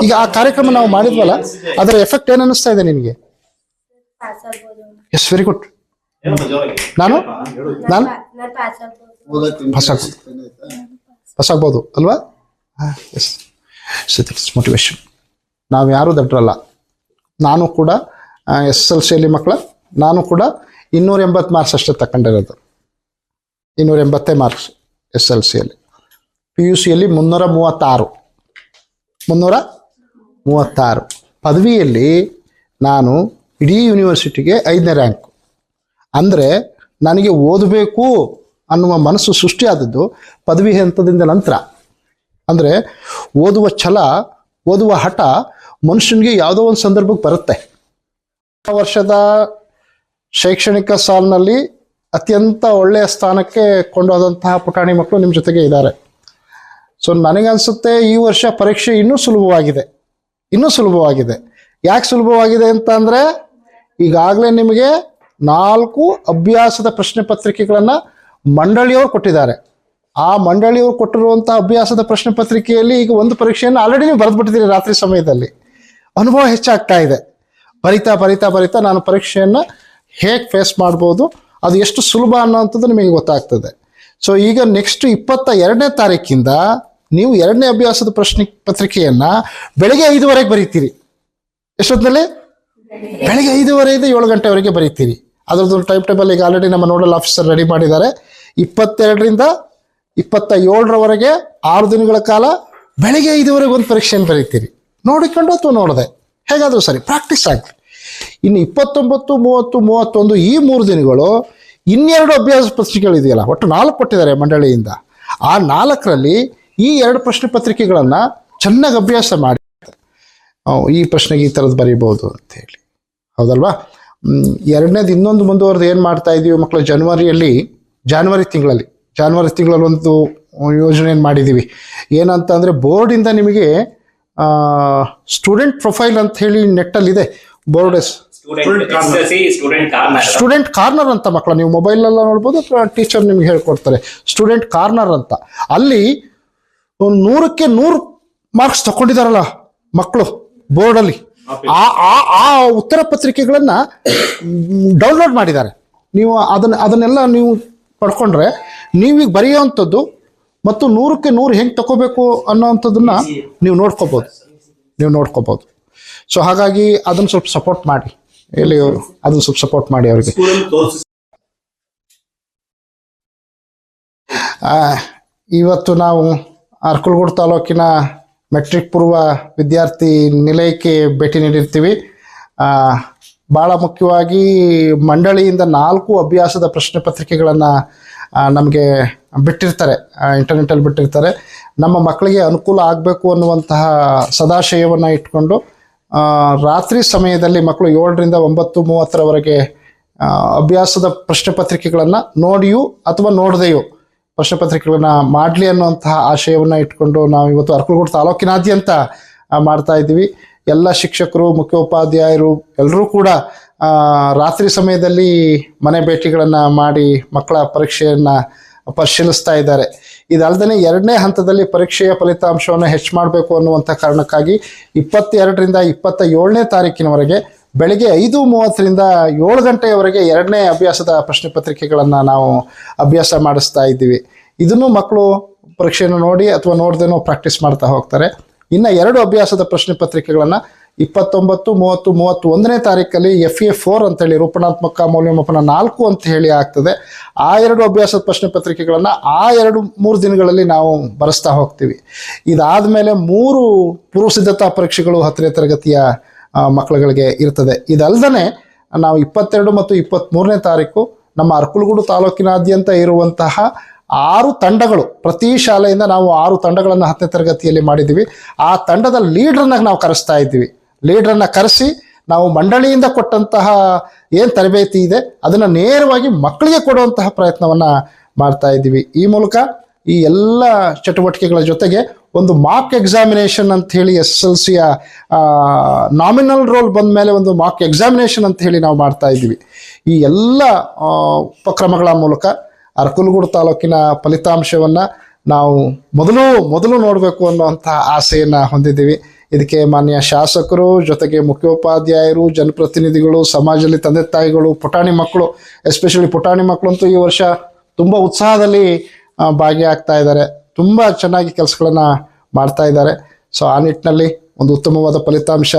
ಈಗ ಆ ಕಾರ್ಯಕ್ರಮ ನಾವು ಮಾಡಿದ್ವಲ್ಲ, ಅದರ ಎಫೆಕ್ಟ್ ಏನ್ ಅನಿಸ್ತಾ ಇದೆ ನಿನಗೆ? Yes, very good. ನಾನು ಪಾಸ್ ಆಗ್ಬೋದು ಅಲ್ವಾ? Yes, motivation. ನಾವು ಯಾರೂ ದಡ್ರಲ್ಲ. ನಾನು ಕೂಡ SSLCಯಲ್ಲಿ ಮಕ್ಕಳ, ನಾನು ಕೂಡ 280 ಮಾರ್ಕ್ಸ್ ಅಷ್ಟೇ ತಗೊಂಡಿರೋದು. 280 ಮಾರ್ಕ್ಸ್ SSLCಯಲ್ಲಿ. PUCಯಲ್ಲಿ 336. ಪದವಿಯಲ್ಲಿ ನಾನು ಇಡೀ ಯೂನಿವರ್ಸಿಟಿಗೆ 5ನೇ ರ್ಯಾಂಕು. ಅಂದರೆ ನನಗೆ ಓದಬೇಕು ಅನ್ನುವ ಮನಸ್ಸು ಸೃಷ್ಟಿಯಾದದ್ದು ಪದವಿ ಹಂತದಿಂದ ನಂತರ. ಅಂದರೆ ಓದುವ ಛಲ, ಓದುವ ಹಠ ಮನುಷ್ಯನಿಗೆ ಯಾವುದೋ ಒಂದು ಸಂದರ್ಭಕ್ಕೆ ಬರುತ್ತೆ. ವರ್ಷದ ಶೈಕ್ಷಣಿಕ ಸಾಲಿನಲ್ಲಿ ಅತ್ಯಂತ ಒಳ್ಳೆಯ ಸ್ಥಾನಕ್ಕೆ ಕೊಂಡೋದಂತಹ ಪುಟಾಣಿ ಮಕ್ಕಳು ನಿಮ್ಮ ಜೊತೆಗೆ ಇದ್ದಾರೆ. ಸೊ ನನಗನ್ಸುತ್ತೆ ಈ ವರ್ಷ ಪರೀಕ್ಷೆ ಇನ್ನೂ ಸುಲಭವಾಗಿದೆ. ಯಾಕೆ ಸುಲಭವಾಗಿದೆ ಅಂತ ಅಂದರೆ, ಈಗಾಗಲೇ ನಿಮಗೆ 4 ಅಭ್ಯಾಸದ ಪ್ರಶ್ನೆ ಪತ್ರಿಕೆಗಳನ್ನು ಮಂಡಳಿಯವರು ಕೊಟ್ಟಿದ್ದಾರೆ. ಆ ಮಂಡಳಿಯವರು ಕೊಟ್ಟಿರುವಂಥ ಅಭ್ಯಾಸದ ಪ್ರಶ್ನೆ ಪತ್ರಿಕೆಯಲ್ಲಿ ಈಗ ಒಂದು ಪರೀಕ್ಷೆಯನ್ನು ಆಲ್ರೆಡಿ ನೀವು ಬರೆದ್ಬಿಟ್ಟಿದ್ದೀರಿ ರಾತ್ರಿ ಸಮಯದಲ್ಲಿ. ಅನುಭವ ಹೆಚ್ಚಾಗ್ತಾ ಇದೆ. ಬರಿತಾ ನಾನು ಪರೀಕ್ಷೆಯನ್ನು ಹೇಗೆ ಫೇಸ್ ಮಾಡ್ಬೋದು, ಅದು ಎಷ್ಟು ಸುಲಭ ಅನ್ನೋವಂಥದ್ದು ನಿಮಗೆ ಗೊತ್ತಾಗ್ತದೆ. ಸೊ ಈಗ ನೆಕ್ಸ್ಟ್ 22ನೇ ತಾರೀಕಿಂದ ನೀವು 2ನೇ ಅಭ್ಯಾಸದ ಪ್ರಶ್ನೆ ಪತ್ರಿಕೆಯನ್ನು ಬೆಳಗ್ಗೆ 5:00ವರೆಗೆ ಬರೀತೀರಿ. ಎಷ್ಟೊತ್ತಿನಲ್ಲಿ? ಬೆಳಗ್ಗೆ 5:30 7 ಗಂಟೆವರೆಗೆ ಬರೀತೀರಿ. ಅದರದ್ದು ಟೈಮ್ ಟೇಬಲ್ ಈಗ ಆಲ್ರೆಡಿ ನಮ್ಮ ನೋಡಲ್ ಆಫೀಸರ್ ರೆಡಿ ಮಾಡಿದ್ದಾರೆ. 22ರಿಂದ 27ರವರೆಗೆ 6 ದಿನಗಳ ಕಾಲ ಬೆಳಗ್ಗೆ 5:00ವರೆಗೆ ಒಂದು ಪರೀಕ್ಷೆಯನ್ನು ಬರೀತೀರಿ. ನೋಡಿಕೊಂಡು ಅಥವಾ ನೋಡದೆ ಹೇಗಾದರೂ ಸರಿ ಪ್ರಾಕ್ಟೀಸ್ ಆಗಿ. ಇನ್ನು 29, 30, 31 ಈ 3 ದಿನಗಳು 2 ಅಭ್ಯಾಸ ಪತ್ರಿಕೆಗಳಿದೆಯಲ್ಲ, ಒಟ್ಟು 4 ಕೊಟ್ಟಿದ್ದಾರೆ ಮಂಡಳಿಯಿಂದ. ಆ 4ರಲ್ಲಿ ಈ 2 ಪ್ರಶ್ನೆ ಪತ್ರಿಕೆಗಳನ್ನು ಚೆನ್ನಾಗಿ ಅಭ್ಯಾಸ ಮಾಡಿ, ಈ ಪ್ರಶ್ನೆಗೆ ಈ ಥರದ್ದು ಬರೀಬೋದು ಅಂತ ಹೇಳಿ, ಹೌದಲ್ವಾ? 2ನೇದು ಇನ್ನೊಂದು ಮುಂದುವರೆದು ಏನು ಮಾಡ್ತಾ ಇದ್ದೀವಿ ಮಕ್ಕಳು, ಜಾನ್ವರಿ ತಿಂಗಳಲ್ಲಿ ಒಂದು ಯೋಜನೆಯನ್ನು ಮಾಡಿದ್ದೀವಿ. ಏನಂತ ಅಂದರೆ, ಬೋರ್ಡಿಂದ ನಿಮಗೆ ಸ್ಟೂಡೆಂಟ್ ಪ್ರೊಫೈಲ್ ಅಂತ ಹೇಳಿ ನೆಟ್ಟಲ್ಲಿದೆ. ಬೋರ್ಡ್ ಸ್ಟೂಡೆಂಟ್ ಕಾರ್ನರ್ ಅಂತ ಮಕ್ಕಳು ನೀವು ಮೊಬೈಲೆಲ್ಲ ನೋಡ್ಬೋದು, ಅಥವಾ ಟೀಚರ್ ನಿಮ್ಗೆ ಹೇಳ್ಕೊಡ್ತಾರೆ. ಸ್ಟೂಡೆಂಟ್ ಕಾರ್ನರ್ ಅಂತ, ಅಲ್ಲಿ 100ಕ್ಕೆ 100 ಮಾರ್ಕ್ಸ್ ತಗೊಂಡಿದ್ದಾರಲ್ಲ ಮಕ್ಕಳು ಬೋರ್ಡಲ್ಲಿ. ಆ ಉತ್ತರ ಪತ್ರಿಕೆಗಳನ್ನು ಡೌನ್ಲೋಡ್ ಮಾಡಿದ್ದಾರೆ. ನೀವು ಅದನ್ನೆಲ್ಲ ನೀವು ಪಡ್ಕೊಂಡ್ರೆ ನೀವೀಗ ಬರೆಯೋವಂಥದ್ದು ಮತ್ತು 100ಕ್ಕೆ 100 ಹೆಂಗೆ ತಗೋಬೇಕು ಅನ್ನೋವಂಥದ್ದನ್ನು ನೀವು ನೋಡ್ಕೋಬೋದು. ಸೊ ಹಾಗಾಗಿ ಅದನ್ನು ಸ್ವಲ್ಪ ಸಪೋರ್ಟ್ ಮಾಡಿ, ಅದನ್ನು ಸ್ವಲ್ಪ ಸಪೋರ್ಟ್ ಮಾಡಿ ಅವರಿಗೆ. ಇವತ್ತು ನಾವು ಅರಕಲಗೂಡು ತಾಲೂಕಿನ ಮೆಟ್ರಿಕ್ ಪೂರ್ವ ವಿದ್ಯಾರ್ಥಿ ನಿಲಯಕ್ಕೆ ಭೇಟಿ ನೀಡಿರ್ತೀವಿ. ಭಾಳ ಮುಖ್ಯವಾಗಿ ಮಂಡಳಿಯಿಂದ 4 ಅಭ್ಯಾಸದ ಪ್ರಶ್ನೆ ಪತ್ರಿಕೆಗಳನ್ನು ನಮಗೆ ಬಿಟ್ಟಿರ್ತಾರೆ, ಇಂಟರ್ನೆಟ್ಟಲ್ಲಿ ಬಿಟ್ಟಿರ್ತಾರೆ. ನಮ್ಮ ಮಕ್ಕಳಿಗೆ ಅನುಕೂಲ ಆಗಬೇಕು ಅನ್ನುವಂತಹ ಸದಾಶಯವನ್ನು ಇಟ್ಕೊಂಡು ರಾತ್ರಿ ಸಮಯದಲ್ಲಿ ಮಕ್ಕಳು 7ರಿಂದ 9:30ರವರೆಗೆ ಅಭ್ಯಾಸದ ಪ್ರಶ್ನೆ ಪತ್ರಿಕೆಗಳನ್ನು ನೋಡಿಯೂ ಅಥವಾ ನೋಡದೆಯೋ ಪ್ರಶ್ನೆ ಪತ್ರಿಕೆಗಳನ್ನು ಮಾಡಲಿ ಅನ್ನುವಂತಹ ಆಶಯವನ್ನು ಇಟ್ಕೊಂಡು ನಾವು ಇವತ್ತು ಅರಕಲಗೂಡು ತಾಲೂಕಿನಾದ್ಯಂತ ಮಾಡ್ತಾ ಇದ್ದೀವಿ. ಎಲ್ಲ ಶಿಕ್ಷಕರು, ಮುಖ್ಯೋಪಾಧ್ಯಾಯರು ಎಲ್ಲರೂ ಕೂಡ ರಾತ್ರಿ ಸಮಯದಲ್ಲಿ ಮನೆ ಭೇಟಿಗಳನ್ನು ಮಾಡಿ ಮಕ್ಕಳ ಪರೀಕ್ಷೆಯನ್ನು ಪರಿಶೀಲಿಸ್ತಾ ಇದ್ದಾರೆ. ಇದಲ್ಲದೆ 2ನೇ ಹಂತದಲ್ಲಿ ಪರೀಕ್ಷೆಯ ಫಲಿತಾಂಶವನ್ನು ಹೆಚ್ಚು ಮಾಡಬೇಕು ಅನ್ನುವಂಥ ಕಾರಣಕ್ಕಾಗಿ 22ರಿಂದ 27ನೇ ತಾರೀಕಿನವರೆಗೆ ಬೆಳಗ್ಗೆ 5:30ರಿಂದ 7 ಗಂಟೆಯವರೆಗೆ 2ನೇ ಅಭ್ಯಾಸದ ಪ್ರಶ್ನೆ ಪತ್ರಿಕೆಗಳನ್ನು ನಾವು ಅಭ್ಯಾಸ ಮಾಡಿಸ್ತಾ ಇದ್ದೀವಿ. ಇದನ್ನು ಮಕ್ಕಳು ಪರೀಕ್ಷೆಯನ್ನು ನೋಡಿ ಅಥವಾ ನೋಡ್ದೇನೋ ಪ್ರಾಕ್ಟೀಸ್ ಮಾಡ್ತಾ ಹೋಗ್ತಾರೆ. ಇನ್ನು 2 ಅಭ್ಯಾಸದ ಪ್ರಶ್ನೆ ಪತ್ರಿಕೆಗಳನ್ನು 29, 30, 31ನೇ ತಾರೀಕಲ್ಲಿ FA4 ಅಂತೇಳಿ ರೂಪಣಾತ್ಮಕ ಮೌಲ್ಯಮಾಪನ 4 ಅಂತ ಹೇಳಿ ಆಗ್ತದೆ. ಆ 2 ಅಭ್ಯಾಸದ ಪ್ರಶ್ನೆ ಪತ್ರಿಕೆಗಳನ್ನು ಆ 2-3 ದಿನಗಳಲ್ಲಿ ನಾವು ಬರೆಸ್ತಾ ಹೋಗ್ತೀವಿ. ಇದಾದಮೇಲೆ 3 ಪೂರ್ವ ಸಿದ್ಧತಾ ಪರೀಕ್ಷೆಗಳು 10ನೇ ತರಗತಿಯ ಮಕ್ಕಳುಗಳಿಗೆ ಇರ್ತದೆ. ಇದಲ್ಲದೆ ನಾವು 22 ಮತ್ತು 23ನೇ ತಾರೀಕು ನಮ್ಮ ಅರಕಲಗೂಡು ತಾಲೂಕಿನಾದ್ಯಂತ ಇರುವಂತಹ 6 ತಂಡಗಳು, ಪ್ರತಿ ಶಾಲೆಯಿಂದ ನಾವು 6 ತಂಡಗಳನ್ನು 10ನೇ ತರಗತಿಯಲ್ಲಿ ಮಾಡಿದ್ದೀವಿ. ಆ ತಂಡದ ಲೀಡ್ರನ್ನ ನಾವು ಕರೆಸ್ತಾ ಇದ್ದೀವಿ. ಲೀಡ್ರನ್ನ ಕರೆಸಿ ನಾವು ಮಂಡಳಿಯಿಂದ ಕೊಟ್ಟಂತಹ ಏನು ತರಬೇತಿ ಇದೆ ಅದನ್ನು ನೇರವಾಗಿ ಮಕ್ಕಳಿಗೆ ಕೊಡುವಂತಹ ಪ್ರಯತ್ನವನ್ನು ಮಾಡ್ತಾ ಇದ್ದೀವಿ. ಈ ಮೂಲಕ ಈ ಎಲ್ಲ ಚಟುವಟಿಕೆಗಳ ಜೊತೆಗೆ ಒಂದು ಮಾಕ್ ಎಕ್ಸಾಮಿನೇಷನ್ ಅಂತ ಹೇಳಿ SSLCಯ ನಾಮಿನಲ್ ರೋಲ್ ಬಂದ ಮೇಲೆ ಒಂದು ಮಾಕ್ ಎಕ್ಸಾಮಿನೇಷನ್ ಅಂತ ಹೇಳಿ ನಾವು ಮಾಡ್ತಾ ಇದ್ದೀವಿ. ಈ ಎಲ್ಲ ಉಪಕ್ರಮಗಳ ಮೂಲಕ ಅರಕಲಗೂಡು ತಾಲೂಕಿನ ಫಲಿತಾಂಶವನ್ನು ನಾವು ಮೊದಲು ನೋಡಬೇಕು ಅನ್ನುವಂಥ ಆಸೆಯನ್ನು ಹೊಂದಿದ್ದೀವಿ. ಇದಕ್ಕೆ ಮಾನ್ಯ ಶಾಸಕರು, ಜೊತೆಗೆ ಮುಖ್ಯೋಪಾಧ್ಯಾಯರು, ಜನಪ್ರತಿನಿಧಿಗಳು, ಸಮಾಜದಲ್ಲಿ ತಂದೆ ತಾಯಿಗಳು, ಪುಟಾಣಿ ಮಕ್ಕಳು, ಎಸ್ಪೆಷಲಿ ಪುಟಾಣಿ ಮಕ್ಕಳಂತೂ ಈ ವರ್ಷ ತುಂಬ ಉತ್ಸಾಹದಲ್ಲಿ ಭಾಗಿಯಾಗ್ತಾ ಇದ್ದಾರೆ. ತುಂಬ ಚೆನ್ನಾಗಿ ಕೆಲಸಗಳನ್ನು ಮಾಡ್ತಾ ಇದ್ದಾರೆ. ಸೊ ಆ ನಿಟ್ಟಿನಲ್ಲಿ ಒಂದು ಉತ್ತಮವಾದ ಫಲಿತಾಂಶ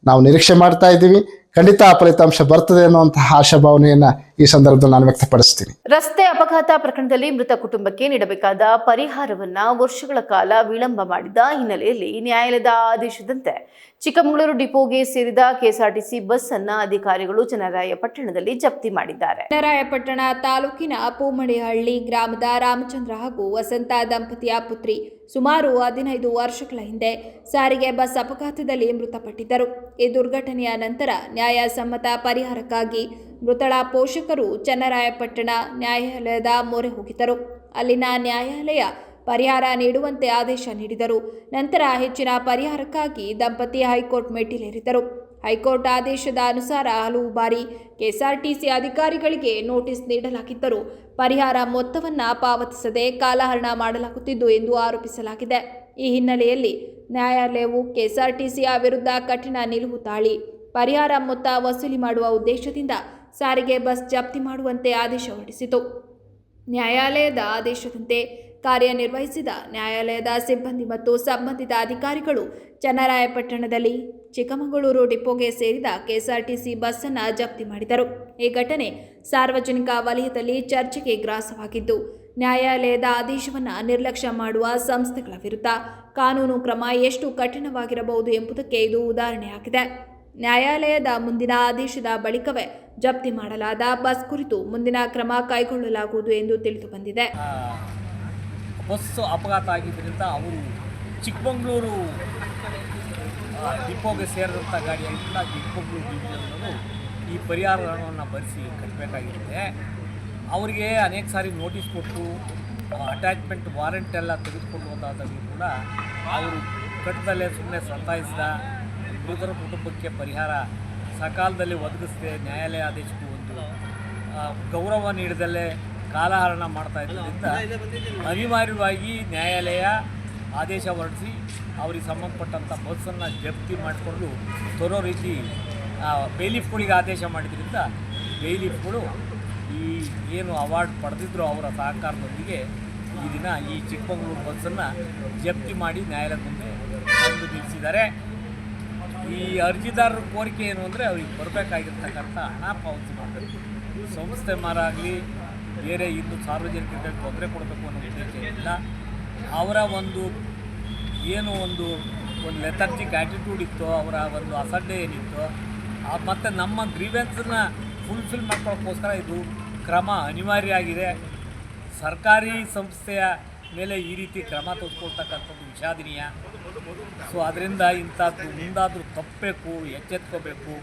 ನಾವು ನಿರೀಕ್ಷೆ ಮಾಡ್ತಾ ಇದ್ದೀವಿ. ಖಂಡಿತ ಆ ಫಲಿತಾಂಶ ಬರ್ತದೆ ಅನ್ನುವಂತಹ ಆಶಾಭಾವನೆಯನ್ನ ಈ ಸಂದರ್ಭದಲ್ಲಿ ನಾನು ವ್ಯಕ್ತಪಡಿಸ್ತೀನಿ. ರಸ್ತೆ ಅಪಘಾತ ಪ್ರಕರಣದಲ್ಲಿ ಮೃತ ಕುಟುಂಬಕ್ಕೆ ನೀಡಬೇಕಾದ ಪರಿಹಾರವನ್ನ ವರ್ಷಗಳ ಕಾಲ ವಿಳಂಬ ಮಾಡಿದ ಹಿನ್ನೆಲೆಯಲ್ಲಿ ನ್ಯಾಯಾಲಯದ ಆದೇಶದಂತೆ ಚಿಕ್ಕಮಗಳೂರು ಡಿಪೋಗೆ ಸೇರಿದ ಕೆಎಸ್ಆರ್ಟಿಸಿ ಬಸ್ ಅನ್ನ ಅಧಿಕಾರಿಗಳು ಚನ್ನರಾಯಪಟ್ಟಣದಲ್ಲಿ ಜಪ್ತಿ ಮಾಡಿದ್ದಾರೆ. ಚನ್ನರಾಯಪಟ್ಟಣ ತಾಲೂಕಿನ ಪೂಮಡಿಹಳ್ಳಿ ಗ್ರಾಮದ ರಾಮಚಂದ್ರ ಹಾಗೂ ವಸಂತ ದಂಪತಿಯ ಪುತ್ರಿ ಸುಮಾರು 15 ವರ್ಷಗಳ ಹಿಂದೆ ಸಾರಿಗೆ ಬಸ್ ಅಪಘಾತದಲ್ಲಿ ಮೃತಪಟ್ಟಿದ್ದರು. ಈ ದುರ್ಘಟನೆಯ ನಂತರ ನ್ಯಾಯಸಮ್ಮತ ಪರಿಹಾರಕ್ಕಾಗಿ ಮೃತಳ ಪೋಷಕರು ಚನ್ನರಾಯಪಟ್ಟಣ ನ್ಯಾಯಾಲಯದ ಮೊರೆ ಹೋಗಿದ್ದರು. ಅಲ್ಲಿನ ನ್ಯಾಯಾಲಯ ಪರಿಹಾರ ನೀಡುವಂತೆ ಆದೇಶ ನೀಡಿದರು. ನಂತರ ಹೆಚ್ಚಿನ ಪರಿಹಾರಕ್ಕಾಗಿ ದಂಪತಿ ಹೈಕೋರ್ಟ್ ಮೆಟ್ಟಿಲೇರಿದ್ದರು. ಹೈಕೋರ್ಟ್ ಆದೇಶದ ಅನುಸಾರ ಹಲವು ಬಾರಿ ಕೆಎಸ್ಆರ್ಟಿಸಿ ಅಧಿಕಾರಿಗಳಿಗೆ ನೋಟಿಸ್ ನೀಡಲಾಗಿದ್ದರೂ ಪರಿಹಾರ ಮೊತ್ತವನ್ನು ಪಾವತಿಸದೆ ಕಾಲಹರಣ ಮಾಡಲಾಗುತ್ತಿದ್ದು ಎಂದು ಆರೋಪಿಸಲಾಗಿದೆ. ಈ ಹಿನ್ನೆಲೆಯಲ್ಲಿ ನ್ಯಾಯಾಲಯವು ಕೆಎಸ್ಆರ್ಟಿಸಿಯ ವಿರುದ್ಧ ಕಠಿಣ ನಿಲುವು ತಾಳಿ ಪರಿಹಾರ ಮೊತ್ತ ವಸೂಲಿ ಮಾಡುವ ಉದ್ದೇಶದಿಂದ ಸಾರಿಗೆ ಬಸ್ ಜಪ್ತಿ ಮಾಡುವಂತೆ ಆದೇಶ ಹೊರಡಿಸಿತು. ನ್ಯಾಯಾಲಯದ ಆದೇಶದಂತೆ ಕಾರ್ಯನಿರ್ವಹಿಸಿದ ನ್ಯಾಯಾಲಯದ ಸಿಬ್ಬಂದಿ ಮತ್ತು ಸಂಬಂಧಿತ ಅಧಿಕಾರಿಗಳು ಚನ್ನರಾಯಪಟ್ಟಣದಲ್ಲಿ ಚಿಕ್ಕಮಗಳೂರು ಡಿಪೋಗೆ ಸೇರಿದ ಕೆಎಸ್ಆರ್ಟಿಸಿ ಬಸ್ ಅನ್ನು ಜಪ್ತಿ ಮಾಡಿದರು. ಈ ಘಟನೆ ಸಾರ್ವಜನಿಕ ವಲಯದಲ್ಲಿ ಚರ್ಚೆಗೆ ಗ್ರಾಸವಾಗಿದ್ದು, ನ್ಯಾಯಾಲಯದ ಆದೇಶವನ್ನು ನಿರ್ಲಕ್ಷ್ಯ ಮಾಡುವ ಸಂಸ್ಥೆಗಳ ವಿರುದ್ಧ ಕಾನೂನು ಕ್ರಮ ಎಷ್ಟು ಕಠಿಣವಾಗಿರಬಹುದು ಎಂಬುದಕ್ಕೆ ಇದು ಉದಾಹರಣೆಯಾಗಿದೆ. ನ್ಯಾಯಾಲಯದ ಮುಂದಿನ ಆದೇಶದ ಬಳಿಕವೇ ಜಪ್ತಿ ಮಾಡಲಾದ ಬಸ್ ಕುರಿತು ಮುಂದಿನ ಕ್ರಮ ಕೈಗೊಳ್ಳಲಾಗುವುದು ಎಂದು ತಿಳಿದು ಬಂದಿದೆ. ಬಸ್ ಅಪಘಾತ ಆಗಿದ್ದರಿಂದ ಅವರು ಚಿಕ್ಕಮಗಳೂರು ಡಿಪೋಗೆ ಸೇರಿದಂಥ ಗಾಡಿಯಾಗಿದ್ದರಿಂದ ಚಿಕ್ಕಮಗಳೂರು ಡಿವಿಷನ್ನವರು ಈ ಪರಿಹಾರ ಹಣವನ್ನು ಭರಿಸಿ ಕಟ್ಟಬೇಕಾಗಿರುತ್ತೆ. ಅವರಿಗೆ ಅನೇಕ ಸಾರಿ ನೋಟಿಸ್ ಕೊಟ್ಟು ಅಟ್ಯಾಚ್ಮೆಂಟ್ ವಾರೆಂಟ್ ಎಲ್ಲ ತೆಗೆದುಕೊಂಡು ಹೋದಾಗಲೂ ಕೂಡ ಅವರು ಕಟ್ಟದಲ್ಲೇ ಸುಮ್ಮನೆ ಸತಾಯಿಸಿದ ಮೃತರ ಕುಟುಂಬಕ್ಕೆ ಪರಿಹಾರ ಸಕಾಲದಲ್ಲಿ ಒದಗಿಸದೆ ನ್ಯಾಯಾಲಯ ಆದೇಶಕ್ಕೂ ಒಂದು ಗೌರವ ನೀಡದಲ್ಲೇ ಕಾಲಹರಣ ಮಾಡ್ತಾ ಇದ್ದರಿಂದ ಅನಿವಾರ್ಯವಾಗಿ ನ್ಯಾಯಾಲಯ ಆದೇಶ ಹೊರಡಿಸಿ ಅವರಿಗೆ ಸಂಬಂಧಪಟ್ಟಂಥ ಬಸ್ಸನ್ನು ಜಪ್ತಿ ಮಾಡಿಕೊಂಡು ತರೋ ರೀತಿ ಬೇಲಿಫ್ಗಳಿಗೆ ಆದೇಶ ಮಾಡಿದ್ರಿಂದ ಬೇಲಿಫ್ಗಳು ಈ ಏನು ಅವಾರ್ಡ್ ಪಡೆದಿದ್ರು ಅವರ ಸಹಕಾರದೊಂದಿಗೆ ಈ ದಿನ ಈ ಚಿಕ್ಕಮಗಳೂರು ಬಸ್ಸನ್ನು ಜಪ್ತಿ ಮಾಡಿ ನ್ಯಾಯಾಲಯದ ಮುಂದೆ ತಂದು ನಿಲ್ಲಿಸಿದ್ದಾರೆ. ಈ ಅರ್ಜಿದಾರರ ಕೋರಿಕೆ ಏನು ಅಂದರೆ ಅವ್ರಿಗೆ ಬರಬೇಕಾಗಿರ್ತಕ್ಕಂಥ ಹಣ ಪಾವತಿ ಮಾಡಬೇಕು. ಸಂಸ್ಥೆ ಮಾರಾಗಲಿ ಬೇರೆ ಇನ್ನು ಸಾರ್ವಜನಿಕರಿಗೆ ತೊಂದರೆ ಕೊಡಬೇಕು ಅನ್ನೋ ಉದ್ದೇಶ ಇಲ್ಲ. ಅವರ ಒಂದು ಒಂದು ಲೆಥರ್ಜಿಕ್ ಆ್ಯಟಿಟ್ಯೂಡ್ ಇತ್ತು, ಅವರ ಒಂದು ಅಸಡ್ಡೆ ಏನಿತ್ತು, ಮತ್ತು ನಮ್ಮ ಗ್ರೀವೆನ್ಸನ್ನು ಫುಲ್ಫಿಲ್ ಮಾಡ್ಕೊಳ್ಳೋಕ್ಕೋಸ್ಕರ ಇದು ಕ್ರಮ ಅನಿವಾರ್ಯ ಆಗಿದೆ. ಸರ್ಕಾರಿ ಸಂಸ್ಥೆಯ ಮೇಲೆ ಈ ರೀತಿ ಕ್ರಮ ತೆಗೆದುಕೊಳ್ತಕ್ಕಂಥದ್ದು ವಿಷಾದನೀಯ. ಸೊ ಅದರಿಂದ ಇಂಥದ್ದು ಮುಂದಾದರೂ ತಪ್ಪಬೇಕು, ಎಚ್ಚೆತ್ಕೋಬೇಕು,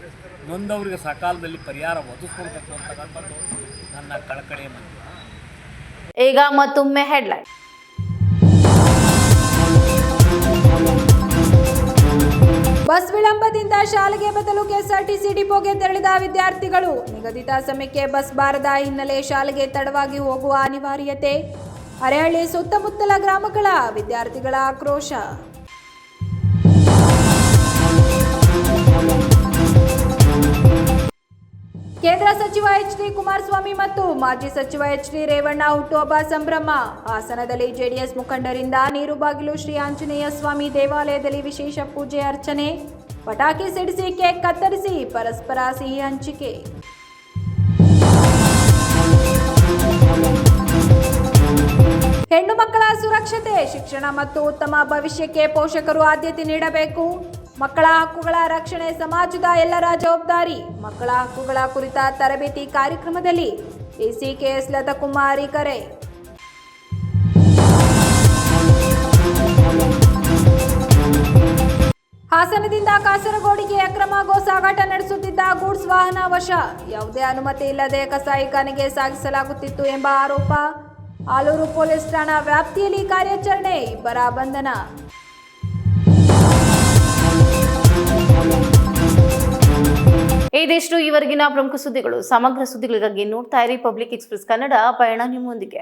ನೊಂದವರಿಗೆ ಸಕಾಲದಲ್ಲಿ ಪರಿಹಾರ ಒದಗಿಸ್ಕೊಳ್ಬೇಕು ಅಂತಕ್ಕಂಥದ್ದು ನನ್ನ ಕಳಕಳಿಯ ಮನವಿ. ಈಗ ಮತ್ತೊಮ್ಮೆ ಹೆಡ್ಲೈನ್. ಬಸ್ ವಿಳಂಬದಿಂದ ಶಾಲೆಗೆ ಬದಲು ಕೆಎಸ್ಆರ್ಟಿಸಿ ಡಿಪೋಗೆ ತೆರಳಿದ ವಿದ್ಯಾರ್ಥಿಗಳು. ನಿಗದಿತ ಸಮಯಕ್ಕೆ ಬಸ್ ಬಾರದ ಹಿನ್ನೆಲೆ ಶಾಲೆಗೆ ತಡವಾಗಿ ಹೋಗುವ ಅನಿವಾರ್ಯತೆ. ಅರೆಹಳ್ಳಿ ಸುತ್ತಮುತ್ತಲ ಗ್ರಾಮಗಳ ವಿದ್ಯಾರ್ಥಿಗಳ ಆಕ್ರೋಶ. ಕೇಂದ್ರ ಸಚಿವ ಎಚ್.ಡಿ. ಕುಮಾರಸ್ವಾಮಿ ಮತ್ತು ಮಾಜಿ ಸಚಿವ ಎಚ್.ಡಿ. ರೇವಣ್ಣ ಹುಟ್ಟುಹಬ್ಬ ಸಂಭ್ರಮ. ಹಾಸನದಲ್ಲಿ ಜೆಡಿಎಸ್ ಮುಖಂಡರಿಂದ ನೀರುಬಾಗಿಲು ಶ್ರೀ ಆಂಜನೇಯ ಸ್ವಾಮಿ ದೇವಾಲಯದಲ್ಲಿ ವಿಶೇಷ ಪೂಜೆ ಅರ್ಚನೆ. ಪಟಾಕಿ ಸಿಡಿಸಿ ಕೇಕ್ ಕತ್ತರಿಸಿ ಪರಸ್ಪರ ಸಿಹಿ ಹಂಚಿಕೆ. ಹೆಣ್ಣು ಮಕ್ಕಳ ಸುರಕ್ಷತೆ, ಶಿಕ್ಷಣ ಮತ್ತು ಉತ್ತಮ ಭವಿಷ್ಯಕ್ಕೆ ಪೋಷಕರು ಆದ್ಯತೆ ನೀಡಬೇಕು. ಮಕ್ಕಳ ಹಕ್ಕುಗಳ ರಕ್ಷಣೆ ಸಮಾಜದ ಎಲ್ಲರ ಜವಾಬ್ದಾರಿ. ಮಕ್ಕಳ ಹಕ್ಕುಗಳ ಕುರಿತ ತರಬೇತಿ ಕಾರ್ಯಕ್ರಮದಲ್ಲಿ ಡಿಸಿ ಕೆಎಸ್ ಲತಾಕುಮಾರಿ ಕರೆ. ಹಾಸನದಿಂದ ಕಾಸರಗೋಡಿಗೆ ಅಕ್ರಮ ಗೋ ಸಾಗಾಟ ನಡೆಸುತ್ತಿದ್ದ ಗೂಡ್ಸ್ ವಾಹನ ವಶ. ಯಾವುದೇ ಅನುಮತಿ ಇಲ್ಲದೆ ಕಸಾಯಿಖಾನೆಗೆ ಸಾಗಿಸಲಾಗುತ್ತಿತ್ತು ಎಂಬ ಆರೋಪ. ಆಲೂರು ಪೊಲೀಸ್ ಠಾಣಾ ವ್ಯಾಪ್ತಿಯಲ್ಲಿ ಕಾರ್ಯಾಚರಣೆ, ಇಬ್ಬರ ಬಂಧನ. ಇದಿಷ್ಟು ಈವರೆಗಿನ ಪ್ರಮುಖ ಸುದ್ದಿಗಳು. ಸಮಗ್ರ ಸುದ್ದಿಗಳಿಗಾಗಿ ನೋಡ್ತಾ ಇರಿ ಪಬ್ಲಿಕ್ ಎಕ್ಸ್‌ಪ್ರೆಸ್ ಕನ್ನಡ. ಪಯಣ ನಿಮ್ಮೊಂದಿಗೆ.